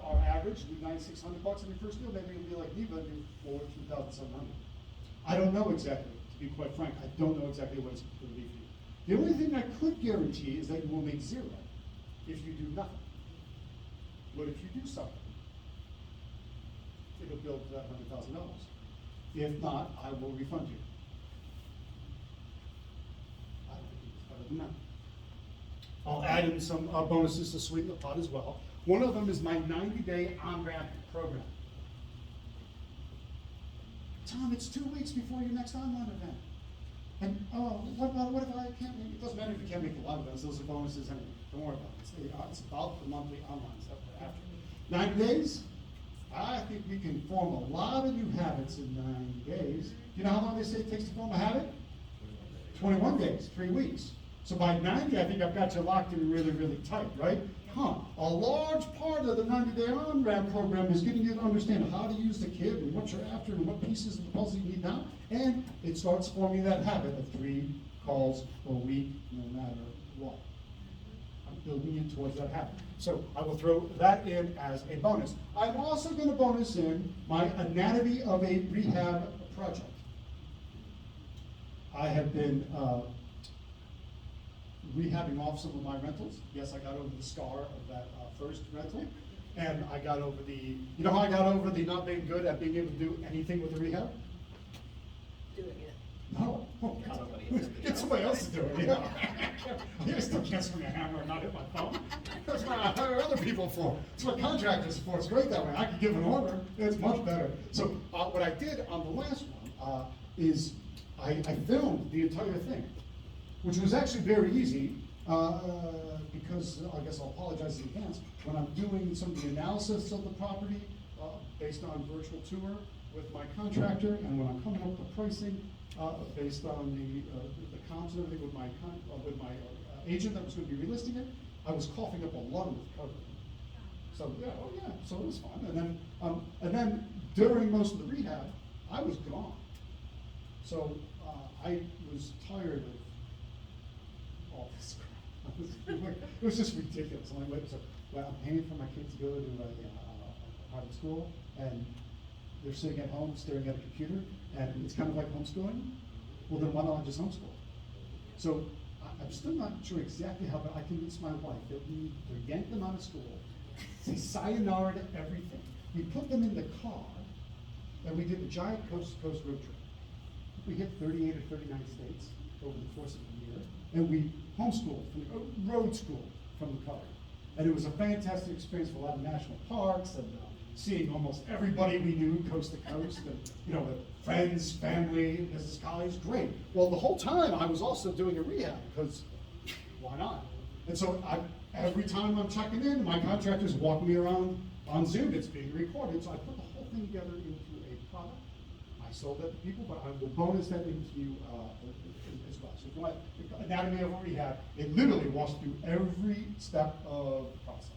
A: our average, do $9,600 in your first deal. Maybe you'll be like Neva and do $2,700. I don't know exactly, to be quite frank. I don't know exactly what it's going to be for you. The only thing I could guarantee is that you will make 0 if you do nothing. But if you do something, it'll build to that $100,000. If not, I will refund you. I don't think it's better than that. I'll add in some bonuses to sweeten the pot as well. One of them is my 90-day on-ramp program. Tom, it's 2 weeks before your next online event. And what if I can't make it? It doesn't matter if you can't make the live events, those are bonuses anyway. Don't worry about it. It's about the monthly online stuff after. 90 days? I think we can form a lot of new habits in 90 days. You know how long they say it takes to form a habit? 21 days, 3 weeks. So by 90, I think I've got you locked in really, really tight, right? A large part of the 90-day on-ramp program is getting you to understand how to use the kit and what you're after and what pieces of the puzzle you need now. And it starts forming that habit of 3 calls a week, no matter what. I'm building you towards that habit. So I will throw that in as a bonus. I'm also going to bonus in my anatomy of a rehab project. I have been rehabbing off some of my rentals. Yes, I got over the scar of that first rental. And I got over you know how I got over the not being good at being able to do anything with the rehab?
E: Doing it.
A: No. Oh, God. Get somebody else to do it, yeah. I still can't swing a hammer and not hit my phone. That's what I hire other people for. It's what contractors for. It's great that way. I can give an order. It's much better. So what I did on the last one is I filmed the entire thing, which was actually very easy because I guess I'll apologize in advance. When I'm doing some of the analysis of the property based on virtual tour with my contractor, and when I'm coming up with pricing based on the comps and everything with my agent that was going to be relisting it, I was coughing up a lung with cover. So yeah, oh yeah, so it was fun. And then during most of the rehab, I was gone. So I was tired of all this crap. It was just ridiculous. I'm paying for my kids to go to a private school, and they're sitting at home staring at a computer, and it's kind of like homeschooling. Well, then why not just homeschool? So I'm still not sure exactly how, but I convinced my wife that we yank them out of school, say sayonara to everything. We put them in the car, and we did a giant coast-to-coast road trip. We hit 38 or 39 states over the course of the year, and we homeschooled, road school from the car. And it was a fantastic experience for a lot of national parks and seeing almost everybody we knew coast to coast, and with friends, family, business colleagues, great. Well, the whole time I was also doing a rehab because why not? And so every time I'm checking in, my contractors walk me around on Zoom. It's being recorded, so I put the whole thing together into a product. I sold that to people, but I will bonus that into you as well. So if you want anatomy of a rehab, it literally walks through every step of the process.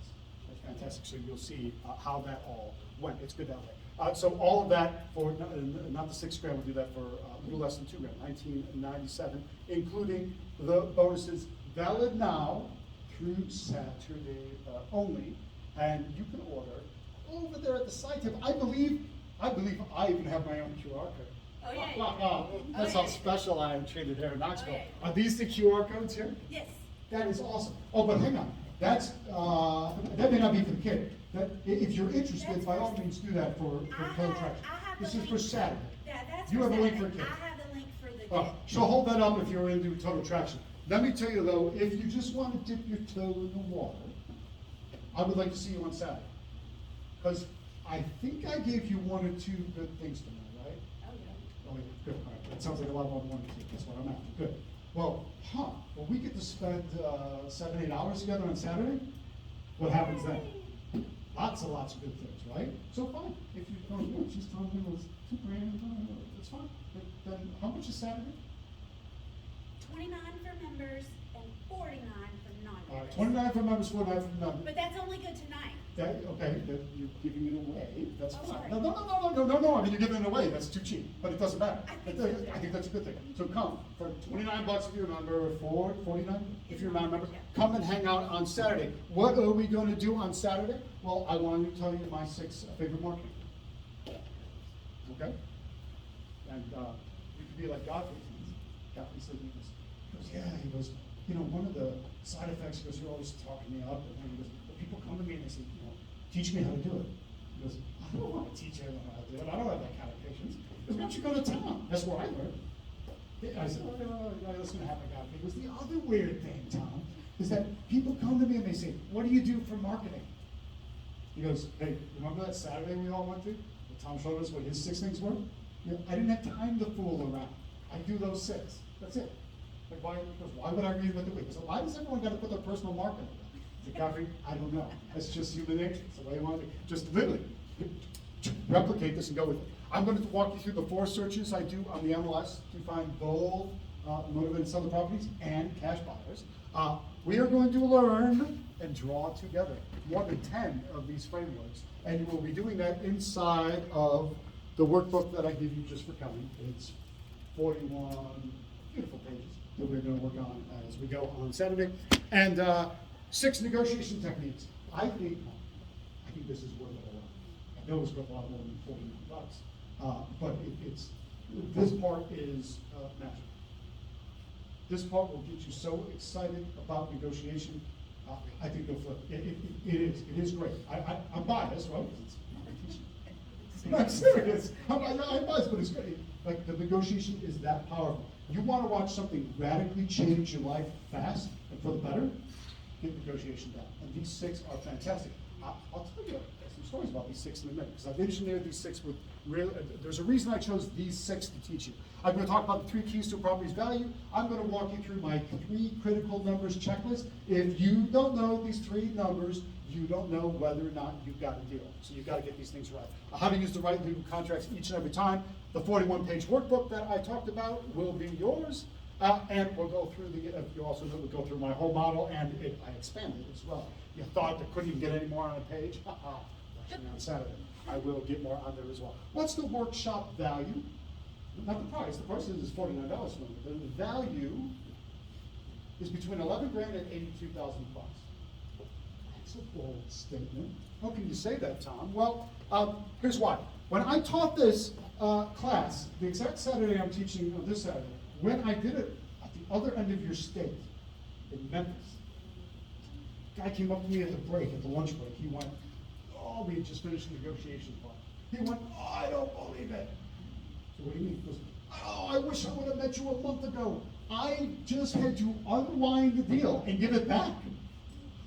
A: That's fantastic. So you'll see how that all went. It's good that way. So all of that for not the $6 grand. We'll do that for a little less than $2 grand, $19.97, including the bonuses valid now through Saturday only, and you can order over there at the site table. I believe I even have my own QR code.
C: Oh, yeah.
A: That's
C: Oh,
A: how
C: yeah.
A: special I am treated here in Knoxville.
C: Oh, yeah.
A: Are these the QR codes here?
C: Yes.
A: That is awesome. Oh, but hang on. That's that may not be for the kid. If you're interested,
C: That's
A: by all
C: for-
A: means, do that for contract.
C: I have
A: This
C: the
A: is for
C: link.
A: Saturday.
C: Yeah, that's
A: You
C: for
A: have a link for
C: Saturday.
A: kids.
C: I have the link for the
A: Oh,
C: kid.
A: so hold that up if you're into total traction. Let me tell you though, if you just want to dip your toe in the water, I would like to see you on Saturday. Because I think I gave you 1 or 2 good things tonight, right?
C: Oh, yeah.
A: Oh, yeah, good. All right. That sounds like a lot more than 1 or 2. That's what I'm after. Good. Well, we get to spend 7, 8 hours together on Saturday. What happens then? Lots of good things, right? So fine. If you don't know, she's telling me it was $2 grand. It's fine. But then how much is Saturday?
C: 29 for members and 49 for non-members.
A: All right, 29 for members, 49 for non.
C: But that's only good tonight.
A: Okay, that you're giving it away, that's
C: Oh,
A: fine.
C: sorry.
A: No, I mean, you're giving it away, that's too cheap, but it doesn't matter.
C: I think so, too.
A: I think that's a good thing. So come, for $29 if you're a member, for 49 if you're not a member,
C: Yeah.
A: come and hang out on Saturday. What are we gonna do on Saturday? Well, I want to tell you my 6 favorite marketing. Okay? And you could be like Godfrey. Godfrey said he goes, one of the side effects, he goes, you're always talking me up, and he goes, people come to me and they say, teach me how to do it. He goes, I don't want to teach everyone how to do it. I don't have that kind of patience. Because once you go to town, that's where I learned. I said, that's going to happen, Godfrey. He goes, the other weird thing, Tom, is that people come to me and they say, what do you do for marketing? He goes, hey, remember that Saturday we all went to? That Tom showed us what his 6 things were? I didn't have time to fool around. I do those 6. That's it. Like why would I reinvent the wheel? So why does everyone got to put their personal mark on it? Is it Godfrey? I don't know. That's just human nature. It's the way you want to be. Just literally replicate this and go with it. I'm going to walk you through the 4 searches I do on the MLS to find gold, motivated seller properties, and cash buyers. We are going to learn and draw together more than 10 of these frameworks, and you will be doing that inside of the workbook that I give you just for coming. It's 41 beautiful pages that we're going to work on as we go on Saturday, and 6 negotiation techniques. I think this is worth a lot. I know it's worth a lot more than $49, but this part is magic. This part will get you so excited about negotiation. I think you'll flip. It is great. I'm biased, right? I'm serious. I'm biased, but it's great. Like, the negotiation is that powerful. You want to watch something radically change your life fast and for the better? Get negotiation done. And these 6 are fantastic. I'll tell you some stories about these 6 in a minute, because I've engineered these 6 with real. There's a reason I chose these 6 to teach you. I'm going to talk about the 3 keys to a property's value. I'm going to walk you through my 3 critical numbers checklist. If you don't know these 3 numbers, you don't know whether or not you've got a deal. So you've got to get these things right. How to use the right legal contracts each and every time. The 41-page workbook that I talked about will be yours. And we'll go through you also know we'll go through my whole model, and I expanded as well. You thought there couldn't even get any more on a page? Watching on Saturday. I will get more on there as well. What's the workshop value? Not the price. The price is $49 for me. The value is between 11 grand and 82,000 bucks. That's a bold statement. How can you say that, Tom? Well, here's why. When I taught this class, the exact Saturday I'm teaching on this Saturday, when I did it at the other end of your state, in Memphis, a guy came up to me at the break, at the lunch break. He went, "Oh, we had just finished the negotiation part." He went, "Oh, I don't believe it." So what do you mean? He goes, "Oh, I wish I would have met you a month ago. I just had to unwind the deal and give it back."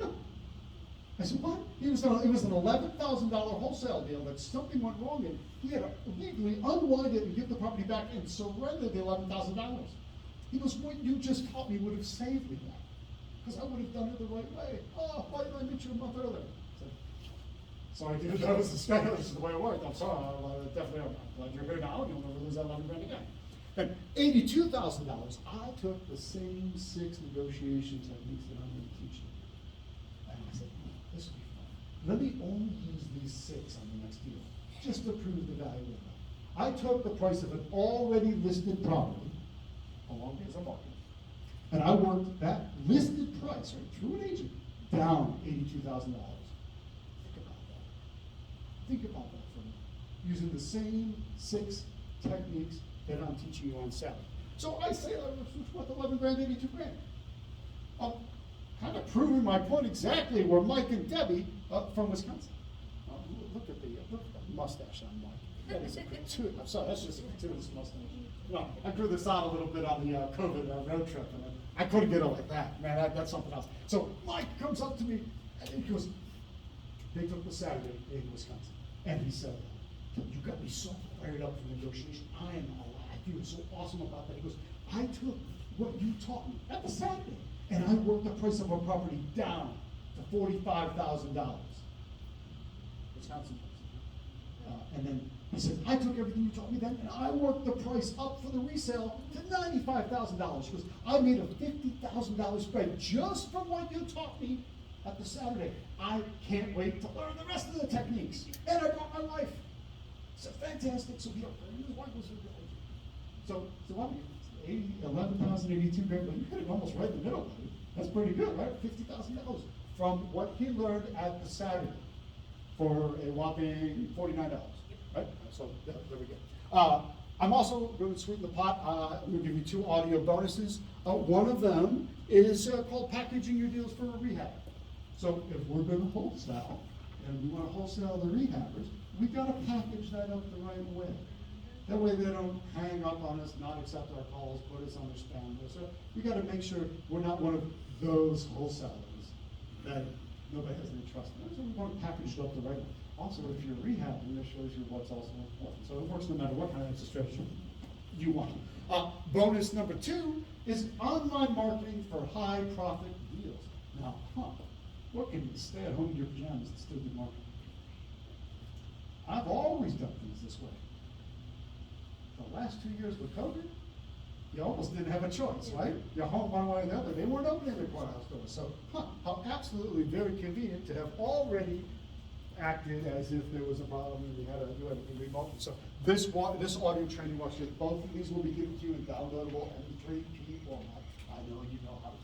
A: I said, "What?" It was an $11,000 wholesale deal that something went wrong in. He had to legally unwind it and give the property back and surrender the $11,000. He goes, "What you just taught me would have saved me that, because I would have done it the right way. Oh, why didn't I meet you a month earlier?" Sorry, dude, that was this is the way it worked. I'm sorry. I'm glad you're here now, and you'll never lose that 11 grand again. Then $82,000. I took the same 6 negotiation techniques that I'm going to teach you, and I said, "This will be fun. Let me only use these 6 on the next deal, just to prove the value of it." I took the price of an already listed property, along as a market, and I worked that listed price, right, through an agent, down $82,000. Think about that for a minute. Using the same 6 techniques that I'm teaching you on Saturday. So I say, it's worth 11 grand, 82 grand. I'm kind of proving my point exactly where Mike and Debbie from Wisconsin. Look at the mustache on Mike. That is a gratuitous, I'm sorry, that's just a gratuitous mustache. No, I grew this out a little bit on the COVID road trip, and I couldn't get it like that. Man, that's something else. So Mike comes up to me, and he goes, they took the Saturday in Wisconsin. And he said, "You got me so fired up for negotiation. I am alive. You were so awesome about that." He goes, "I took what you taught me at the Saturday, and I worked the price of our property down to $45,000. Wisconsin price. And then he said, "I took everything you taught me then, and I worked the price up for the resale to $95,000. He goes, "I made a $50,000 spread just from what you taught me at the Saturday. I can't wait to learn the rest of the techniques. And I brought my wife." So fantastic. So his wife was so what? 11,082 grand, but you hit it almost right in the middle, buddy. That's pretty good, right? $50,000 from what he learned at the Saturday for a whopping $49, right? So there we go. I'm also going to sweeten the pot. I'm going to give you 2 audio bonuses. One of them is called Packaging Your Deals for a Rehab. So if we're going to wholesale, and we want to wholesale the rehabbers, we've got to package that up the right way. That way they don't hang up on us, not accept our calls, put us on their spam list. So we got to make sure we're not one of those wholesalers that nobody has any trust in. So we want to package it up the right way. Also, if you're rehabbing, this shows you what's also important. So it works no matter what kind of exit strategy you want. Bonus number 2 is online marketing for high profit deals. Now, what can you stay at home in your pajamas and still do marketing? I've always done things this way. The last 2 years with COVID, you almost didn't have a choice, right? You're home one way or the other. They weren't opening the courthouse doors. So, how absolutely very convenient to have already acted as if there was a problem and we had to do everything remote. So this audio training worksheet, both of these will be given to you in downloadable MP3 format. I know you know how to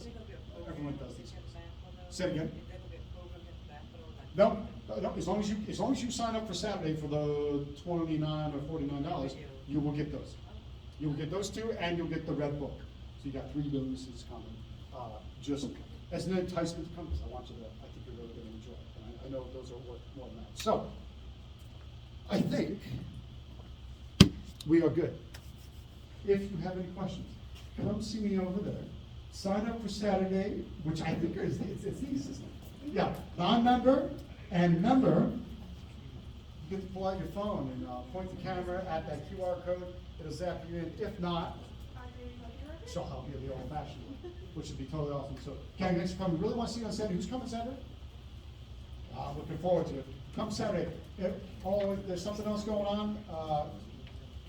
A: type that. Everyone does these. Say it again. No, as long as you sign up for Saturday for the $29 or $49, you will get those. You will get those two, and you'll get the red book. So you got 3 bonuses coming. Just as an enticement to come, because I think you're really going to enjoy it. And I know those are worth more than that. So I think we are good. If you have any questions, come see me over there. Sign up for Saturday, which I think it's the easiest. Yeah, non-member and member. You get to pull out your phone and point the camera at that QR code. It'll zap you in. If not, she'll help you the old-fashioned way, which would be totally awesome. So, gang, next time, we really want to see you on Saturday. Who's coming Saturday? Looking forward to it. Come Saturday. If there's something else going on,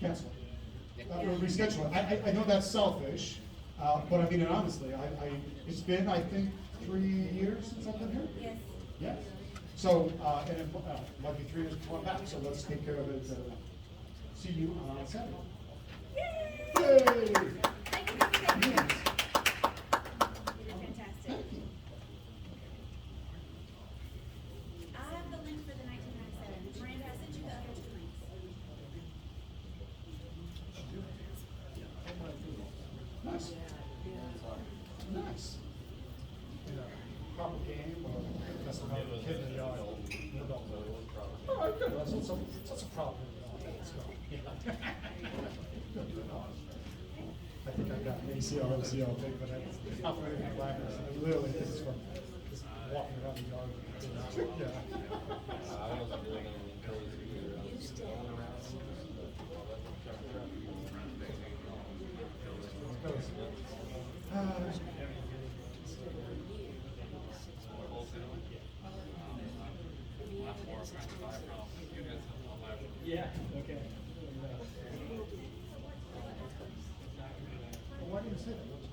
A: cancel it. Or reschedule it. I know that's selfish, but I mean it honestly. It's been, I think, 3 years since I've been here?
C: Yes.
A: Yes. So, and it might be 3 years before I'm back, so let's take care of it. See you on Saturday.
C: Yay!
A: Yay!
C: Thank you, thank you, thank you. You did fantastic.
A: Thank you.
C: I have the link for the 1997. Miranda, I sent you the other 2 links.
A: Nice. Nice. Proper game or that's about a kid in the yard. All right, good. That's a problem. Let's go. I think I got ACL, MCL thing, but that's not for anything like this. Literally, this is from just walking around the yard. Yeah.
F: Yeah, okay.
A: Well, why didn't you say that? What's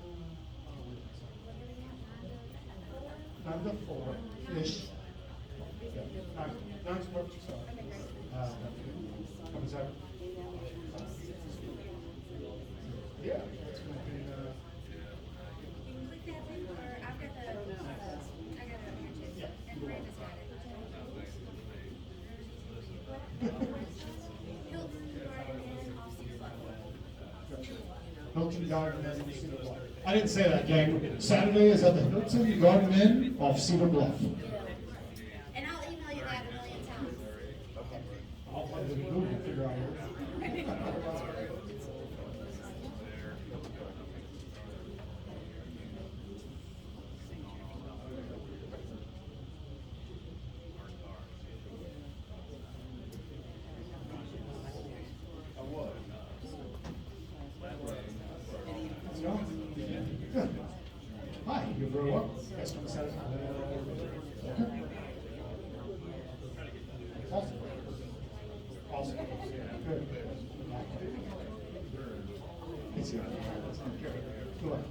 A: 9 to 4-ish. Yeah. 9's perfect, so. Come Saturday. Yeah, it's gonna be,
C: You can click that link, or I've got the, I got it up here too.
A: Yeah.
C: And Miranda's got it.
A: Hilton Garden Inn, Cedar Bluff. I didn't say that, gang. Saturday is at the Hilton Garden Inn off Cedar Bluff.
C: And I'll email you that 1,000,000 times.
A: I'll play the Google and figure out where. Good. Hi, you're very well. Guys come Saturday. Okay. Awesome. Awesome. Good. It's here. Good luck.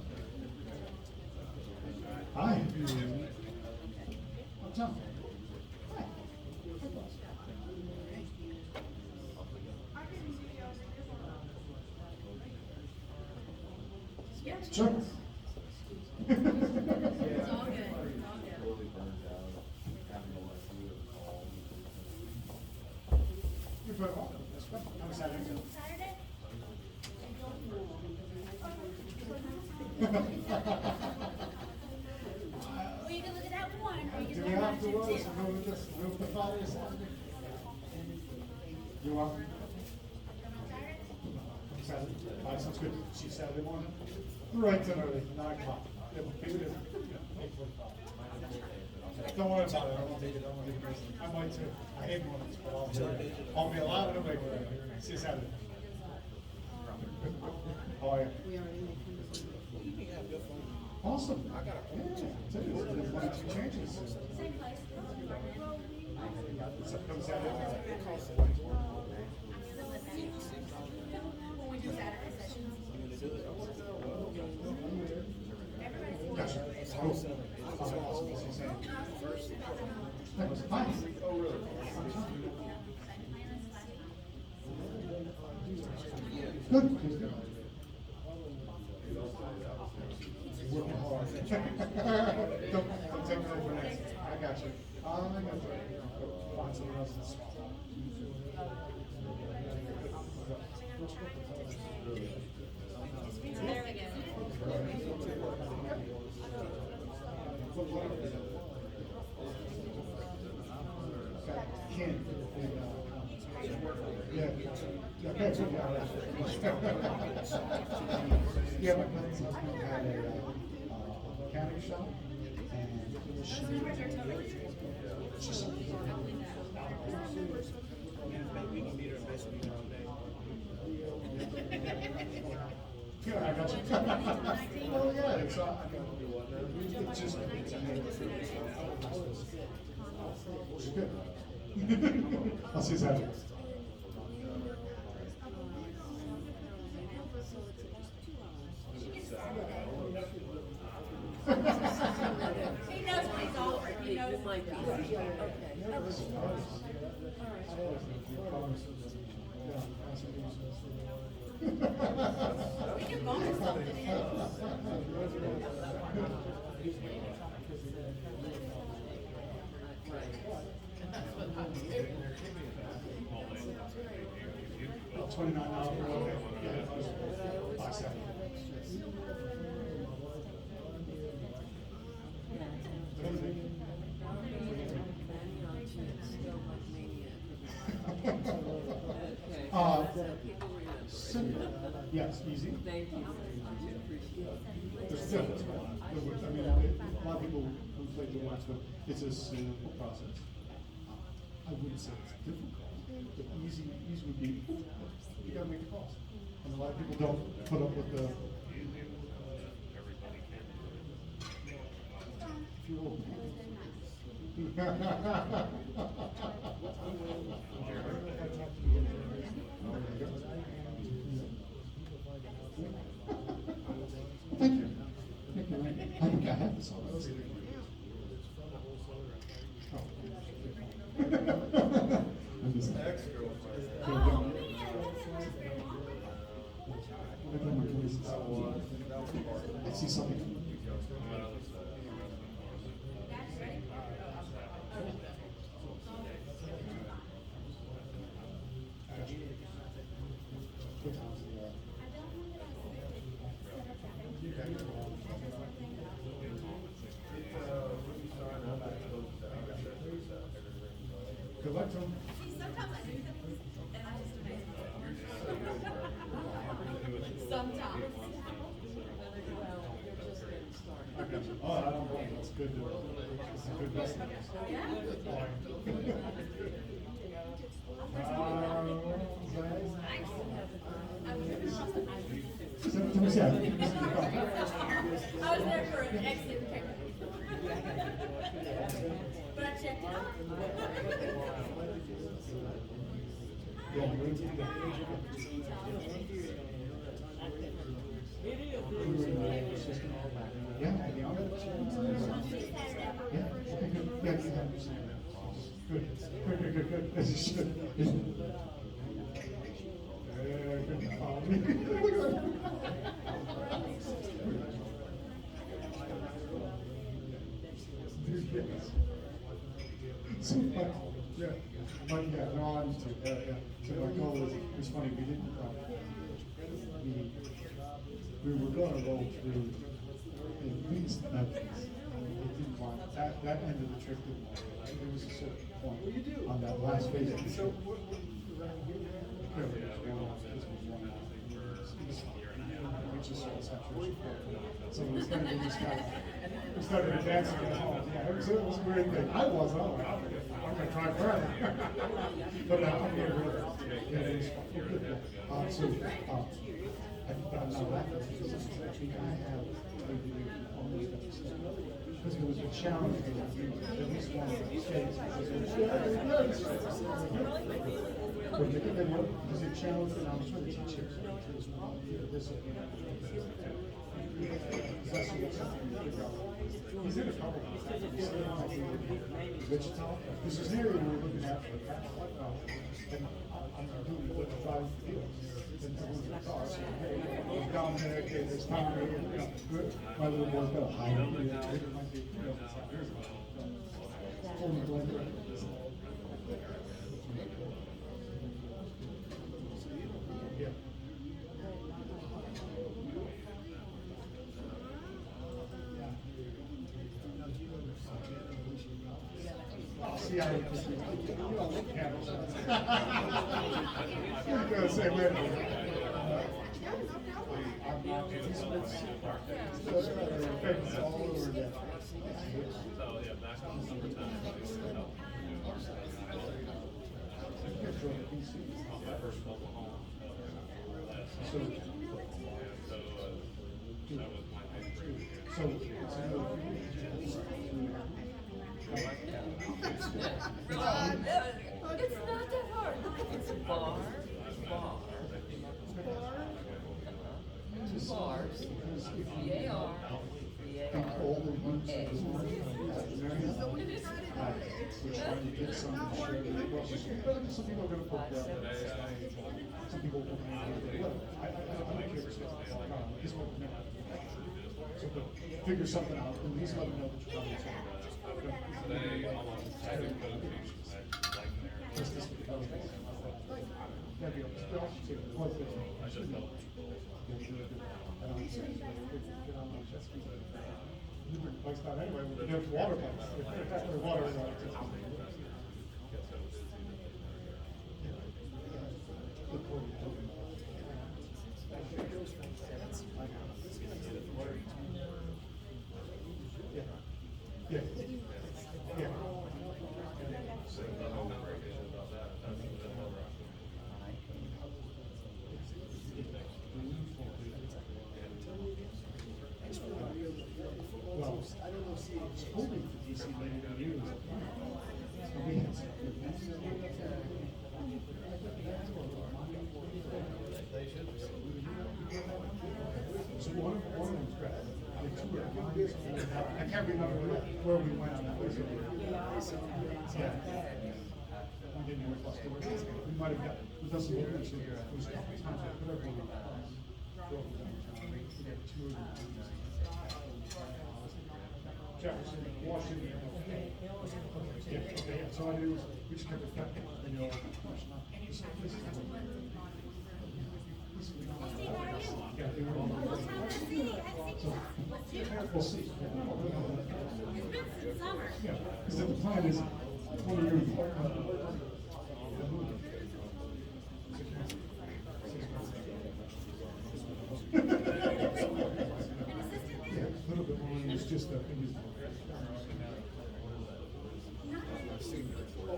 A: Hi. What's up? Hi. Sure.
C: It's all good, it's all good.
A: You're very welcome. That's good. Come Saturday.
C: Saturday? Well, you can look at that one, or you
A: Do
C: can
A: we
C: look
A: have
C: at
A: to
C: that
A: work?
C: two.
A: Move this, move the Friday Saturday? You want?
C: Come on Saturday?
A: Saturday. All right, sounds good. See you Saturday morning. Right to early, 9 o'clock. Yeah, we'll be there. 8:45. Don't worry about it. I won't take it. I won't take it personally. I might too. I hate mornings, but I'll be alive and awake. See you Saturday. How are you? Awesome. I got a there's 1 or 2 changes.
C: Same place.
A: So come Saturday.
C: When we do Saturday sessions.
A: Good, please do. Working hard. Don't take credit for that. I got you. I got you. Find someone else that's small.
C: There we go.
A: Ken. Yeah. Okay, so yeah, my cousin's husband had a mechanic shop, and she. Yeah, I got you. Well, yeah, it's just. It's good. I'll see you Saturday.
C: He knows what he's offering, he knows.
E: It might be. Okay.
C: We can bonus something in.
A: $29 per okay. Yeah, buy seven. Simple. Yes, easy.
E: Thank you. I appreciate it.
A: There's a difference, right? I mean, a lot of people conflate the words, but it's a simple process. I wouldn't say it's difficult, but easy would be, you gotta make the calls. And a lot of people don't put up with the. If you're old. Thank you. Thank you. I think I have this already. I'm just I see something. Good luck to him.
C: See, sometimes I do things and I just amaze myself. Sometimes.
A: Oh, I don't know. That's good. That's a good message.
C: Yeah. I was there for an exit picture. But I checked it out.
A: Yeah, good. As you should. So, yeah, no, I'm too, yeah. So my goal was, it was funny, we didn't, we were gonna roll through at least Memphis. It didn't want, that end of the trip didn't want, there was a certain point on that last phase of the trip. So we started advancing at home. Yeah, it was a great thing. I was, I'm gonna try forever. But I'm here with it. Yeah, it was fun. So, I'm not laughing. Because there was a challenge at least one of the states. There's a challenge that I'm trying to teach you. He's in a couple of Wichita. This is an area we're looking at half of the and I'm doing the drive deals. And someone's in the car, so, hey, down there, okay, there's time, good. My little boy's got a high, it might be, you know, it's not years ago. Only blender. Yeah. See, I was gonna say, wait a minute. It's all over again.
C: It's not that hard.
E: It's bar, two bars, B-A-R,
A: All the roots of this one. We're trying to get some to share with us. Some people are gonna put that. Some people will put that. I don't care. This one, no. So, but figure something out, and at least let them know that you're coming. Just this would help. That'd be I should know. Bike's not anyway, there's water bikes. There's water in our Yeah. Yeah. Well, hoping for DC later to use. We had some good ones. So one of them's great. The two are lines. I can't remember where we went on that. Yeah. We didn't know what to do. We might have got, it doesn't look much here. It was a couple of times, whatever we drove down. We got two of them. Jefferson, Washington. Yeah, okay, so I do, we just kept it, you know, yeah, they were all. So, we'll see. Yeah, because the plan is 20 years. Yeah, a little bit more, it's just a,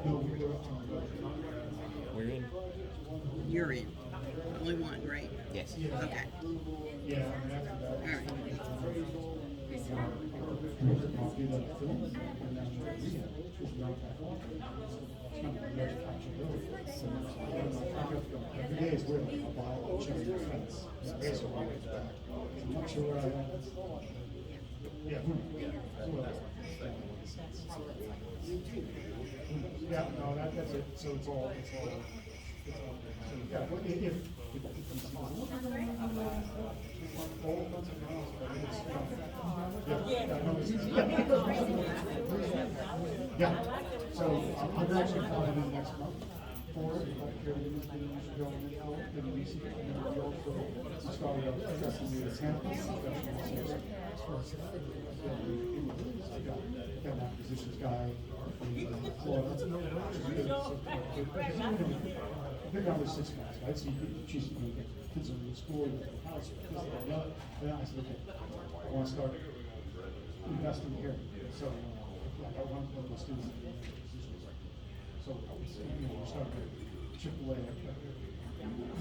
A: no, we were,
F: We're in.
D: You're in. Only one, right?
F: Yes.
D: Okay.
A: yeah, and after that.
D: All right.
A: Every day is weird, I'll buy a change of fence. It's a while back. I'm not sure where I am. Yeah. Yeah, no, that's it, so it's all, yeah, but if yeah, so I'm actually calling in next month for it, like everything's been going in for it, and we see, and we also started up addressing the samples. Got an acquisitions guy. Big number 6 guys, right? So you get kids in the school, you get the house, and I said, okay, I want to start investing here. So I want to put the students in the positions. So I would say, you know, we started AAA,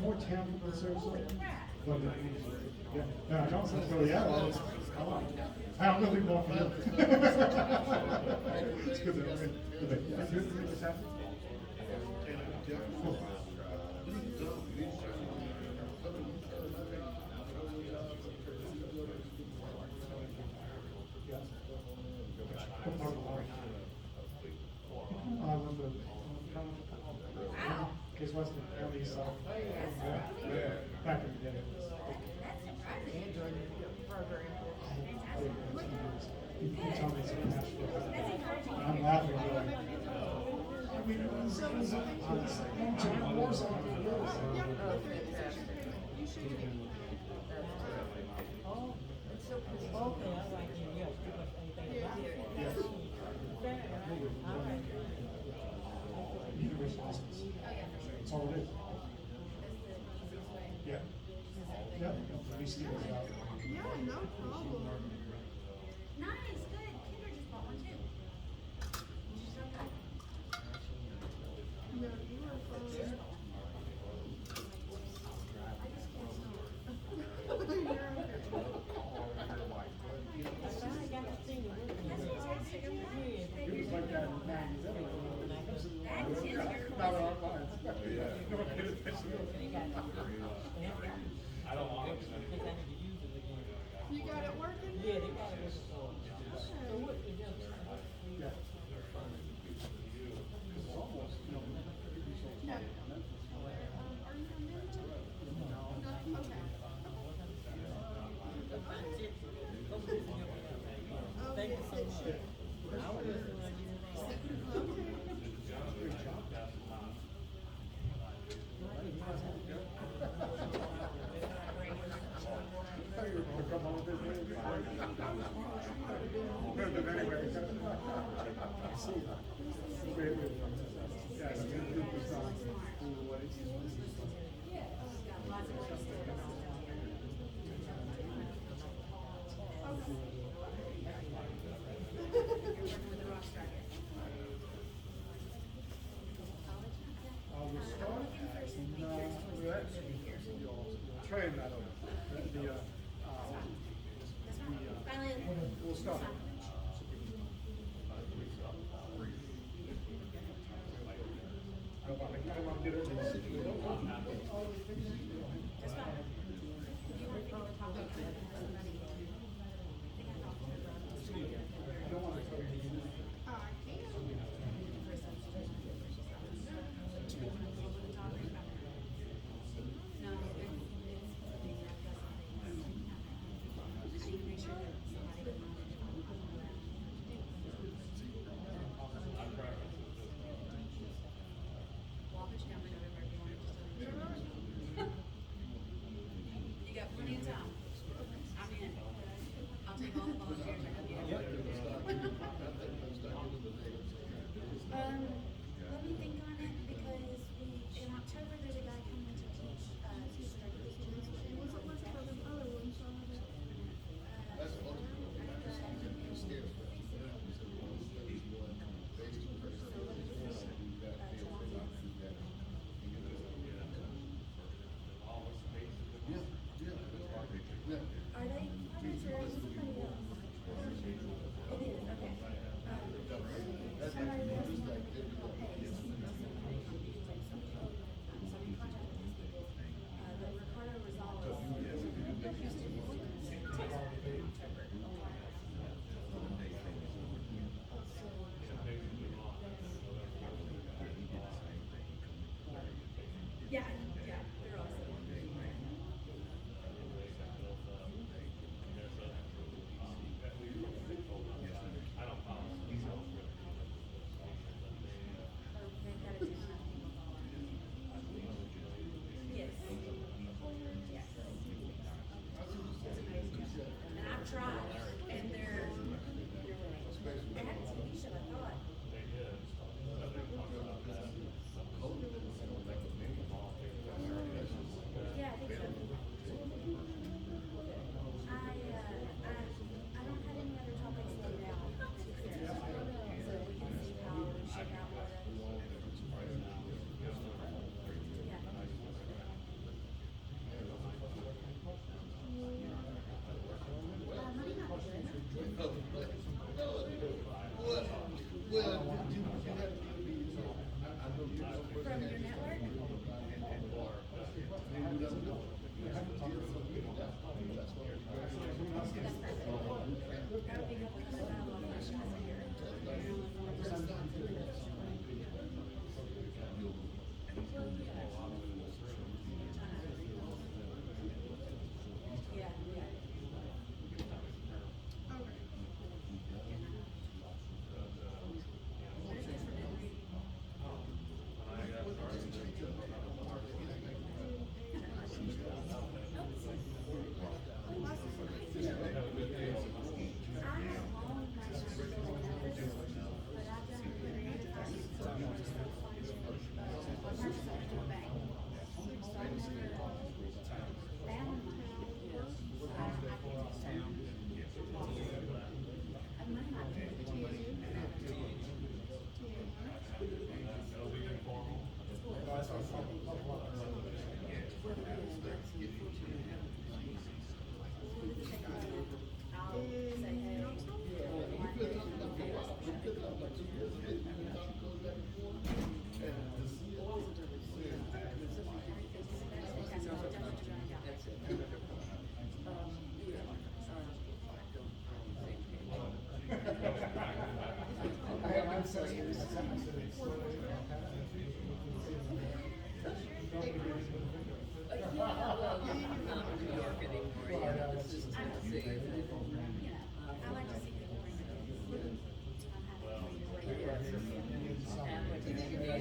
A: more talented than seriously, but yeah, I don't think so. Yeah, well, it's, come on. I don't really want to know. It's good that I'm good this happened. Cool. Case Western County, so. Back in the day. It was-
C: That's surprising.
A: You tell me it's international.
C: That's encouraging.
A: I'm laughing, going, I mean, it was honestly, and more so than it was.
G: Okay, I like you, yes, give us anything about it.
A: Yes.
G: All right.
A: Universal license. That's all it is. Yeah. Yeah, we see those out.
H: Yeah, no problem.
C: Nice, good. Kendra just bought one too. She's okay.
H: No, you are fine. You're okay.
G: I finally got to see you.
A: It was like that in Maggie's anyway.
C: That is your
A: Not on our minds. No one paid attention.
F: I don't want it.
G: Because I need to use it again.
H: You got it working?
G: Yeah, they got it with the phone. So what is that?
A: Yeah. It's almost, you know,
H: No. Are you a member? No. Okay.
G: Thank you so much. I will listen when you
A: come on with this name. But anyway, yeah, it's good for some. What it is. We'll start, we're actually, train that over, we'll start. I want to get everything.
C: That's fine. If you want to talk about somebody,
A: I don't want to tell you.
C: no, I need to make sure that somebody Walker's coming over if you want to. You got plenty of time. I'm in. I'll take all the volunteers I can get. Let me think on it because in October there's a guy coming to teach,
H: What's for the other ones? So I have
C: Are they partners or is somebody else? It is, okay. Somebody else might be okay. So we contacted these people, the Ricardo Rosales. Yeah, yeah, they're awesome. Yes. Yes. And I've tried, and they had a TV show, I thought.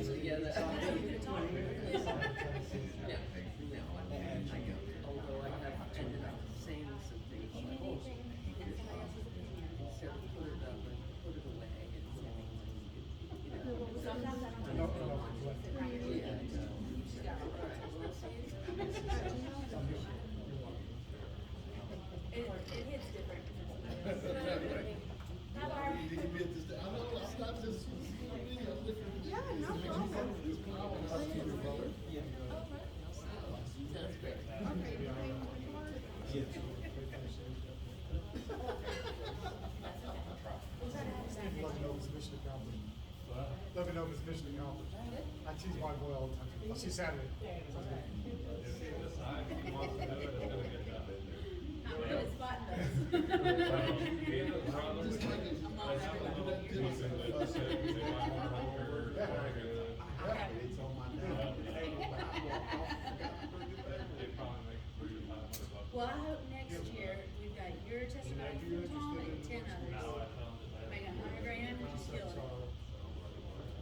E: actually, yeah, that.
C: I know you could've told me.
E: No, no, I don't, although I have ended up saying some things like, oh, so put it up and put it away and, you know.
C: Sometimes I don't.
A: No, no, no.
E: Yeah, I know. All right, well, see,
C: It hits different. Hi, Barb.
H: Yeah, no problem.
E: sounds great.
H: Okay, you pay my card?
A: Let me know if it's mission accomplished. Let me know if it's mission accomplished. I tease my boy all the time. I'll see you Saturday.
C: Not good at spotting those. Well, I hope next year, we've got your testimony from Tom and 10 others. Make $100,000, which is killing it. I'll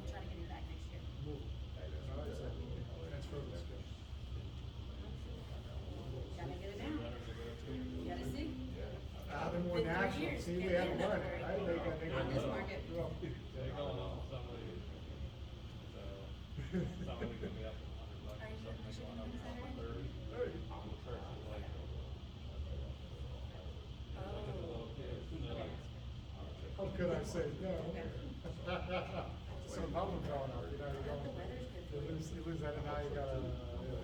C: try to get it back next year. Gotta get it down. You gotta see.
A: They're more
C: Been 3
A: natural.
C: years,
A: See, we
C: and
A: haven't
C: they're
A: learned
C: not
A: it,
C: very
A: right?
C: good
A: They
C: on this market.
A: Well,
C: Are you doing Michigan on Saturday?
A: How could I say no? So problem growing up, you know, you lose that and now you gotta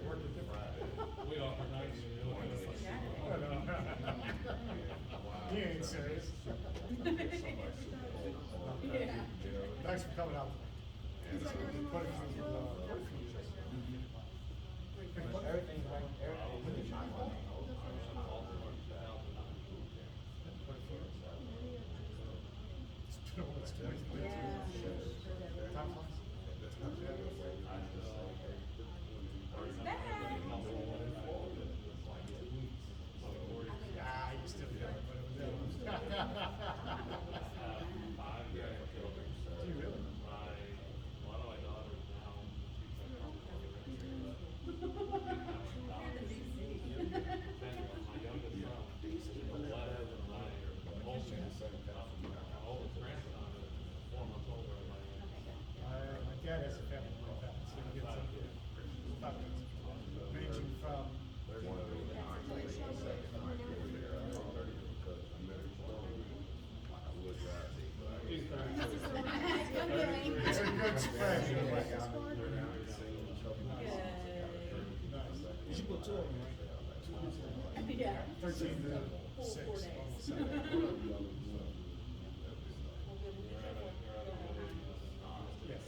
A: work it different.
F: We offer 90.
A: I know. He ain't serious.
C: Yeah.
A: Thanks for coming out.
H: Is that your email
A: Quite a
H: as
A: few,
H: well?
A: quite a few years. Everything's like, It's been almost 20
C: Yeah.
A: Time flies. Yeah, I used to be there, but it was Do you really? My dad has a family like that, so he gets stuff ranging from. Very good spread. You should put two of them, right?
C: Yeah.
A: 13 to 6,
C: 4 days.
A: almost 7. Yes.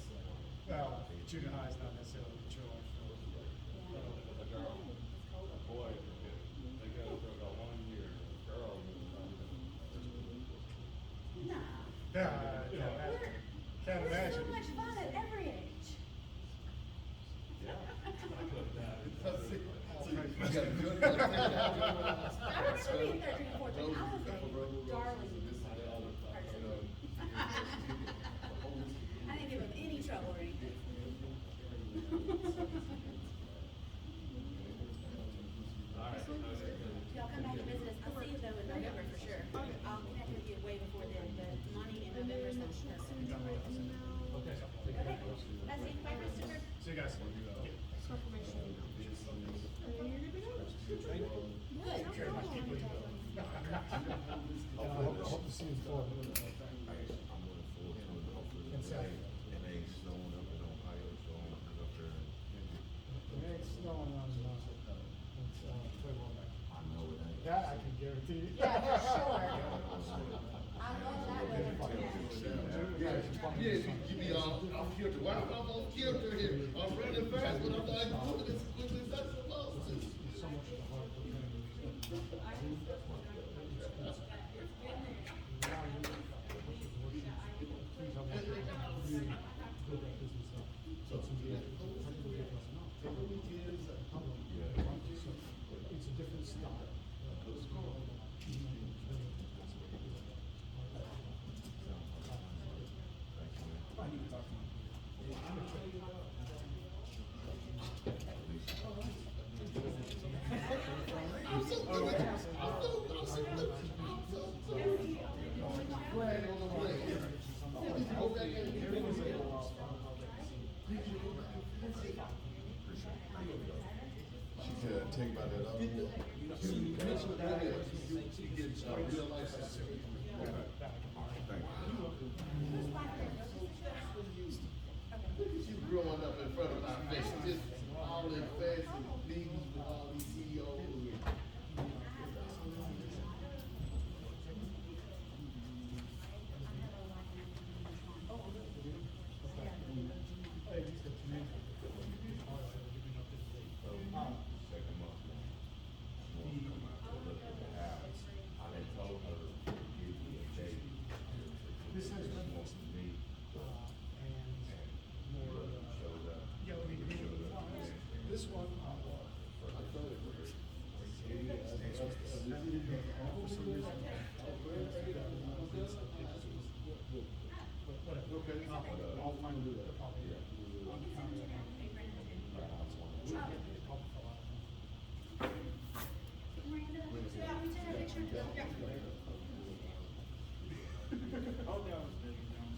A: Well, junior high is not necessarily mature.
C: Nah.
A: Yeah, can't
C: We're
A: imagine.
C: so much fun at every age. I remember being 13 and 14. I was a darling person. I didn't give him any trouble or anything. Y'all come back and visit us. I'll see you though in November for sure. I'll connect with you way before then, but Monty in November sounds perfect. Okay. That's it. Bye, Christopher.
A: See you guys.
H: Confirmation. And then you're good to go.
C: Good.
A: Very much keep with you. I hope to see you in Florida. And Saturday. It ain't snowing on it's Playboy Night. That I can guarantee you.
C: Yeah, for sure. I love that weather.
I: Yeah, you be all kilter. Why am I on kilter here? I'm running fast, but I'm not moving as quickly as I'm supposed to.
A: So much of the hard work. It's a different style. I need to talk to you.
I: Okay, take my that off. You mentioned that you get real life certificate. Thank you. Look at you growing up in front of my face, just all in fancy meetings with all these CEOs.
A: This has been this one. I'll find do that.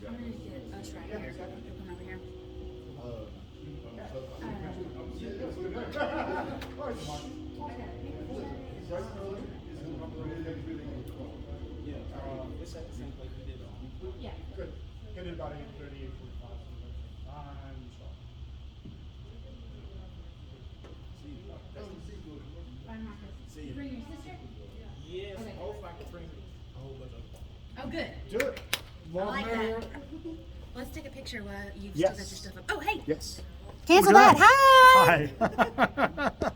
C: I'm gonna get us right here. Come over here.
F: It's at the same place we did on.
C: Yeah.
A: Good. Get it about 8:30, 8:45, something like that. Time, start.
C: Bye, Marcus. You bring your sister?
F: Yes,
C: Okay.
F: hopefully I can bring a whole bunch of.
C: Oh, good.
A: Do it.
C: I like
A: Long
C: that. Let's take a picture while you've
A: Yes.
C: still got your stuff up. Oh, hey.
A: Yes.
C: Cancel
A: Look
C: that.
A: at
C: Hi.
A: Hi.